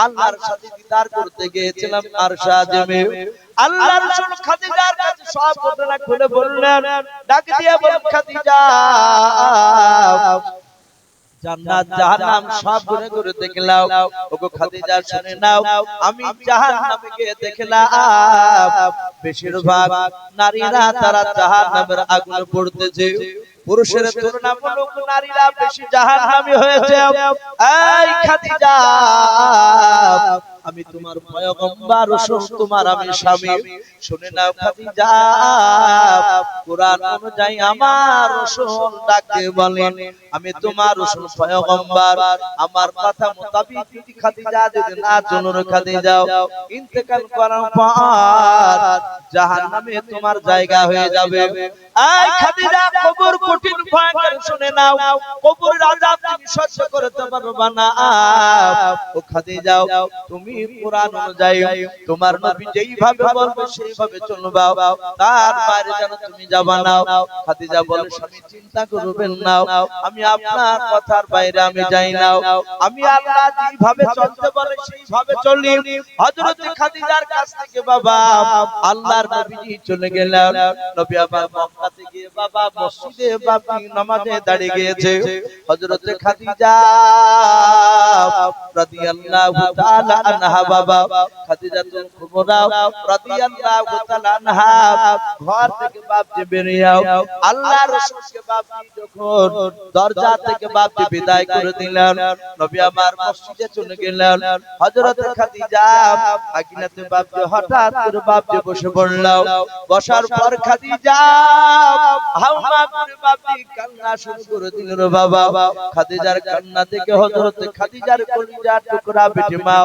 আল্লাহর সাথে দিদার করতে গিয়েছিলাম আরশ আযমে। আল্লাহ রাসূল খাদিজার কাছে সব ঘটনা খুলে বললেন, ডাক দিয়ে বলেন, খাদিজা জান্নাত জাহান্নাম সব ঘুরে ঘুরে দেখলাম। ওগো খাদিজা শুনে নাও, আমি জাহান্নামে গিয়ে দেখলাম বেশিরভাগ নারীরা তারা জাহান্নামের আগুনে পড়তেছে। পুরুষের তুলনামূলক নারীরা বেশি জাহান্নামী হয়েছে। এই খাদিজা আমি তোমার পয়গম্বর, রাসূল তোমার আমি স্বামী। শুনে নাও খাদিজা, কুরআন অনুযায়ী আমার রাসূল ডাকে বলেন, আমি তোমার রাসূল পয়গম্বর, আমার কথা মোতাবেক খাদিজা যদি না চলো খাদিজা ইন্তেকাল করার পর জাহান্নামে তোমার জায়গা হয়ে যাবে। এই খাদিজা কবর কঠিন ভয়ঙ্কর, শুনে নাও, কবরের আযাব তুমি সহ্য করতে পারবে না। ও খাদিজা তুমি কুরআন অনুযায়ী তোমার নবী যেইভাবে বলবে সেইভাবে চলবা, তার বাইরে যেন তুমি যাবা না। খাদিজা বলে, স্বামী চিন্তা করবেন না, আমি আপনার কথার বাইরে আমি যাই না, আমি আল্লাহ যেইভাবে চলতে বলে সেইভাবে চলি। হযরত খাদিজার কাছ থেকে বাবা আল্লাহর নবীজি চলে গেলেন। নবী আবার মক্কাতে গিয়ে বাবা মসজিদে বাবা নামাজে দাঁড়িয়ে গিয়েছে। হযরত খাদিজা রাদিয়াল্লাহু তাআলা আনহা বাবা খাদিজাতুল কুবরা রাদিয়াল্লাহু তাআলা আনহা ঘর থেকে বাপ যে বেরিয়ে আল্লাহর রাসূলকে বাপ যখন দরজা থেকে বাপ বিদায় করে দিলেন, নবী আমার মসজিদে চলে গেলেন। হযরত খাদিজা আগিনাতে বাপ হঠাৎ করে বাপ বসে পড়ল। বসার পর খাদিজা হাওমা করে বাপ কান্না শুরু করে দিলেন। বাবা খাদিজার কান্না থেকে হযরত খাদিজার কলিজার টুকরা বেটি মা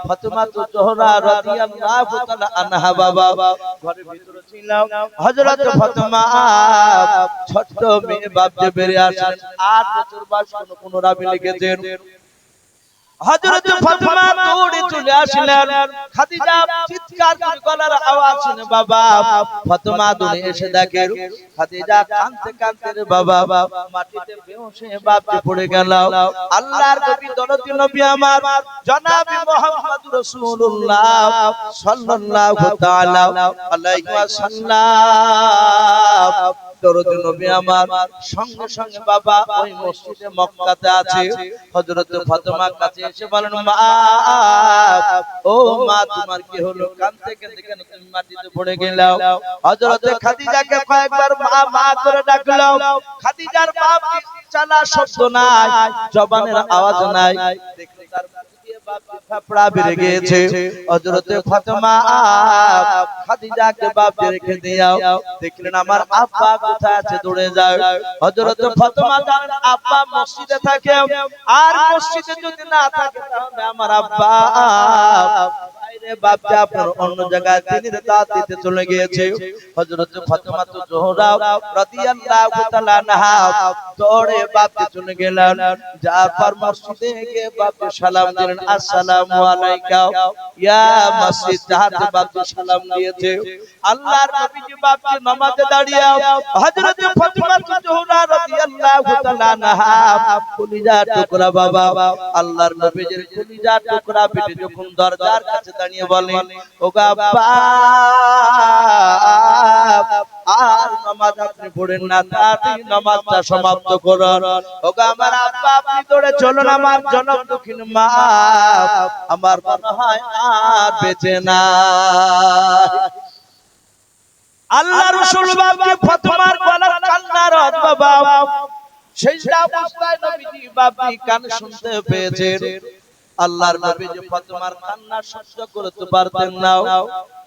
ফাতেমা জোহরা রাদিয়াল্লাহু তাআলা আনহা বাবা ঘরের ভিতরে ছিল। হযরত ফাতেমা ছোট মেয়ে বাপ যে বেরিয়ে আসেন 8 বছর বয়স, কোন রাবি লিখেছেন। হযরত ফাতেমা দৌড়ে চলে আসলেন। খাদিজা চিৎকার করে গলার আওয়াজ শুনে বাবা ফাতেমা দৌড়ে এসে দেখে খাদিজা কাঁদতে কাঁদতে বাবা মাটিতে বেহুশ হয়ে বাপে পড়ে গেল। আল্লাহর নবী দরদি নবী আমার জনাব মুহাম্মদ রাসূলুল্লাহ সাল্লাল্লাহু তাআলা আলাইহি ওয়াসাল্লাম দরদি নবী আমার সঙ্গে সঙ্গে বাবা ওই মসজিদে মক্কাতে আছে। হযরত ফাতেমার কাছে এসে বলেন, মা ও মা তোমার কি হলো, কাঁদতে কাঁদতে কেন তুমি মাটিতে পড়ে গেলাও? হযরত খাদিজাকে কয়েকবার মা মা করে ডাকলো। খাদিজার বাপ চালা শব্দ নাই, জবানের আওয়াজ নাই। দেখলে তার থাপড়া বেড়ে গিয়েছে। হযরত ফাতেমা খাদিজাকে বাপে রেখে দিয়াও। দেখলেন আমার আব্বা কোথায় আছে, দৌড়ে যায়। হযরত ফাতেমা জানেন আব্বা মসজিদে থাকে, আর মসজিদে যদি না থাকে তাহলে আমার আব্বা বাইরে বাপকে আপনার অন্য জায়গায় দিনের দাওয়াত দিতে চলে গিয়েছে। হযরত ফাতেমা জোহরা রাদিয়াল্লাহু তাআলা আনহা দৌড়ে বাপকে চলে গেলেন। যার পর মসজিদে গিয়ে বাপকে সালাম দিলেন, আসসালামু আলাইকা ইয়া মসজিদ। যাহাতে বাপকে সালাম দিয়েছে আল্লাহর নবীজি বাপকে নামাজে দাঁড়িয়ে হযরত ফাতেমা জোহরা রাদিয়াল্লাহু তাআলা আনহা কলিজার টুকরা বাবা আল্লাহর নবীজির কলিজার টুকরা পেটে যখন দরজার কাছে দাঁড়িয়ে বলেন, ওগো আব্বা আর নামাজ আপনি পড়েন না, তাড়াতাড়ি নামাজটা সমাপ্ত করুন। ওগো আমার আব্বা আপনি দৌড়ে চলুন, আমার জনম দক্ষিণ মা আমার মনে হয় আর বেঁচে না। আল্লাহ রাসূল বাপকে ফাতেমার গলার কান্নার আওয়াজ বাবা সেই অবস্থায় নবীজি বাপি কান শুনতে পেয়েছেন। আল্লাহর নবী যে ফাতেমার কান্না সহ্য করতে পারতেন না।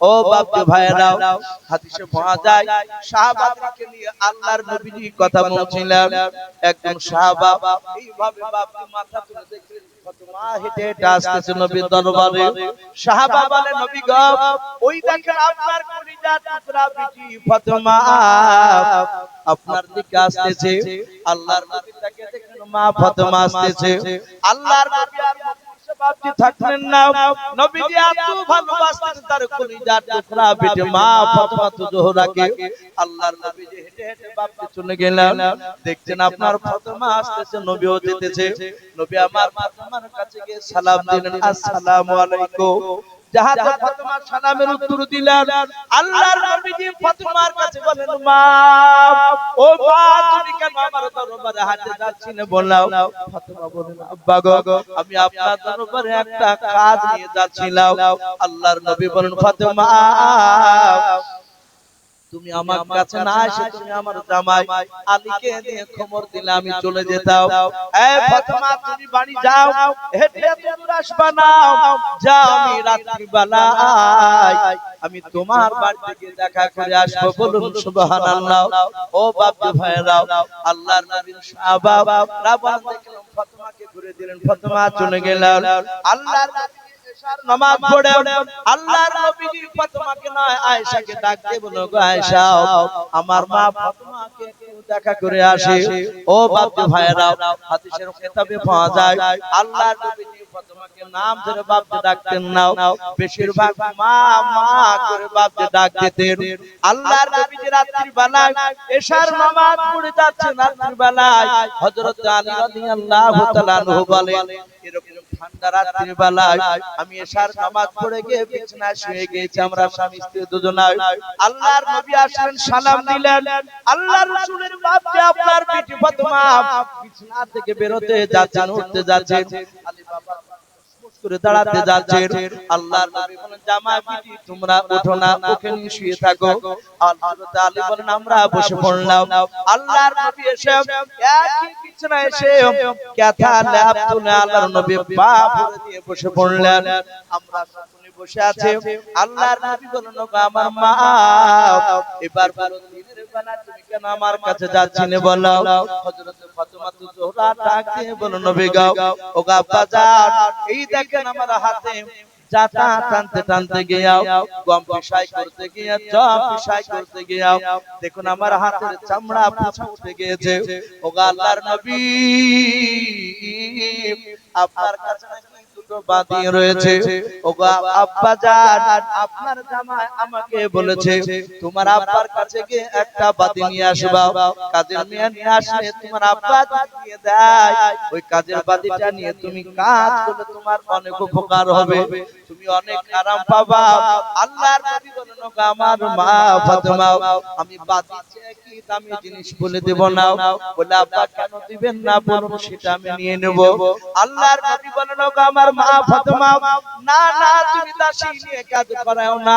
ও বাপকে ভাইরা হাদিসে পাওয়া যায় সাহাবাদেরকে নিয়ে আল্লাহর নবীজি কথা বলছিলেন। একজন সাহাবা এইভাবে বাপকে মাথা তুলে দেখলেন ফাতেমা হেঁটে হেঁটে আসতেছে নবীর দরবারে। সাহাবা বলে নবী গো, ওই দেখেন আপনার কলিজার টুকরা বিটি ফাতেমা আপনার দিকে আসতেছে। আল্লাহর নবী তাকে দেখেন মা ফাতেমা আসতেছে। আল্লাহর নবী আর বাপজি থাকলেন না, নবীজি এত ভালোবাসতেন তার কলিজার টুকরা বিটি মা ফাতেমা জোহরাকে। আল্লাহর নবীজি হেঁটে হেঁটে বাপজি চলে গেলেন, দেখছেন আপনার ফাতেমা আসতেছে, নবীও যেতেছে। নবী আমার ফাতেমার কাছে গিয়ে সালাম দিলেন, আসসালামু আলাইকুম। যাহাতে ফাতেমা সালামের উত্তর দিলেন, আল্লাহর নবীজি ফাতেমার কাছে বলেন, মা ও মা তুমি কেন আমার দরবারে হাঁটে যাচ্ছিলে বললাম। ফাতেমা বলেন, আব্বা গো আমি আপনার দরবারে একটা কাজ নিয়ে যাচ্ছিলাম। আল্লাহর নবী বলেন, ফাতেমা তুমি আমার কাছে না এসে তুমি আমার জামাই আলীকে দিয়ে খবর দিলে আমি চলে যেতাম। এই ফাতেমা তুমি বাড়ি যাও, হেঁটে হেঁটে দূর আসবা না, যাও আমি রাত্রি বেলায় আমি তোমার বাড়ি থেকে দেখা করে আসবো। বলুন সুবহানাল্লাহ। ও বাপজি ভাইরা, আল্লাহর নবীর সাহাবা রাবান দেখলাম ফাতেমাকে ঘুরে দিলেন, ফাতেমা চলে গেলেন। আল্লাহর নামাজ পড়ে আল্লাহর নবীজি ফাতেমাকে নয় আয়েশাকে ডাক দিয়ে বলল, গো আয়েশা আমার মা ফাতেমাকে একটু দেখা করে আসে। ও বাপজি ভাইরা, হাদিসের কিতাবে পাওয়া যায় আল্লাহর নবীজি ফাতেমাকে নাম ধরে বাপজি ডাকতেন না, বেশিরভাগ মা মা করে বাপজি ডাক দিতেন। আল্লাহর নবীজি রাত্রি বেলায় এশার নামাজ পড়ে যাচ্ছেন, রাত্রি বেলায় হযরত আলী রাদিয়াল্লাহু তাআলা আনহু বলেন, এরকম ঠান্ডা রাত্রি বেলায় আমি এশার নামাজ পড়ে গিয়ে বিছানায় শুয়ে গেছি, আমরা স্বামী স্ত্রী দুজনায়। আল্লাহর নবী আসলেন, সালাম দিলেন। আল্লাহর রাসূলের বাপজি আপনার বিটি ফাতেমা বিছানা থেকে বের হতে যাচ্ছেন, উঠতে যাচ্ছেন, আলী বাবা করে দাঁড়াতে যাচ্ছেন। আল্লাহর নবী বলেন, জামাই বিটি তোমরা ওঠো না, ওখানে শুয়ে থাকো। হযরত আলী বলেন, আমরা বসে পড়লাম। আল্লাহর নবী এসে একই বিছানায় এসে কাঁথা লেপ তুলে আল্লাহর নবী পা ভরে দিয়ে বসে পড়লেন। আমরা সকলে বসে আছি। আল্লাহর নবী বলেন, ওগো আমার মা এবার বলো দিনের বেলা তুমি কেন আমার কাছে যাচ্ছিলে বলো। হযরত ফাতেমা জোহরা ডাক দিয়ে বলেন, নবী গো ওগো আব্বা জান, এই দেখেন আমার হাতে জাতা টানতে টানতে গিয়াও, গম পিসাই করতে গিয়া, জব পিসাই করতে গিয়াও দেখুন আমার হাতের চামড়া পুছা উঠে গিয়েছে। ওগো আল্লাহর নবী আপনার কাছে নাকি দুটো বাদি রয়েছে। ওগো আব্বা জান, আপনার জামাই আমাকে বলেছে তোমার আব্বার কাছে গিয়ে একটা বাদি নিয়ে আসবা, কাজের মেয়ে নিয়ে আসলে তোমার আব্বা দিয়ে দেয়, ওই কাজের বাদিটা নিয়ে তুমি কাজ করলে তোমার অনেক উপকার হবে, তুমি অনেক আরাম পাবা। আল্লাহর নবী বলেন, ওগো আমার মা ফাতেমা আমি বাদি চেয়ে কি দামি জিনিস বলে দেব না? বলে আব্বা কেন দিবেন না বলুন, সেটা আমি নিয়ে নেব। আল্লাহর নবী বলেন, ওগো আমার মা ফাতেমা না না তুমি দাসী নিয়ে কাজ করাও না।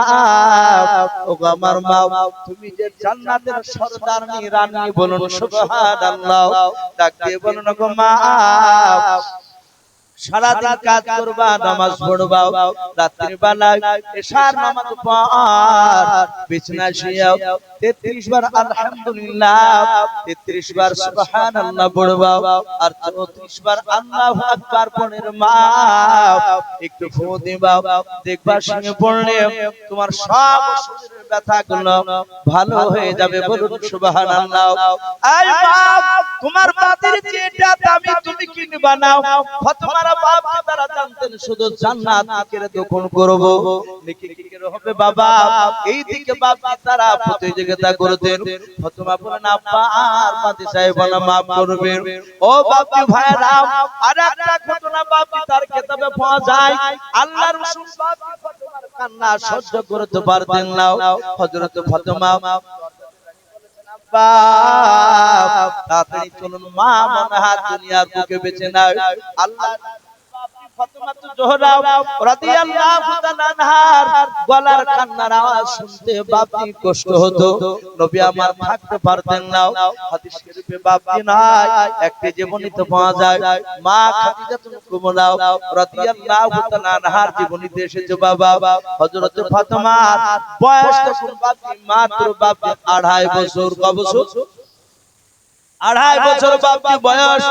ওগো আমার মা তুমি যে জান্নাতের সরদারনি রানী, বলুন সুবহানাল্লাহ। ডাক দিয়ে বলুন, ওগো মা সারাদিন কাজ করবা, নামাজ পড়বা, রাত্রি বেলায় এশার নামাজ পড় বিছানায় শুয়ে 33 বার আলহামদুলিল্লাহ, 33 বার সুবহানাল্লাহ পড়বা, আর 34 বার আল্লাহু আকবার পড়ে মা একটু ফু দিবা, দেখবা শুয়ে পড়লে তোমার সব শরীরের ব্যথাগুলো ভালো হয়ে যাবে। বলুন সুবহানাল্লাহ। এই মা তোমার বাতির যেটা দামি তুমি কিনবা না। ফাতেমার বাপ তারা জানতেন শুধু জান্নাত দিকে দখল করব, নেকি কি করে হবে বাবা, এই দিকে বাপ তারা প্রতিযোগিতা করতেন। ফাতেমা বলেন, আব্বা আর বাদি সাহেব না maaf করবেন। ও বাপজি ভাইরা, আর একটা ঘটনা বাপজি তার কিতাবে পাওয়া যায়। আল্লাহর রাসূল বাপজি ফাতেমার কান্না সহ্য করতে পারতেন না। হযরত ফাতেমা তাড়াতাড়ি চলুন মা, মনে হাত দুনিয়ার বুকে বেঁচে নাও। আল্লাহ ফাতেমা জোহরা রাদিয়াল্লাহু তাআলা আনহার গলার কান্নার আওয়াজ শুনতে বাপজি কষ্ট হতো, নবী আমার থাকতে পারতেন না। হাদিস শরীফে বাপজি নাই একটি জীবনীতে পাওয়া যায়, মা খাদিজাতুল কুবরা রাদিয়াল্লাহু তাআলা আনহার জীবনীতে এসেছে বাবা হযরত ফাতেমার বয়স তখন বাপজি মাত্র বাপজি 2.5 বছর। কত বছর? 2.5 বছর বাপজি বয়স।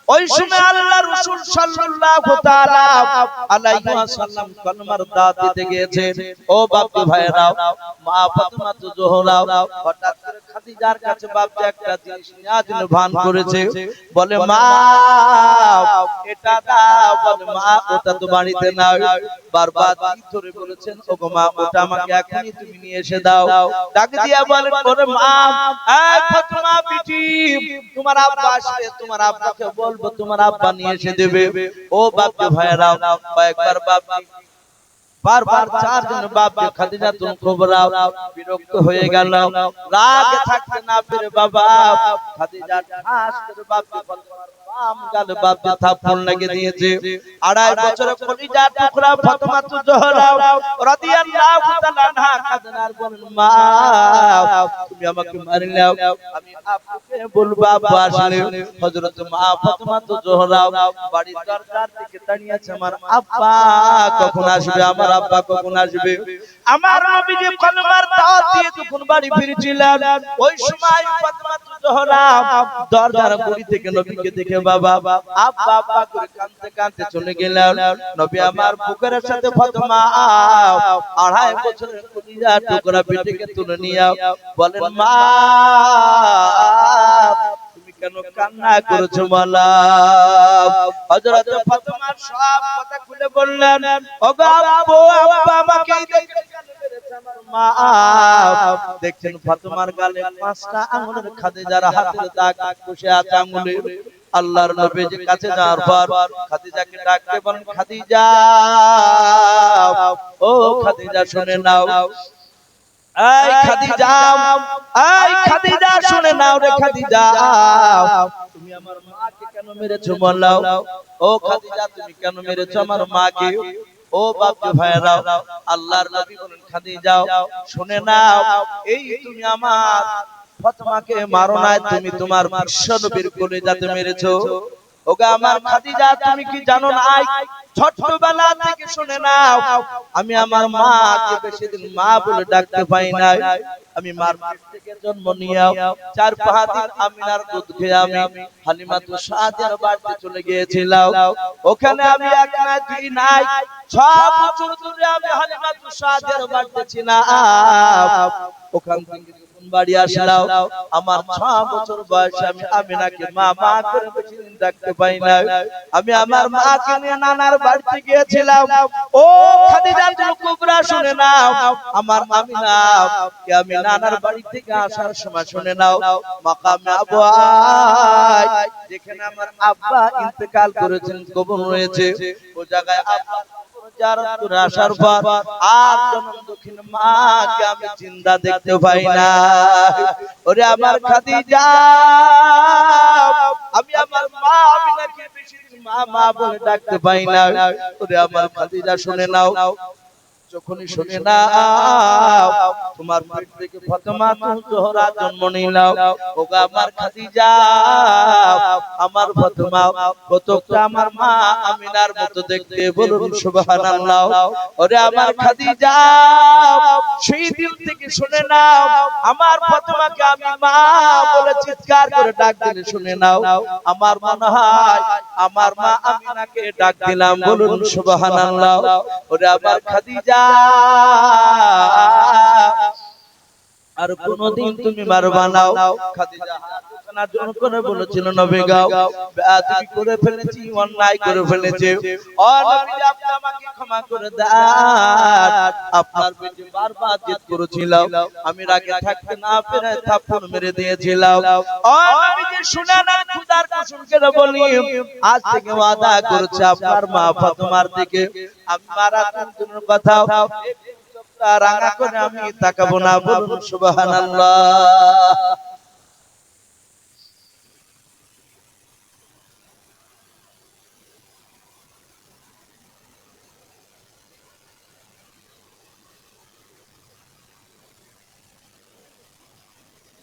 ওই সময় আল্লাহ রাসূল সাল্লাল্লাহু তাআলা আলাইহি ওয়াসাল্লাম কলমার দাওয়াত দিতে গিয়েছেন। ও বাপজি ভাইরা, মা ফাতেমা তো জোহরা হঠাৎ করে খাদিজার কাছে বাপজি একটা জিনিস নিয়ে ভান করেছে। বলে মা এটা দাও, বলে মা ওটা তো বাড়িতে নাই। বারবার ধরে বলেছেন ও গো মা ওটা আমাকে এখনই তুমি নিয়ে এসে দাও। ডাক দিয়া বলেন ওরে মা, এই ফাতেমা বিটি, তোমার আব্বা আসবে, তোমার আব্বাকে বলবো তোমার আব্বা নিয়ে এসে দেবে। ও বাপজি ভাইরা, কয়েকবার বাপজি বারবার চারজন বাপজি খাদিজাতুল কুবরা বিরক্ত হয়ে গেল, রাগে থাকতে না পেরে বাবা খাদিজা ঠাস করে বাপজি বাম গালে বাপজি থাপ্পড় লাগিয়ে দিয়েছে। 2.5 বছরের কলিজার টুকরা ফাতেমা জোহরা রাদিয়াল্লাহু তাআলা আনহা কাঁদেন আর বলেন মা তুমি আমাকে মারলাও, আমি আপনাকে বলবো আব্বা আসলে। হযরত মা ফাতেমা জোহরা বাড়ির দরজার দিকে দাঁড়িয়ে আছে, আমার আব্বা কখন আসবে, আমার আব্বা কখন আসবে। আমার নবীজি কলমার দাওয়াত দিয়ে যখন বাড়ি ফিরছিলেন, ওই সময় ফাতেমা জোহরা দরজার গুড়ি থেকে নবীকে দেখে বাবা আব্বা আব্বা করে কাঁদতে কাঁদতে চলে গেলেন। নবী আমার বুকের সাথে ফাতেমা 2.5 বছরের কলিজা টুকরা পেটে তুলে নিয়ে বলেন মা তুমি কেন কান্না করেছো মালা? হযরত ফাতেমা সব কথা খুলে বললেন, ওগো আব্বু আব্বা আমাকে দেখে কেন মেরেছে আমার মা। দেখছেন ফাতেমার গালে 5টা আঙ্গুলের খাদিজার হাতের দাগ বসে আছে আঙ্গুলে। আল্লাহর নবীর কাছে যাওয়ার পর খাদিজাকে ডাকতে বলেন খাদিজা, ও খাদিজা শুনে নাও, এই খাদিজা, এই খাদিজা শুনে নাও রে খাদিজা, তুমি আমার মাকে কেন মেরেছো বলো? ও খাদিজা তুমি কেন মেরেছো আমার মাকে? ও বাপজি ভাইরা, আল্লাহর নবী বলেন খাদিজা শুনে নাও, এই তুমি আমার ফাতেমাকে মারো নাই, তুমি তোমার বিশ্ব নবীর কলিজাতে মেরেছো। ওগো আমার খাদিজা তুমি কি জানো না, ছোটবেলা থেকে শুনে নাও আমি আমার মাকে বেশি দিন মা বলে ডাকতে পাই নাই। আমি মার পেট থেকে জন্ম নিয়ে 4-5 দিন আমিনার দুধ খেয়ে আমি হালিমাতুল সাদিয়ার বাড়িতে চলে গিয়েছিলাম। ওখানে আমি এক না দুই নাই 6 বছর ধরে আমি হালিমাতুল সাদিয়ার বাড়িতে ছিলাম। ওখান থেকে বাড়ি আসলাম, আমার 6 বছর বয়সে আমি আমিনাকে মা মা করে বেশি দিন ডাকতে পাই না। আমি আমার মাকে নিয়ে নানার বাড়িতে গিয়েছিলাম। ও খাদিজাতুল কুবরা শুনে নাও, আমার আমিনা কে আমি নানার বাড়ি থেকে আসার সময় শুনে নাও মাকামে আবওয়াই, যেখানে আমার আব্বা ইন্তেকাল করেছেন, কবর রয়েছে, ও জায়গায় আব্বা জিয়ারত করে আসার পর আর জনম দক্ষিণ মাকে আমি জিন্দা দেখতে পাই না। ওরে আমার খাদিজা, আমি আমার মা আমিনাকে বেশি মা মা বলে ডাকতে পাই না। ওরে আমার খাদিজা শুনে নাও, যখনই শুনে নাও তোমার পেট থেকে ফাতেমা জোহরা জন্ম নিলাম। ওগো আমার খাদিজা, আমার ফাতেমা কতটা আমার মা আমিনার মতো দেখতে, বলুন সুবহানাল্লাহ। ওরে আমার খাদিজা, সেই দিন থেকে শুনে নাও আমার ফাতেমাকে আমি মা বলে চিৎকার করে ডাক দিলে শুনে নাও আমার মনে হয় আমার মা আমিনাকে ডাক দিলাম, বলুন সুবহানাল্লাহ। ওরে আমার খাদিজা, আর কোনদিন তুমি মারবা না। খাদিজা হাত জোর করে বলেছিল নবী গো বেয়াদবি করে ফেলেছি, অন্যায় করে ফেলেছি, ও নবী আপনি আমাকে ক্ষমা করে দেন। আপনার বেটি বারবার জিদ করেছিল, আমি রাগে থাকতে না পেরে থাপ্পড় মেরে দিয়েছিলাম। ও নবীজি শুনেন, খোদার কসম করে বলি আজ থেকে ওয়াদা করেছে আপনার মা ফাতেমার দিকে আমি মারা কোনদিনের কথা রাঙা করে আমি তাকাবো না, বলুন সুবহানাল্লাহ।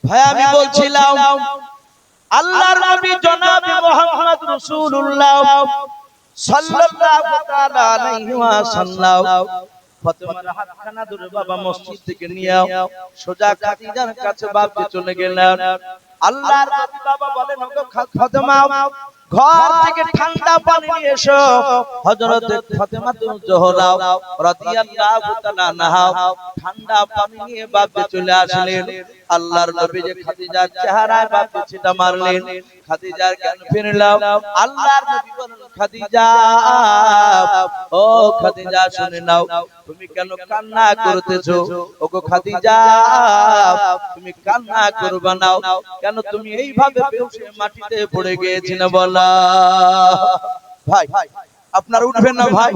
ভাই আমি বলছিলাম আল্লাহর নবী জনাব মুহাম্মদ রাসূলুল্লাহ সাল্লাল্লাহু তাআলা আলাইহি ওয়াসাল্লাম ফাতেমার হাতখানা ধরে বাবা মসজিদ থেকে নিয়ে সোজা খাদিজার কাছে বাপকে চলে গেলেন। আল্লাহর নবী বাবা বলেন ওগো ফাতেমা ঘর থেকে ঠান্ডা পানি নিয়ে এসো। হযরত ফাতেমা জোহরা রাদিয়াল্লাহু তাআলা আনহা ঠান্ডা পানি নিয়ে বাপে চলে আসলেন। আল্লাহর নবী যে খাদিজার চেহারায় বাপে ছিটা মারলেন, খাদিজার জ্ঞান ফিরল। আল্লাহর নবী বলেন, খাদিজা, ও খাদিজা শুনে নাও, তুমি কেন কান্না করতেছো? ওগো খাদিজা, তুমি কান্না করবে না, কেন তুমি এইভাবে বেহুশ মাটিতে পড়ে গিয়েছিলে বলা? ভাই আপনারা উঠবেন না ভাই।